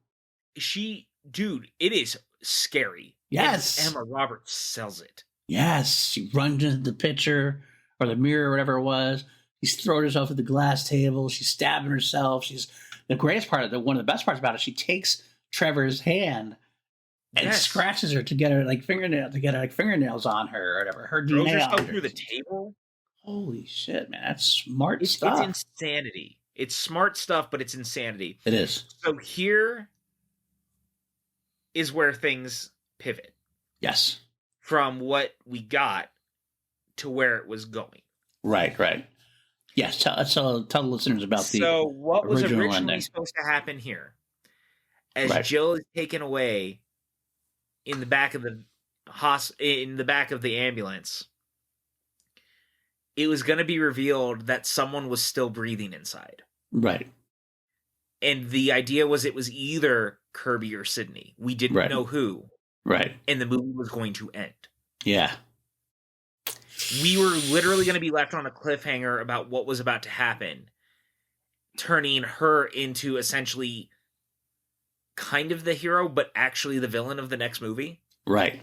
Dude, it is scary. Yes. And Emma Roberts sells it. Yes. She runs into the picture or the mirror or whatever it was. She's throwing herself at the glass table. She's stabbing herself. The greatest part one of the best parts about it, she takes Trevor's hand and scratches her to get her fingernails on her or whatever. Her Throws DNA herself through the table. Holy shit, man. That's smart stuff. It's insanity. It's smart stuff, but it's insanity. It is. So here is where things pivot. Yes. From what we got to where it was going. Right. Yes, tell the listeners about the So what was originally ending. supposed to happen here? As Jill is taken away in the back of the ambulance, it was going to be revealed that someone was still breathing inside. Right. And the idea was it was either Kirby or Sydney. We didn't know who. Right. And the movie was going to end. Yeah. We were literally going to be left on a cliffhanger about what was about to happen, turning her into essentially kind of the hero, but actually the villain of the next movie. Right.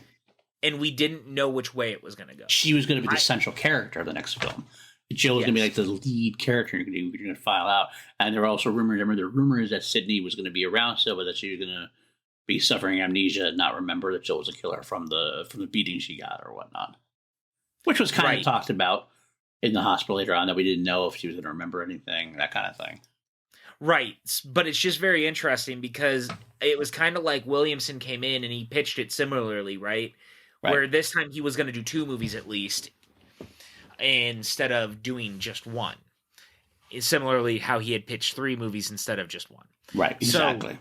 And we didn't know which way it was going to go. She was going to be the central character of the next film. Jill was going to be like the lead character you're going to file out. And there were also rumors. Remember, there were rumors that Sydney was going to be around still, but that she was going to be suffering amnesia and not remember that Jill was a killer from the beating she got or whatnot. Which was kind of talked about in the hospital later on, that we didn't know if she was going to remember anything, that kind of thing. Right. But it's just very interesting because it was kind of like Williamson came in and he pitched it similarly, right? Where this time he was going to do 2 movies at least instead of doing just one. Similarly, how he had pitched 3 movies instead of just one. Right, exactly.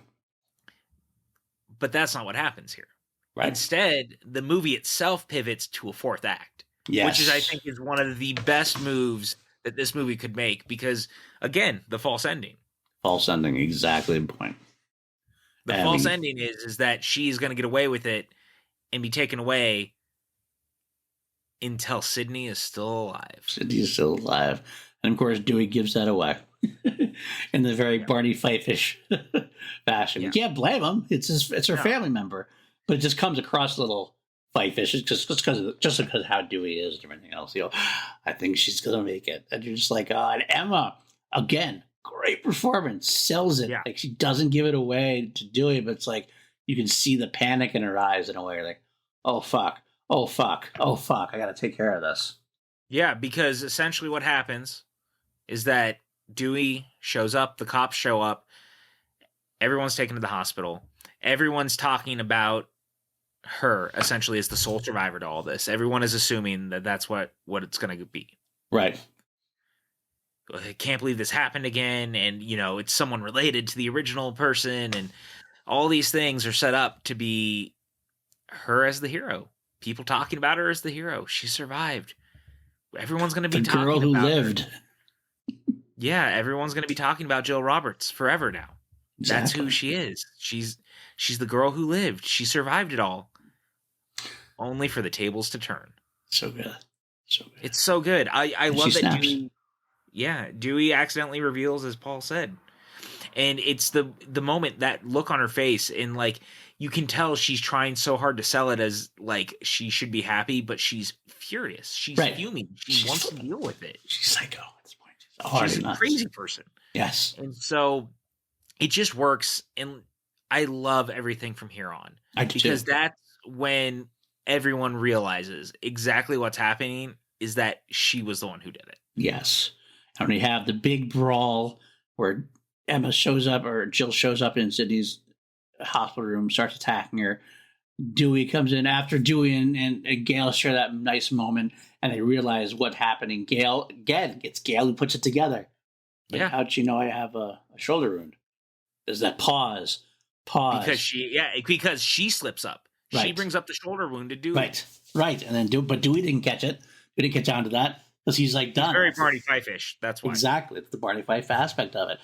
But that's not what happens here. Right. Instead, the movie itself pivots to a 4th act. Yes. Which is, I think, is one of the best moves that this movie could make because, again, the false ending. False ending, exactly the point. The false ending is that she's going to get away with it and be taken away until Sydney is still alive. Sydney is still alive. And, of course, Dewey gives that away in the very Barney Fife-ish fashion. You can't blame him. It's her family member. But it just comes across a little Fife-ish just because of how Dewey is and everything else. I think she's going to make it. And you're just like, and Emma, again, great performance, sells it. Like, she doesn't give it away to Dewey, but it's like you can see the panic in her eyes in a way. You're like, oh, fuck. I got to take care of this. Yeah, because essentially what happens is that Dewey shows up, the cops show up, everyone's taken to the hospital, everyone's talking about her essentially as the sole survivor to all this. Everyone is assuming that that's what it's going to be. Right. I can't believe this happened again. And, it's someone related to the original person. And all these things are set up to be her as the hero. People talking about her as the hero. She survived. Everyone's going to be talking about the girl who lived. Yeah, everyone's going to be talking about Jill Roberts forever now. Exactly. That's who she is. She's the girl who lived. She survived it all. Only for the tables to turn. So good. It's so good. I love that Dewey. Yeah, Dewey accidentally reveals, as Paul said. And it's the moment, that look on her face, and like you can tell she's trying so hard to sell it as like she should be happy, but she's furious. She's fuming. She wants to deal with it. She's psycho at this point. She's a crazy person. Yes. And so it just works, and I love everything from here on. I do because too. that's when everyone realizes exactly what's happening is that she was the one who did it. Yes. And we have the big brawl where Emma shows up, or Jill shows up in Sydney's hospital room, starts attacking her. Dewey comes in after Dewey and Gail share that nice moment, and they realize what's happening. Gail, again, it's Gail who puts it together. Like, how'd she know I have a shoulder wound? There's that pause. Because she slips up. Right. She brings up the shoulder wound to Dewey. Right. And then Dewey didn't catch it. He didn't catch on to that because he's like done. It's very Barney Fife-ish. That's why. Exactly. It's the Barney Fife aspect of it.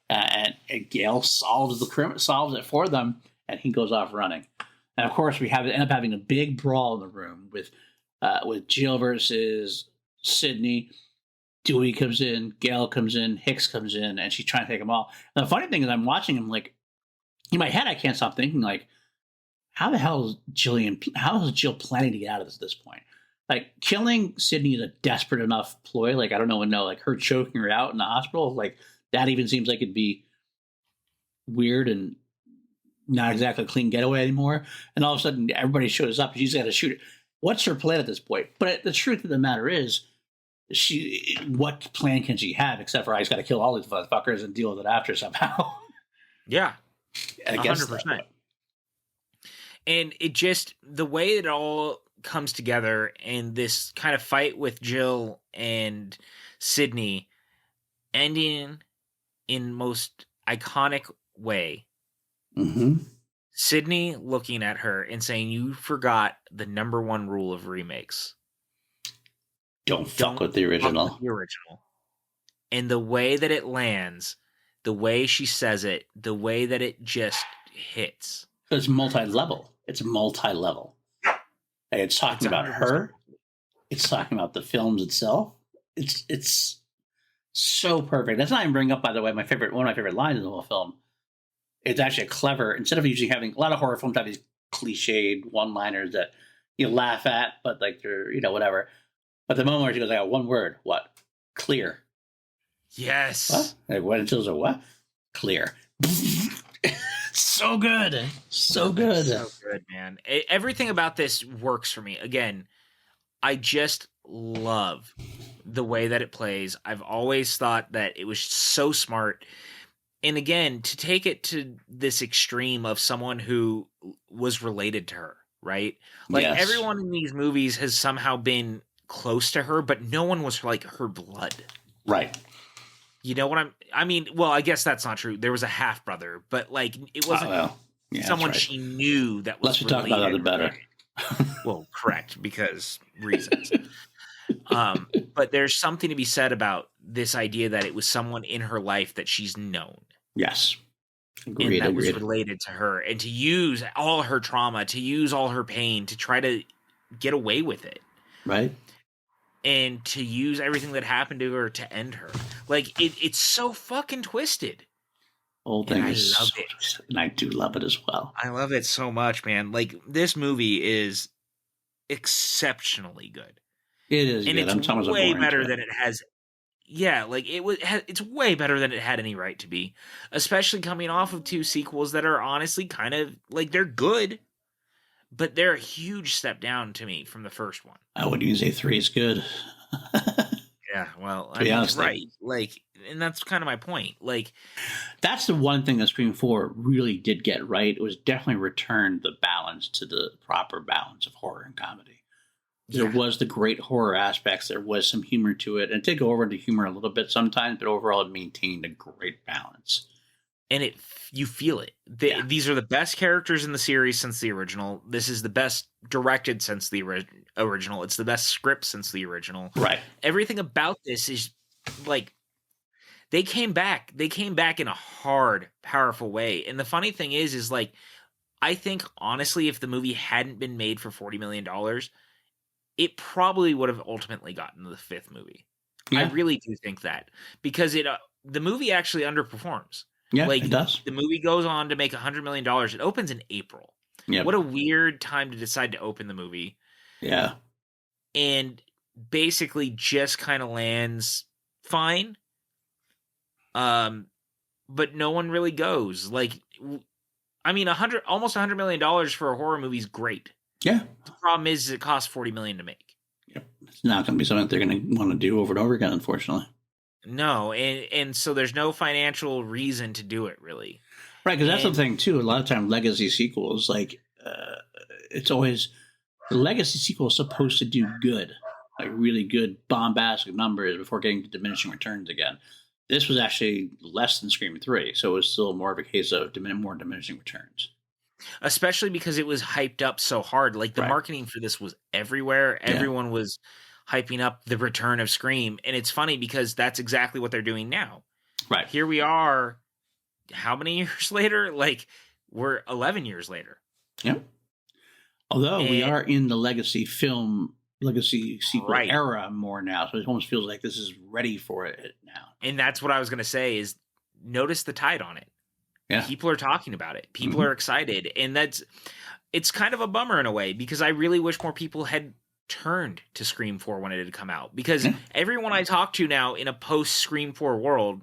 And Gail solves it for them, and he goes off running. And of course, we end up having a big brawl in the room with Jill versus Sydney. Dewey comes in, Gail comes in, Hicks comes in, and she's trying to take them all. And the funny thing is, I'm watching him like in my head, I can't stop thinking like, how the hell is Jill planning to get out of this at this point? Like, killing Sydney is a desperate enough ploy. Like, I don't know, like her choking her out in the hospital, like that even seems like it'd be weird and not exactly a clean getaway anymore. And all of a sudden, everybody shows up. She's got to shoot it. What's her plan at this point? But the truth of the matter is, what plan can she have except for I just got to kill all these motherfuckers and deal with it after somehow? Yeah, 100%. And it just, the way it all comes together, and this kind of fight with Jill and Sydney ending in most iconic way. Mm-hmm. Sydney looking at her and saying, "You forgot the number one rule of remakes. Don't fuck with the original." And the way that it lands, the way she says it, the way that it just hits. It's multi-level. And it's talking about her. It's talking about the films itself. It's so perfect. That's not even bring up, by the way, one of my favorite lines in the whole film. It's actually a clever, instead of usually having a lot of horror films have these cliched one-liners that you laugh at, but like they're, whatever. But the moment where she goes, I got one word. What? Clear. Yes. What? Like, what until a what? Clear. So good. So good. So good, man. Everything about this works for me. Again, I just love the way that it plays. I've always thought that it was so smart. And again, to take it to this extreme of someone who was related to her, right? Like, yes. Everyone in these movies has somehow been close to her, but no one was like her blood. Right. You know what well, I guess that's not true. There was a half brother, but like it wasn't someone she knew that was related. Let's talk about that better. Well, correct, because reasons. But there's something to be said about this idea that it was someone in her life that she's known. Yes. Agreed, and that was related to her, and to use all her trauma, to use all her pain to try to get away with it. Right. And to use everything that happened to her to end her. Like, it's so fucking twisted. Whole thing is, I love it. And I do love it as well. I love it so much, man. Like, this movie is exceptionally good. It is, and good. It's way better than it has. Yeah, like it's way better than it had any right to be, especially coming off of two sequels that are honestly kind of like, they're good, but they're a huge step down to me from the first one. I wouldn't even say 3 is good. Yeah, well, to be honest, right. Like, and that's kind of my point. Like, that's the one thing that Scream 4 really did get right. It was definitely returned the balance to the proper balance of horror and comedy. There was the great horror aspects. There was some humor to it. And it did go over into humor a little bit sometimes, but overall it maintained a great balance. And you feel it. These are the best characters in the series since the original. This is the best directed since the original. It's the best script since the original. Right. Everything about this is like, they came back. They came back in a hard, powerful way. And the funny thing is like, I think honestly, if the movie hadn't been made for $40 million, it probably would have ultimately gotten the 5th movie. I really do think that, because the movie actually underperforms. Yeah, it does. The movie goes on to make $100 million. It opens in April. Yeah. What a weird time to decide to open the movie. Yeah. And basically just kind of lands fine. But no one really goes. Like, I mean, almost $100 million for a horror movie is great. Yeah. The problem is it costs $40 million to make. Yep. It's not going to be something that they're going to want to do over and over again, unfortunately. No, and so there's no financial reason to do it, really. Right, because that's the thing, too. A lot of time, legacy sequels, like, it's always... The legacy sequel is supposed to do good, like really good, bombastic numbers before getting to diminishing returns again. This was actually less than Scream 3, so it was still more of a case of more diminishing returns. Especially because it was hyped up so hard. Like, the marketing for this was everywhere. Yeah. Everyone was hyping up the return of Scream. And it's funny because that's exactly what they're doing now. Right. Here we are, how many years later? Like, we're 11 years later. Yep. Although we are in the legacy sequel era more now, so it almost feels like this is ready for it now. And that's what I was going to say is notice the tide on it. Yeah. People are talking about it. People are excited. And it's kind of a bummer in a way, because I really wish more people had turned to Scream 4 when it had come out, because everyone I talk to now in a post Scream 4 world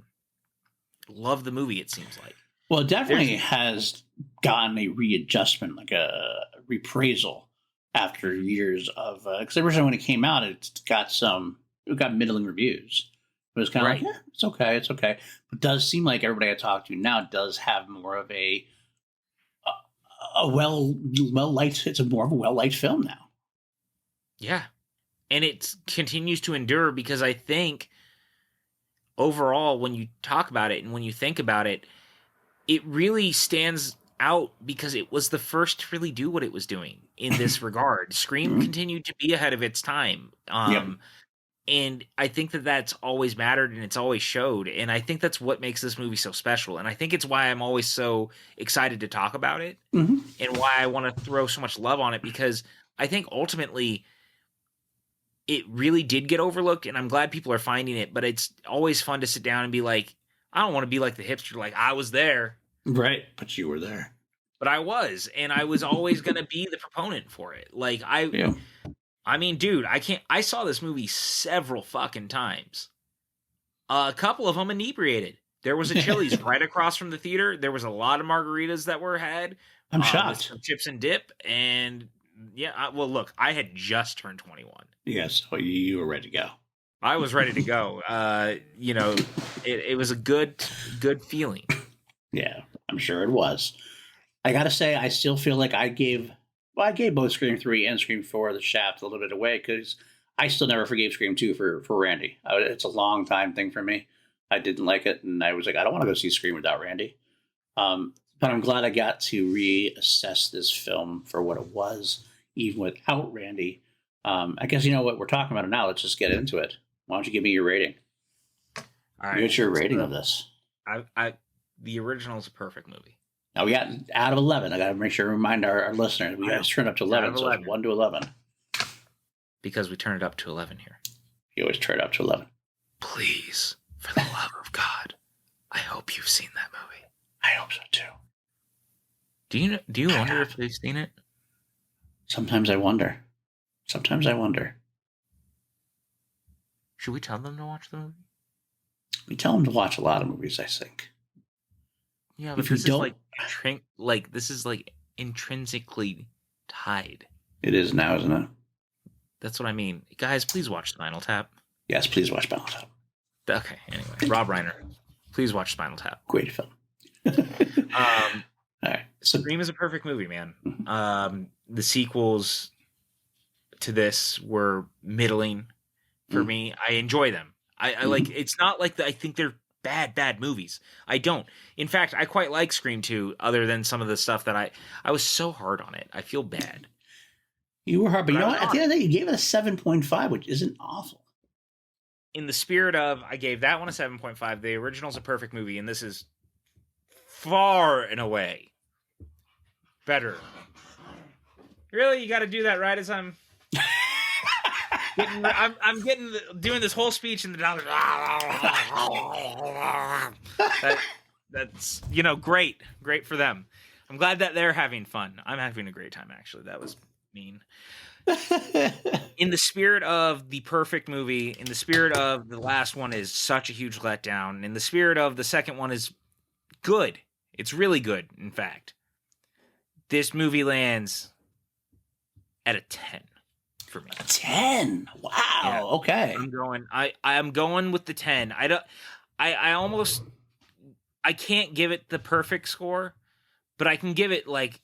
love the movie, it seems like. Well, it definitely has gotten a readjustment, like a reprisal after years of, because originally when it came out, it got middling reviews. It was kind of like, yeah, it's okay. But it does seem like everybody I talk to now does have more of a well-liked, it's more of a well-liked film now. Yeah. And it continues to endure, because I think overall, when you talk about it and when you think about it, it really stands out because it was the first to really do what it was doing in this regard. Scream continued to be ahead of its time. And I think that that's always mattered and it's always showed. And I think that's what makes this movie so special. And I think it's why I'm always so excited to talk about it and why I want to throw so much love on it, because I think ultimately it really did get overlooked, and I'm glad people are finding it, but it's always fun to sit down and be like, I don't want to be like the hipster, like I was there. Right. But you were there. But I was, and I was always going to be the proponent for it. Like I mean, dude, I saw this movie several fucking times. A couple of them inebriated. There was a Chili's right across from the theater. There was a lot of margaritas that were had. I'm shocked. With some chips and dip. And yeah, well, look, I had just turned 21. Yes, so you were ready to go. I was ready to go. It was a good feeling. Yeah, I'm sure it was. I got to say, I still feel like I gave both Scream 3 and Scream 4 the shaft a little bit away, because I still never forgave Scream 2 for Randy. It's a long time thing for me. I didn't like it, and I was like, I don't want to go see Scream without Randy. But I'm glad I got to reassess this film for what it was, even without Randy. I guess you know what we're talking about now. Let's just get into it. Why don't you give me your rating? All right. What's your rating of this? The original is a perfect movie. Now we got out of 11. I got to make sure to remind our listeners. We got to turn up to 11, so it's 1 to 11. Because we turn it up to 11 here. You always turn it up to 11. Please, for the love of God, I hope you've seen that movie. I hope so too. Do you wonder if they've seen it? Sometimes I wonder. Should we tell them to watch the movie? We tell them to watch a lot of movies, I think. Yeah, but this is like intrinsically tied. It is now, isn't it? That's what I mean. Guys, please watch Spinal Tap. Yes, please watch Spinal Tap. Okay, anyway. Rob Reiner, please watch Spinal Tap. Great film. All right. Scream is a perfect movie, man. The sequels to this were middling for me. I enjoy them. I like. It's not like I think they're bad movies. I don't. In fact, I quite like Scream 2, other than some of the stuff that I was so hard on it. I feel bad. You were hard, but you know what? At the end of the day, you gave it a 7.5, which isn't awful. In the spirit of, I gave that one a 7.5. The original's a perfect movie, and this is far and away better. Really? You got to do that right as I'm... I'm doing this whole speech and the doctor. That's great for them. I'm glad that they're having fun. I'm having a great time, actually. That was mean. In the spirit of the perfect movie, in the spirit of the last one is such a huge letdown, in the spirit of the second one is good. It's really good, in fact. This movie lands at a 10 for me. 10. Wow. Yeah. Okay. I'm going with the 10. I can't give it the perfect score, but I can give it like,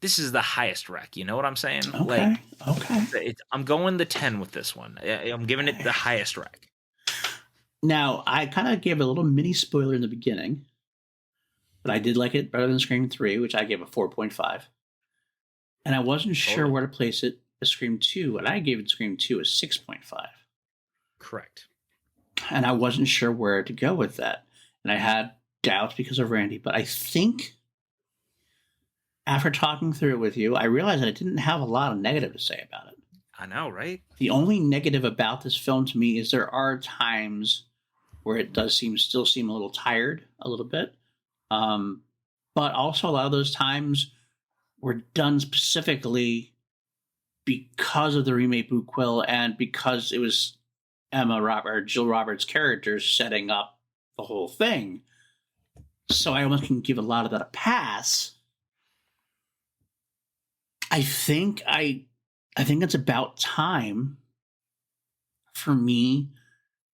this is the highest rec. You know what I'm saying? Okay. I'm going the 10 with this one. I'm giving it the highest rec. Now, I kind of gave a little mini spoiler in the beginning, but I did like it better than Scream 3, which I gave a 4.5. And I wasn't sure where to place it as Scream 2, and I gave it Scream 2 a 6.5. Correct. And I wasn't sure where to go with that. And I had doubts because of Randy, but I think after talking through it with you, I realized that I didn't have a lot of negative to say about it. I know, right? The only negative about this film to me is there are times where it does still seem a little tired, a little bit. But also a lot of those times were done specifically because of the remake Quill and because it was Jill Roberts' character setting up the whole thing. So I almost can give a lot of that a pass. I think it's about time for me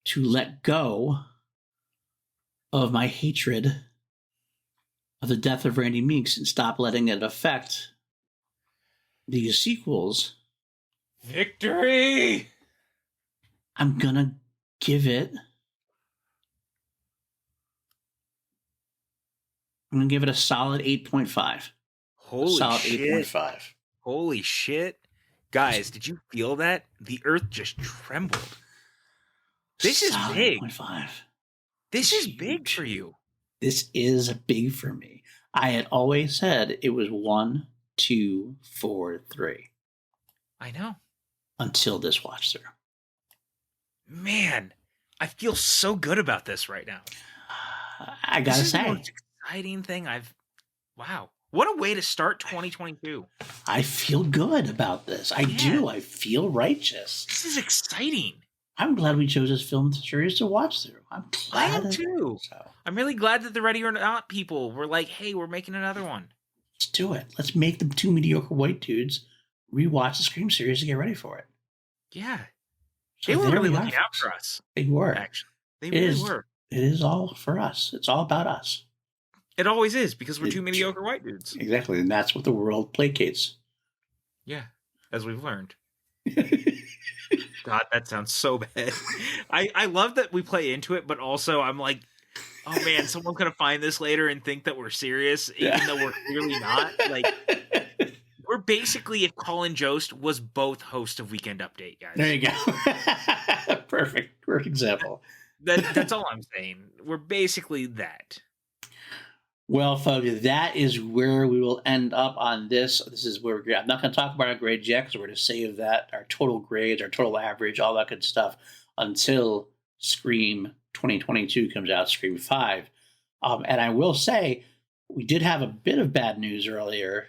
to let go of my hatred of the death of Randy Meeks and stop letting it affect these sequels. Victory! I'm gonna give it a solid 8.5. Holy shit. 8.5. Holy shit. Guys, did you feel that? The earth just trembled. This is big. 8.5. This is big for you. This is big for me. I had always said it was 1, 2, 4, 3. I know. Until this watch through. Man, I feel so good about this right now. I gotta say. This is the most exciting thing Wow. What a way to start 2022. I feel good about this. I do. I feel righteous. This is exciting. I'm glad we chose this film series to watch through. I'm glad. I am too. I'm really glad that the Ready or Not people were like, hey, we're making another one. Let's do it. Let's make the two mediocre white dudes rewatch the Scream series to get ready for it. Yeah. So they were really looking out for us. They were. Actually. They really were. It is all for us. It's all about us. It always is, because we're two mediocre white dudes. Exactly, and that's what the world placates. Yeah, as we've learned. God, that sounds so bad. I love that we play into it, but also I'm like, oh man, someone's going to find this later and think that we're serious, even though we're clearly not. Like, we're basically, if Colin Jost was both host of Weekend Update, guys. There you go. Perfect example. That's all I'm saying. We're basically that. Well, folks, that is where we will end up on this. This is where I'm not going to talk about our grades yet because we're going to save that, our total grades, our total average, all that good stuff, until Scream 2022 comes out, Scream 5. And I will say, we did have a bit of bad news earlier.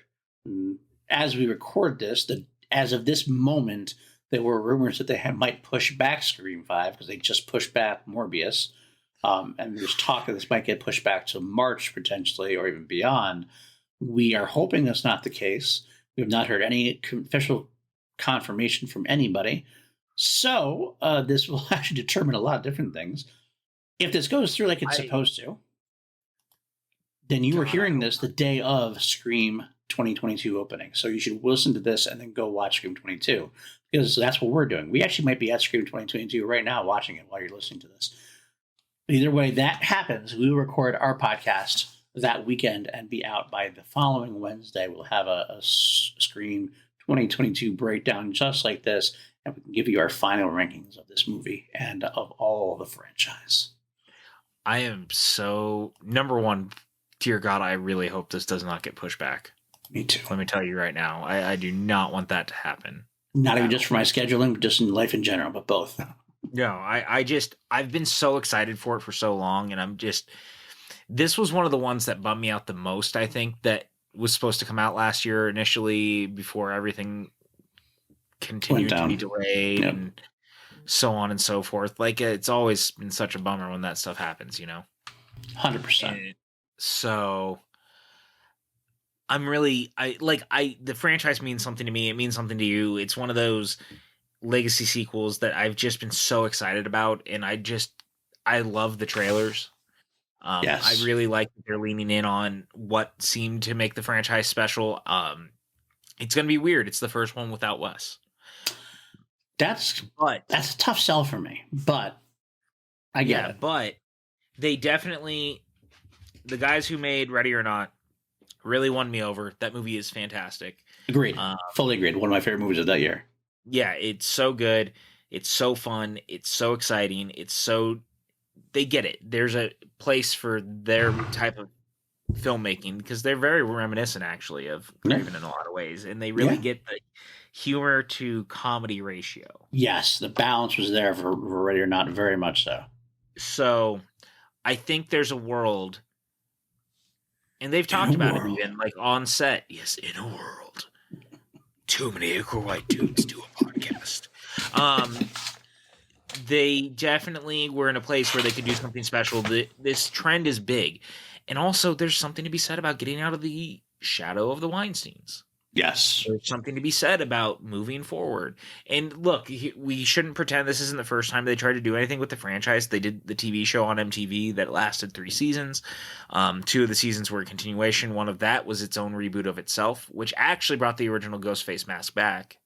As we record this, that as of this moment, there were rumors that they might push back Scream 5 because they just pushed back Morbius. And there's talk that this might get pushed back to March potentially, or even beyond. We are hoping that's not the case. We have not heard any official confirmation from anybody. So this will actually determine a lot of different things. If this goes through like it's supposed to, then you are hearing this the day of Scream 2022 opening. So you should listen to this and then go watch Scream 22, because that's what we're doing. We actually might be at Scream 2022 right now watching it while you're listening to this. Either way that happens, we will record our podcast that weekend and be out by the following Wednesday. We'll have a Scream 2022 breakdown just like this, and we can give you our final rankings of this movie and of all the franchise. I am so, number one, dear God, I really hope this does not get pushed back. Me too. Let me tell you right now, I do not want that to happen. Not even just for my scheduling, but just in life in general, but both. No, I've been so excited for it for so long, and this was one of the ones that bummed me out the most, I think, that was supposed to come out last year initially before everything continued to be delayed and so on and so forth. Like, it's always been such a bummer when that stuff happens, 100%. So the franchise means something to me. It means something to you. It's one of those legacy sequels that I've just been so excited about. And I love the trailers. Yes. I really like that they're leaning in on what seemed to make the franchise special. It's going to be weird. It's the first one without Wes. That's a tough sell for me, but I get it. But they definitely, the guys who made Ready or Not really won me over. That movie is fantastic. Agreed. Fully agreed. One of my favorite movies of that year. Yeah, it's so good. It's so fun. It's so exciting. They get it. There's a place for their type of filmmaking because they're very reminiscent, actually, of Craven in a lot of ways, and they really get the humor to comedy ratio. Yes, the balance was there for Ready or Not, very much so. So, I think there's a world, and they've talked about it even like on set. Yes, in a world, two mediocre white dudes do a podcast. They definitely were in a place where they could do something special. This trend is big. And also, there's something to be said about getting out of the shadow of the Weinsteins. Yes. There's something to be said about moving forward. And look, we shouldn't pretend this isn't the first time they tried to do anything with the franchise. They did the TV show on MTV that lasted 3 seasons. 2 of the seasons were a continuation. One of that was its own reboot of itself, which actually brought the original Ghostface mask back.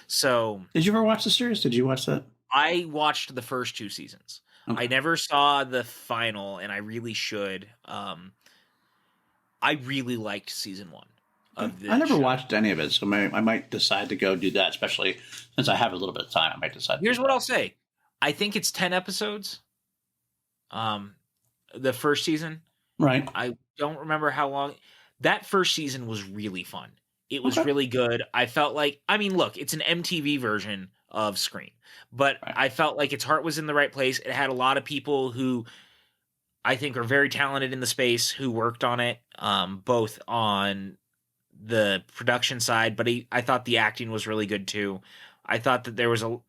So, did you ever watch the series? Did you watch that? I watched the first 2 seasons. Okay. I never saw the final, and I really should. I really liked season 1 of this. I never watched any of it, so I might decide to go do that, especially since I have a little bit of time. I might decide. Here's what I'll say. I think it's 10 episodes. The first season. Right. I don't remember how long. That first season was really fun. It was really good. I felt like, look, it's an MTV version of Scream, but I felt like its heart was in the right place. It had a lot of people who I think are very talented in the space who worked on it, both on the production side, but I thought the acting was really good too. I thought that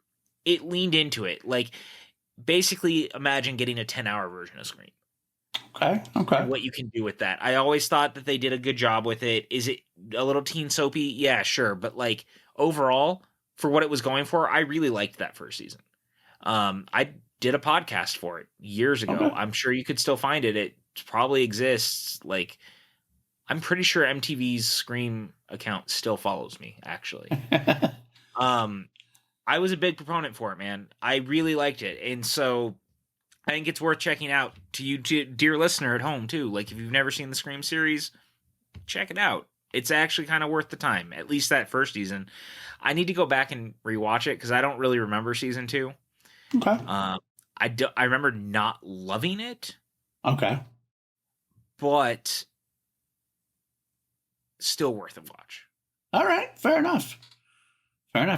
it leaned into it. Like, basically imagine getting a 10-hour version of Scream. Okay. What you can do with that. I always thought that they did a good job with it. Is it a little teen soapy? Yeah, sure. But like overall, for what it was going for, I really liked that first season. I did a podcast for it years ago. Okay. I'm sure you could still find it. It probably exists. Like, I'm pretty sure MTV's Scream account still follows me, actually. I was a big proponent for it, man. I really liked it. And so I think it's worth checking out to you, dear listener at home, too. Like, if you've never seen the Scream series, check it out. It's actually kind of worth the time, at least that first season. I need to go back and rewatch it because I don't really remember season 2. Okay. I remember not loving it. Okay. But still worth a watch. All right. Fair enough.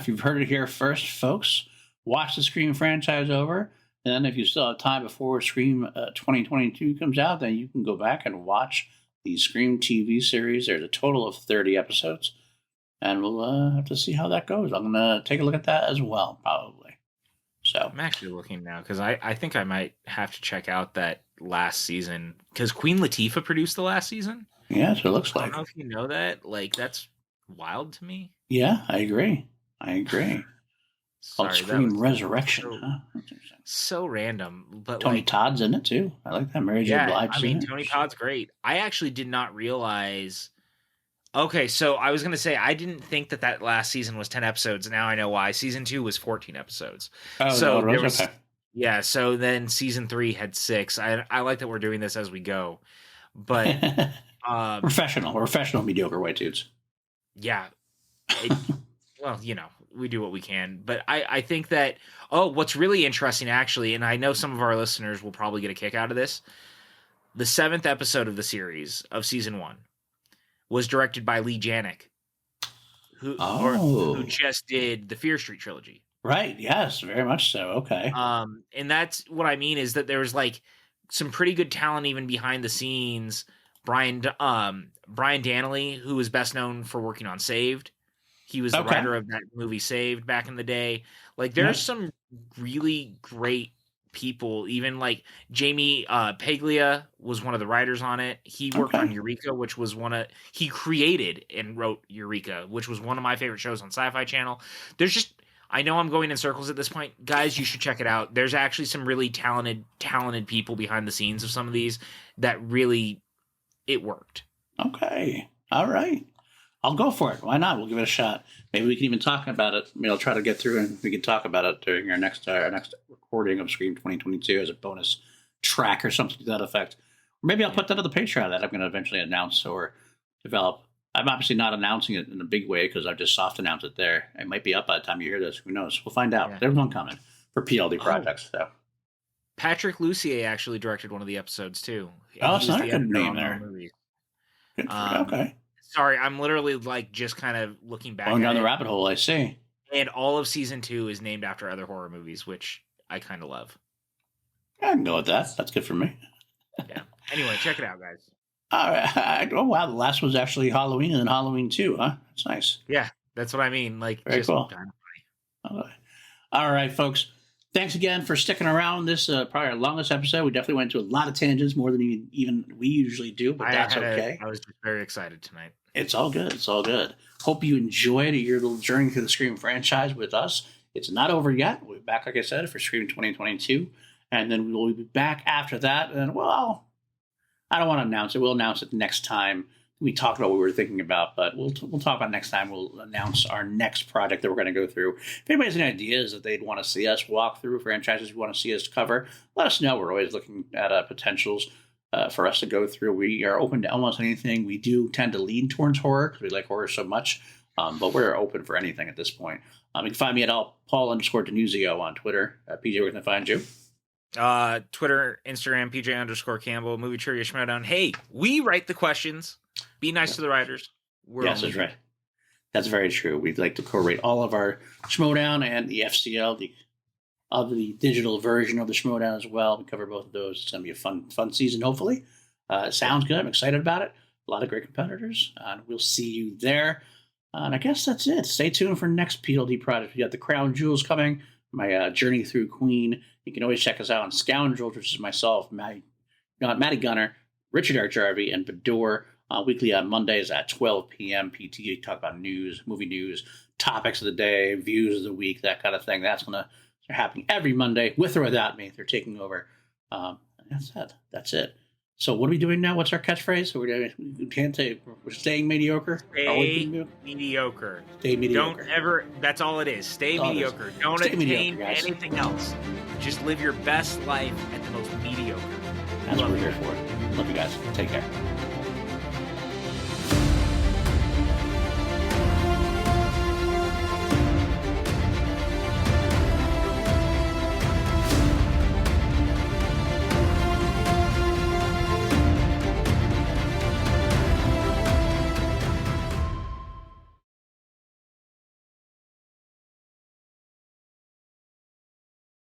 You've heard it here first, folks. Watch the Scream franchise over. And then if you still have time before Scream 2022 comes out, then you can go back and watch the Scream TV series. There's a total of 30 episodes. And we'll have to see how that goes. I'm going to take a look at that as well, probably. So I'm actually looking now because I think I might have to check out that last season. Because Queen Latifah produced the last season? Yeah, that's what it looks like. I don't know if you know that. Like, that's wild to me. Yeah, I agree. Sorry, Scream Resurrection. So random. But Tony Todd's in it, too. I like that. Mary J. Blige. Tony Todd's great. I actually did not realize... Okay, so I was going to say, I didn't think that last season was 10 episodes. Now I know why. Season 2 was 14 episodes. Oh, so no, okay. Yeah, so then season 3 had 6. I like that we're doing this as we go. But... Professional mediocre white dudes. Yeah. Well, we do what we can. But I think that... Oh, what's really interesting, actually, and I know some of our listeners will probably get a kick out of this. The 7th episode of the series, of season 1, was directed by Lee Janik, who just did the Fear Street trilogy. Right. Yes, very much so. Okay. And that's what I mean is that there was like some pretty good talent even behind the scenes. Brian Danley, who is best known for working on Saved. He was the writer of that movie Saved back in the day. Like there's some really great people, even like Jamie Paglia was one of the writers on it. He worked on Eureka, which was he created and wrote Eureka, which was one of my favorite shows on Sci-Fi Channel. There's just, I know I'm going in circles at this point. Guys, you should check it out. There's actually some really talented people behind the scenes of some of these that really, it worked. Okay. All right. I'll go for it. Why not? We'll give it a shot. Maybe we can even talk about it. I mean, I'll try to get through and we can talk about it during our next recording of Scream 2022 as a bonus track or something to that effect. Or maybe I'll put that on the Patreon that I'm going to eventually announce or develop. I'm obviously not announcing it in a big way because I've just soft announced it there. It might be up by the time you hear this. Who knows? We'll find out. Yeah. There's one coming for PLD projects. So Patrick Lussier actually directed one of the episodes too. It's not a good name there. Good okay. Sorry, I'm literally like just kind of looking back. Going down the rabbit hole, I see. And all of season 2 is named after other horror movies, which I kind of love. I can go with that. That's good for me. Yeah. Anyway, check it out, guys. All right. Oh, wow. The last was actually Halloween and then Halloween 2, huh? That's nice. Yeah, that's what I mean. Like, very just cool. All right, folks. Thanks again for sticking around. This probably our longest episode. We definitely went into a lot of tangents, more than even we usually do, but that's okay. I was just very excited tonight. It's all good. It's all good. Hope you enjoyed your little journey through the Scream franchise with us. It's not over yet. We'll be back, like I said, for Scream 2022. And then we'll be back after that. And, well, I don't want to announce it. We'll announce it next time we talk about what we were thinking about. But we'll talk about next time. We'll announce our next project that we're going to go through. If anybody has any ideas that they'd want to see us walk through, franchises we want to see us cover, let us know. We're always looking at potentials for us to go through. We are open to almost anything. We do tend to lean towards horror because we like horror so much. But we're open for anything at this point. You can find me at Paul_Denuzio on Twitter. PJ, where can I find you? Twitter, Instagram, PJ_Campbell, Movie Trivia Schmodown. Hey, we write the questions. Be nice to the writers. Yes, that's right. That's very true. We'd like to co-rate all of our Schmodown and the FCL, the digital version of the Schmodown as well. We cover both of those. It's going to be a fun season, hopefully. It sounds good. I'm excited about it. A lot of great competitors. We'll see you there. And I guess that's it. Stay tuned for next PLD project. We got the Crown Jewels coming. My journey through Queen. You can always check us out on Scoundrels, which is myself, Matty Gunner, Richard R. Jarvie, and Bador. Weekly on Mondays at 12 p.m. PT. We talk about news, movie news, topics of the day, views of the week, that kind of thing. That's going to start happening every Monday, with or without me. They're taking over. That's it. So what are we doing now? What's our catchphrase? We can't say we're staying mediocre. Stay mediocre. Stay mediocre. Don't ever. That's all it is. Stay mediocre. Don't attain anything else. Just live your best life at the most mediocre. That's what we're here for. Love you guys. Take care.